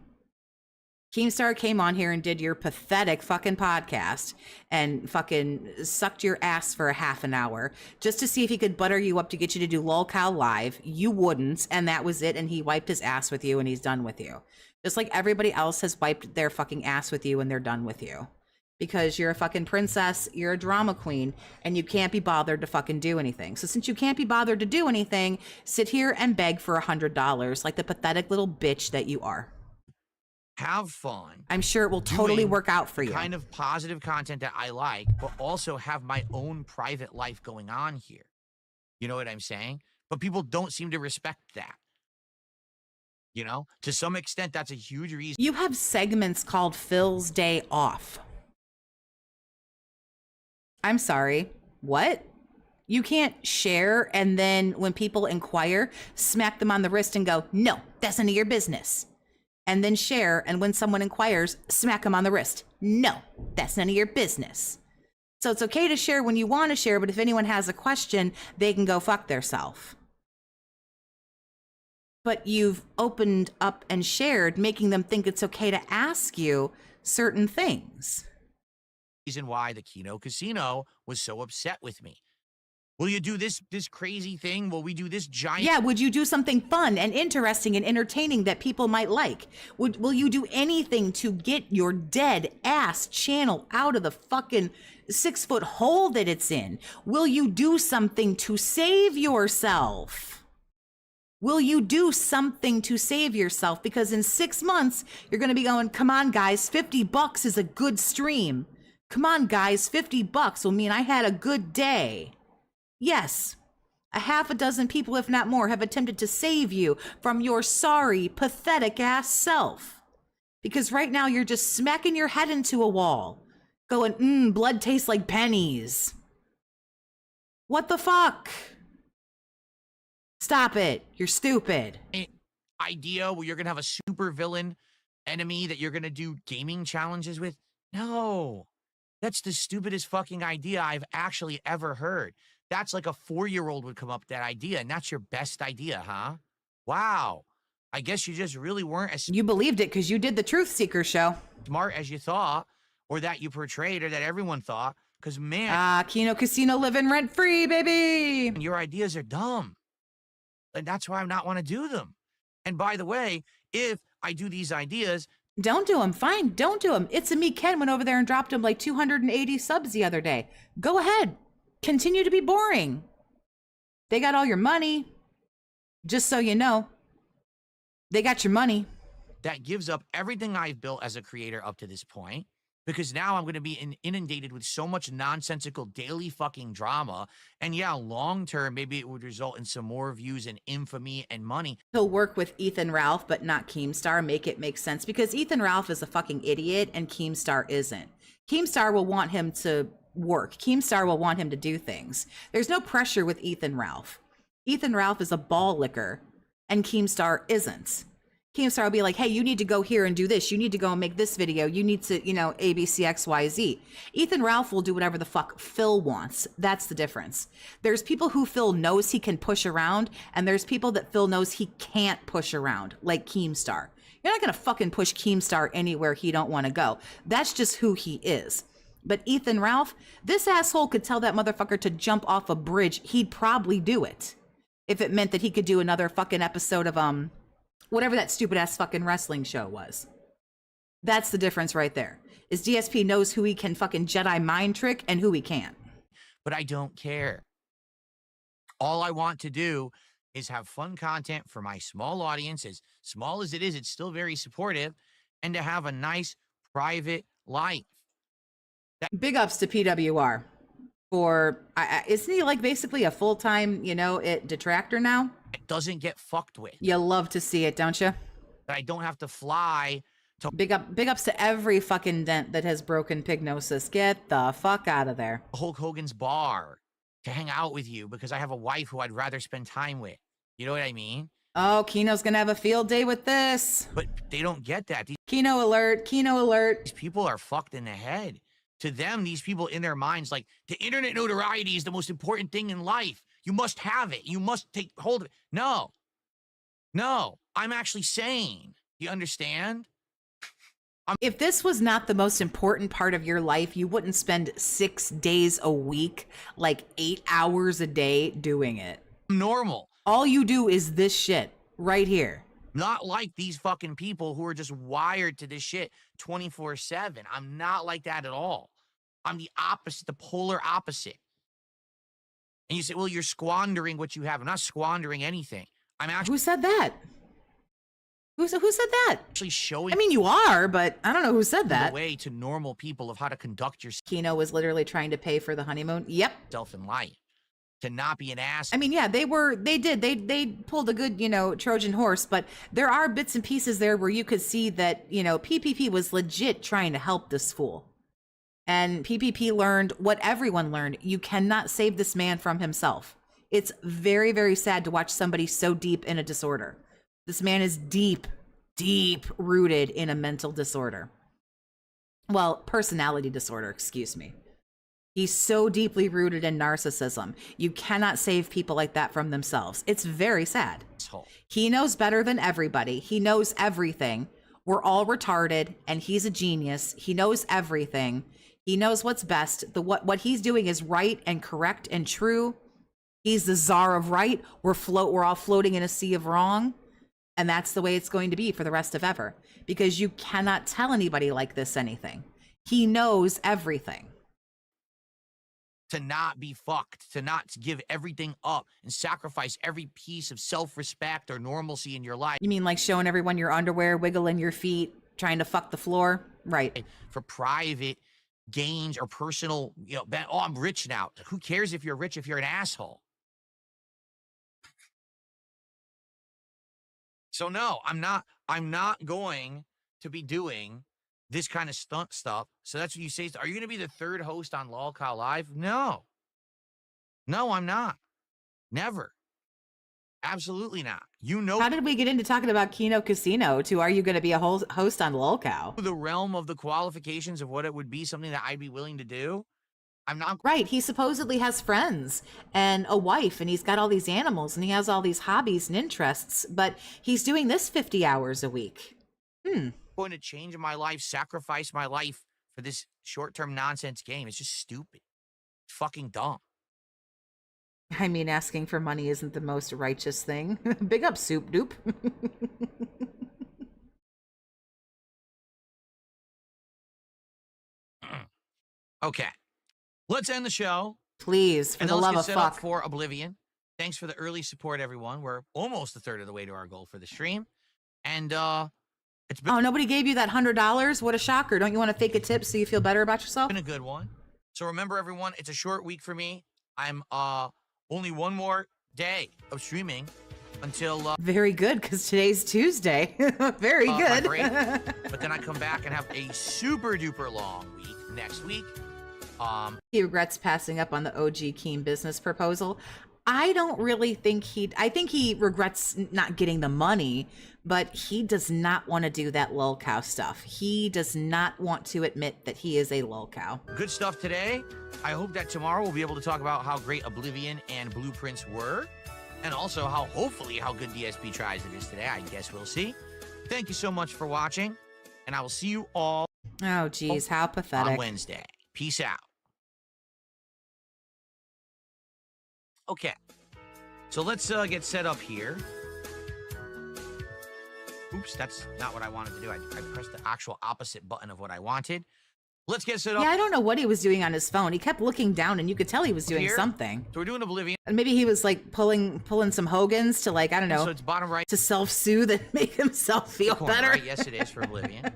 Keemstar came on here and did your pathetic fucking podcast and fucking sucked your ass for a half an hour just to see if he could butter you up to get you to do Lolcow Live. You wouldn't, and that was it, and he wiped his ass with you and he's done with you. Just like everybody else has wiped their fucking ass with you and they're done with you. Because you're a fucking princess, you're a drama queen, and you can't be bothered to fucking do anything. So since you can't be bothered to do anything, sit here and beg for $100 like the pathetic little bitch that you are. Have fun. I'm sure it will totally work out for you. Kind of positive content that I like, but also have my own private life going on here. You know what I'm saying? But people don't seem to respect that. You know, to some extent, that's a huge reason. You have segments called Phil's Day Off. I'm sorry. What? You can't share and then when people inquire, smack them on the wrist and go, "No, that's none of your business." And then share, and when someone inquires, smack them on the wrist. "No, that's none of your business." So it's okay to share when you want to share, but if anyone has a question, they can go fuck theirself. But you've opened up and shared, making them think it's okay to ask you certain things. Reason why the Kino Casino was so upset with me. Will you do this crazy thing? Will we do this giant? Yeah, would you do something fun and interesting and entertaining that people might like? Will you do anything to get your dead ass channel out of the fucking 6-foot hole that it's in? Will you do something to save yourself? Will you do something to save yourself? Because in 6 months, you're going to be going, "Come on, guys, $50 is a good stream. Come on, guys, $50 will mean I had a good day." Yes, a half a dozen people, if not more, have attempted to save you from your sorry, pathetic ass self. Because right now you're just smacking your head into a wall, going, blood tastes like pennies. What the fuck? Stop it. You're stupid. Idea where you're going to have a super villain enemy that you're going to do gaming challenges with? No, that's the stupidest fucking idea I've actually ever heard. That's like a 4-year-old would come up with that idea, and that's your best idea, huh? Wow. I guess you just really weren't as You believed it because you did the Truth Seeker show. smart as you thought, or that you portrayed, or that everyone thought. Because, man, Kino Casino living rent free, baby. your ideas are dumb. And that's why I not want to do them. And by the way, if I do these ideas, Don't do them. Fine. Don't do them. It's a me. Ken went over there and dropped him like 280 subs the other day. Go ahead. Continue to be boring. They got all your money. Just so you know, they got your money. that gives up everything I've built as a creator up to this point, because now I'm going to be inundated with so much nonsensical daily fucking drama. And yeah, long term, maybe it would result in some more views and infamy and money. He'll work with Ethan Ralph, but not Keemstar. Make it make sense, because Ethan Ralph is a fucking idiot and Keemstar isn't. Keemstar will want him to work. Keemstar will want him to do things. There's no pressure with Ethan Ralph. Ethan Ralph is a ball licker and Keemstar isn't. Keemstar will be like, hey, you need to go here and do this. You need to go and make this video. You need to, A, B, C, X, Y, Z. Ethan Ralph will do whatever the fuck Phil wants. That's the difference. There's people who Phil knows he can push around, and there's people that Phil knows he can't push around, like Keemstar. You're not going to fucking push Keemstar anywhere he don't want to go. That's just who he is. But Ethan Ralph, this asshole could tell that motherfucker to jump off a bridge. He'd probably do it if it meant that he could do another fucking episode of, whatever that stupid ass fucking wrestling show was. That's the difference right there. Is DSP knows who he can fucking Jedi mind trick and who he can't. But I don't care. All I want to do is have fun content for my small audience. As small as it is, it's still very supportive, and to have a nice private life. Big ups to PWR for, isn't he like basically a full-time, detractor now? It doesn't get fucked with. You love to see it, don't you? That I don't have to fly to Big ups to every fucking dent that has broken Pignosis. Get the fuck out of there. Hulk Hogan's bar to hang out with you because I have a wife who I'd rather spend time with. You know what I mean? Oh, Kino's gonna have a field day with this. But they don't get that. Kino alert, Kino alert. These people are fucked in the head. To them, these people in their minds, like, the internet notoriety is the most important thing in life. You must have it. You must take hold of it. No, I'm actually sane. You understand? If this was not the most important part of your life, you wouldn't spend 6 days a week, like 8 hours a day doing it. Normal. All you do is this shit right here. Not like these fucking people who are just wired to this shit 24/7. I'm not like that at all. I'm the opposite, the polar opposite. And you say, well, you're squandering what you have. I'm not squandering anything. I'm actually Who said that? Who said that? showing I mean, you are, but I don't know who said that. the way to normal people of how to conduct Kino was literally trying to pay for the honeymoon. Yep. yourself in life. To not be an ass. I mean, yeah, they pulled a good, Trojan horse, but there are bits and pieces there where you could see that, PPP was legit trying to help this fool. And PPP learned what everyone learned. You cannot save this man from himself. It's very, very sad to watch somebody so deep in a disorder. This man is deep rooted in a mental disorder. Well, personality disorder, excuse me. He's so deeply rooted in narcissism. You cannot save people like that from themselves. It's very sad. He knows better than everybody. He knows everything. We're all retarded, and he's a genius. He knows everything. He knows what's best. What he's doing is right and correct and true. He's the czar of right. We're all floating in a sea of wrong. And that's the way it's going to be for the rest of ever. Because you cannot tell anybody like this anything. He knows everything. To not be fucked, to not give everything up and sacrifice every piece of self-respect or normalcy in your life. You mean like showing everyone your underwear, wiggling your feet, trying to fuck the floor? Right. For private gains or personal, oh, I'm rich now. Who cares if you're rich if you're an asshole? So no, I'm not going to be doing this kind of stunt stuff. So that's what you say. Are you going to be the third host on LolCow Live? No, I'm not. Never. Absolutely not. How did we get into talking about Kino Casino to are you going to be a host on LolCow? The realm of the qualifications of what it would be, something that I'd be willing to do. I'm not. Right. He supposedly has friends and a wife, and he's got all these animals, and he has all these hobbies and interests, but he's doing this 50 hours a week. Going to change my life, sacrifice my life for this short-term nonsense game. It's just stupid. It's fucking dumb. I mean, asking for money isn't the most righteous thing. Big up, Soup Dupe. Okay. Let's end the show. Please, for the love of set up fuck. for Oblivion. Thanks for the early support, everyone. We're almost a third of the way to our goal for the stream. And it's been nobody gave you that $100? What a shocker. Don't you want to fake a tip so you feel better about yourself? been a good one. So remember, everyone, it's a short week for me. I'm only one more day of streaming until Very good, because today's Tuesday. Very my good. break. But then I come back and have a super duper long week next week. He regrets passing up on the OG Keem business proposal. I don't really think I think he regrets not getting the money, but he does not want to do that lolcow stuff. He does not want to admit that he is a lolcow. Good stuff today. I hope that tomorrow we'll be able to talk about how great Oblivion and Blueprints were, and also hopefully how good DSP tries it is today. I guess we'll see. Thank you so much for watching, and I will see you all Oh, geez, how pathetic. on Wednesday. Peace out. Okay, so let's get set up here. Oops, that's not what I wanted to do. I pressed the actual opposite button of what I wanted. Let's get set up. Yeah, I don't know what he was doing on his phone. He kept looking down, and you could tell he was doing Here. something. So we're doing Oblivion. And maybe he was like pulling some Hogans to, like, I don't know, So it's bottom right. to self-soothe and make himself feel corner, better. right? Yes, it is for Oblivion.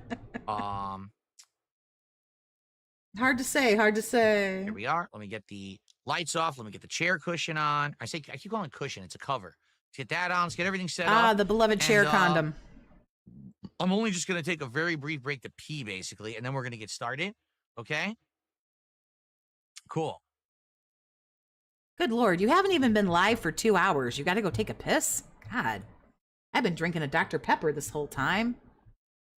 Hard to say. Hard to say. Here we are. Let me get the lights off. Let me get the chair cushion on. I keep calling it cushion. It's a cover. Let's get that on. Let's get everything set up. Ah, the beloved chair And, condom. I'm only just going to take a very brief break to pee, basically, and then we're going to get started. Okay? Cool. Good Lord, you haven't even been live for 2 hours. You got to go take a piss? God, I've been drinking a Dr. Pepper this whole time.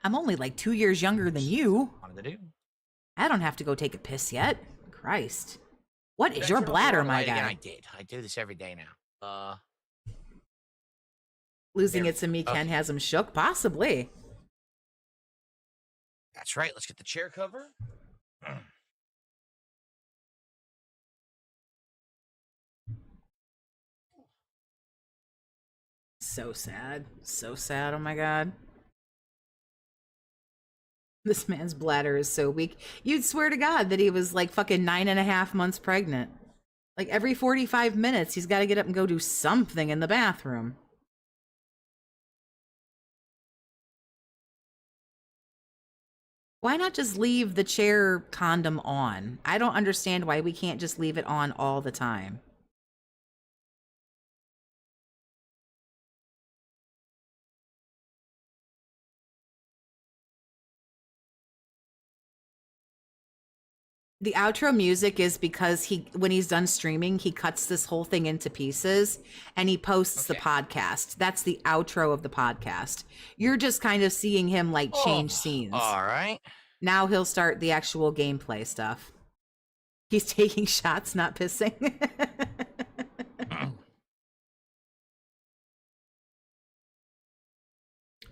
I'm only like 2 years younger than you. Wanted to do. I don't have to go take a piss yet. Christ. What is Did I your turn off the bladder, wrong my light again? guy? I did. I do this every day now. Losing there. it to me, Ken, Okay. has him shook? Possibly. That's right. Let's get the chair cover. So sad. So sad. Oh my God. This man's bladder is so weak. You'd swear to God that he was like fucking 9.5 months pregnant. Like every 45 minutes, he's got to get up and go do something in the bathroom. Why not just leave the chair condom on? I don't understand why we can't just leave it on all the time. The outro music is because when he's done streaming, he cuts this whole thing into pieces and he posts the Okay. podcast. That's the outro of the podcast. You're just kind of seeing him like change scenes. All right. Now he'll start the actual gameplay stuff. He's taking shots, not pissing.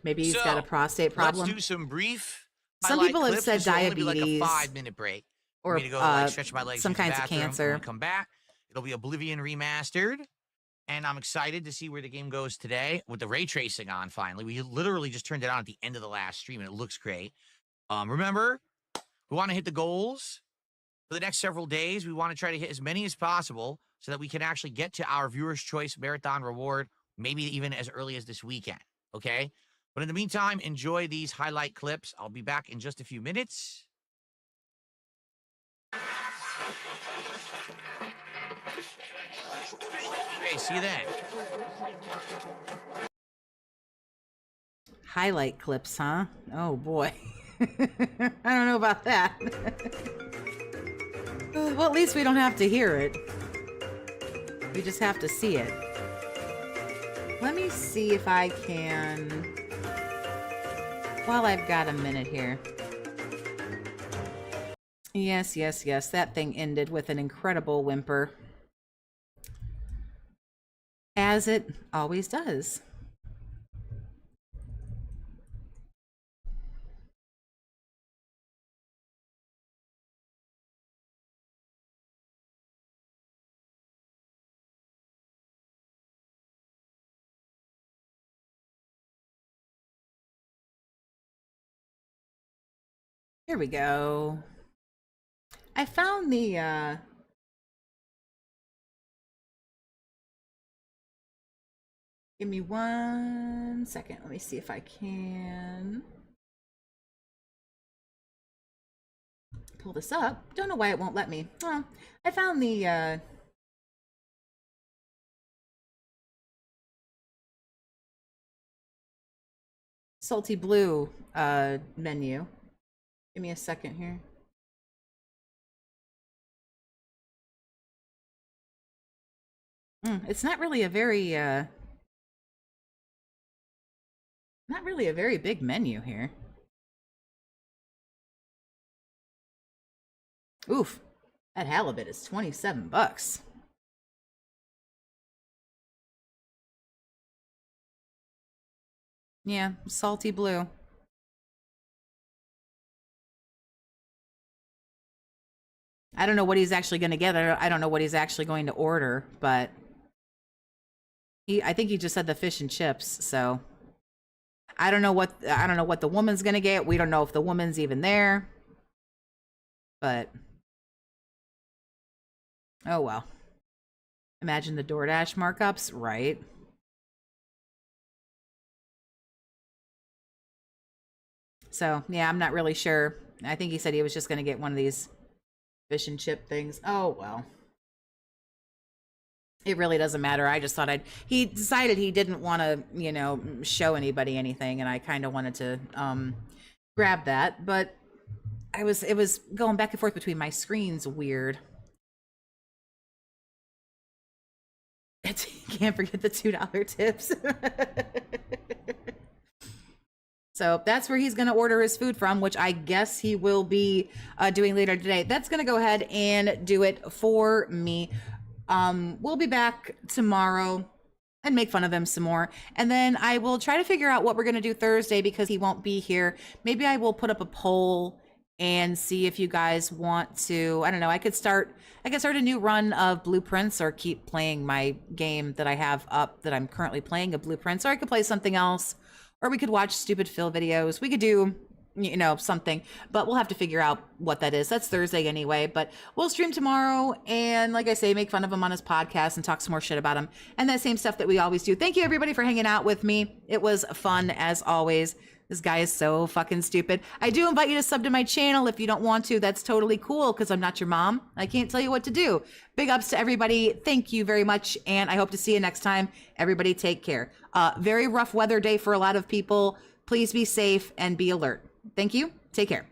Maybe he's got a So, prostate problem. Let's do some brief. Some highlight people have clips. said This will only be diabetes like a 5-minute break. or me to go like stretch my legs, some use the kinds of bathroom. When cancer. we come back, it'll be Oblivion remastered, and I'm excited to see where the game goes today with the ray tracing on. Finally, we literally just turned it on at the end of the last stream, and it looks great. Remember, we want to hit the goals for the next several days. We want to try to hit as many as possible so that we can actually get to our viewers' choice marathon reward, maybe even as early as this weekend. Okay. But in the meantime, enjoy these highlight clips. I'll be back in just a few minutes. Okay, see you then. Highlight clips, huh? Oh boy. I don't know about that. Well, at least we don't have to hear it. We just have to see it. Let me see if I can... While I've got a minute here. Yes, yes, yes. That thing ended with an incredible whimper. As it always does. Here we go. I found the give me 1 second. Let me see if I can pull this up. Don't know why it won't let me. Oh, I found the Salty Blue menu. Give me a second here. It's not really a very Not really a very big menu here. Oof. That halibut is $27. Yeah, salty blue. I don't know what he's actually going to get. I don't know what he's actually going to order, but I think he just said the fish and chips, so I don't know what the woman's going to get. We don't know if the woman's even there. But oh well. Imagine the DoorDash markups, right? So, yeah, I'm not really sure. I think he said he was just going to get one of these fish and chip things. Oh, well. It really doesn't matter. I just thought he decided he didn't want to, show anybody anything, and I kind of wanted to grab that, but it was going back and forth between my screens weird. Can't forget the $2 tips. So that's where he's going to order his food from, which I guess he will be doing later today. That's going to go ahead and do it for me. We'll be back tomorrow and make fun of him some more. And then I will try to figure out what we're going to do Thursday because he won't be here. Maybe I will put up a poll and see if you guys want to, I don't know, I could start a new run of Blueprints or keep playing my game that I have up that I'm currently playing of Blueprints, or I could play something else, or we could watch stupid Phil videos. We could do, something, but we'll have to figure out what that is. That's Thursday anyway, but we'll stream tomorrow. And like I say, make fun of him on his podcast and talk some more shit about him and that same stuff that we always do. Thank you everybody for hanging out with me. It was fun as always. This guy is so fucking stupid. I do invite you to sub to my channel. If you don't want to, that's totally cool because I'm not your mom. I can't tell you what to do. Big ups to everybody. Thank you very much. And I hope to see you next time. Everybody take care. Very rough weather day for a lot of people. Please be safe and be alert. Thank you. Take care.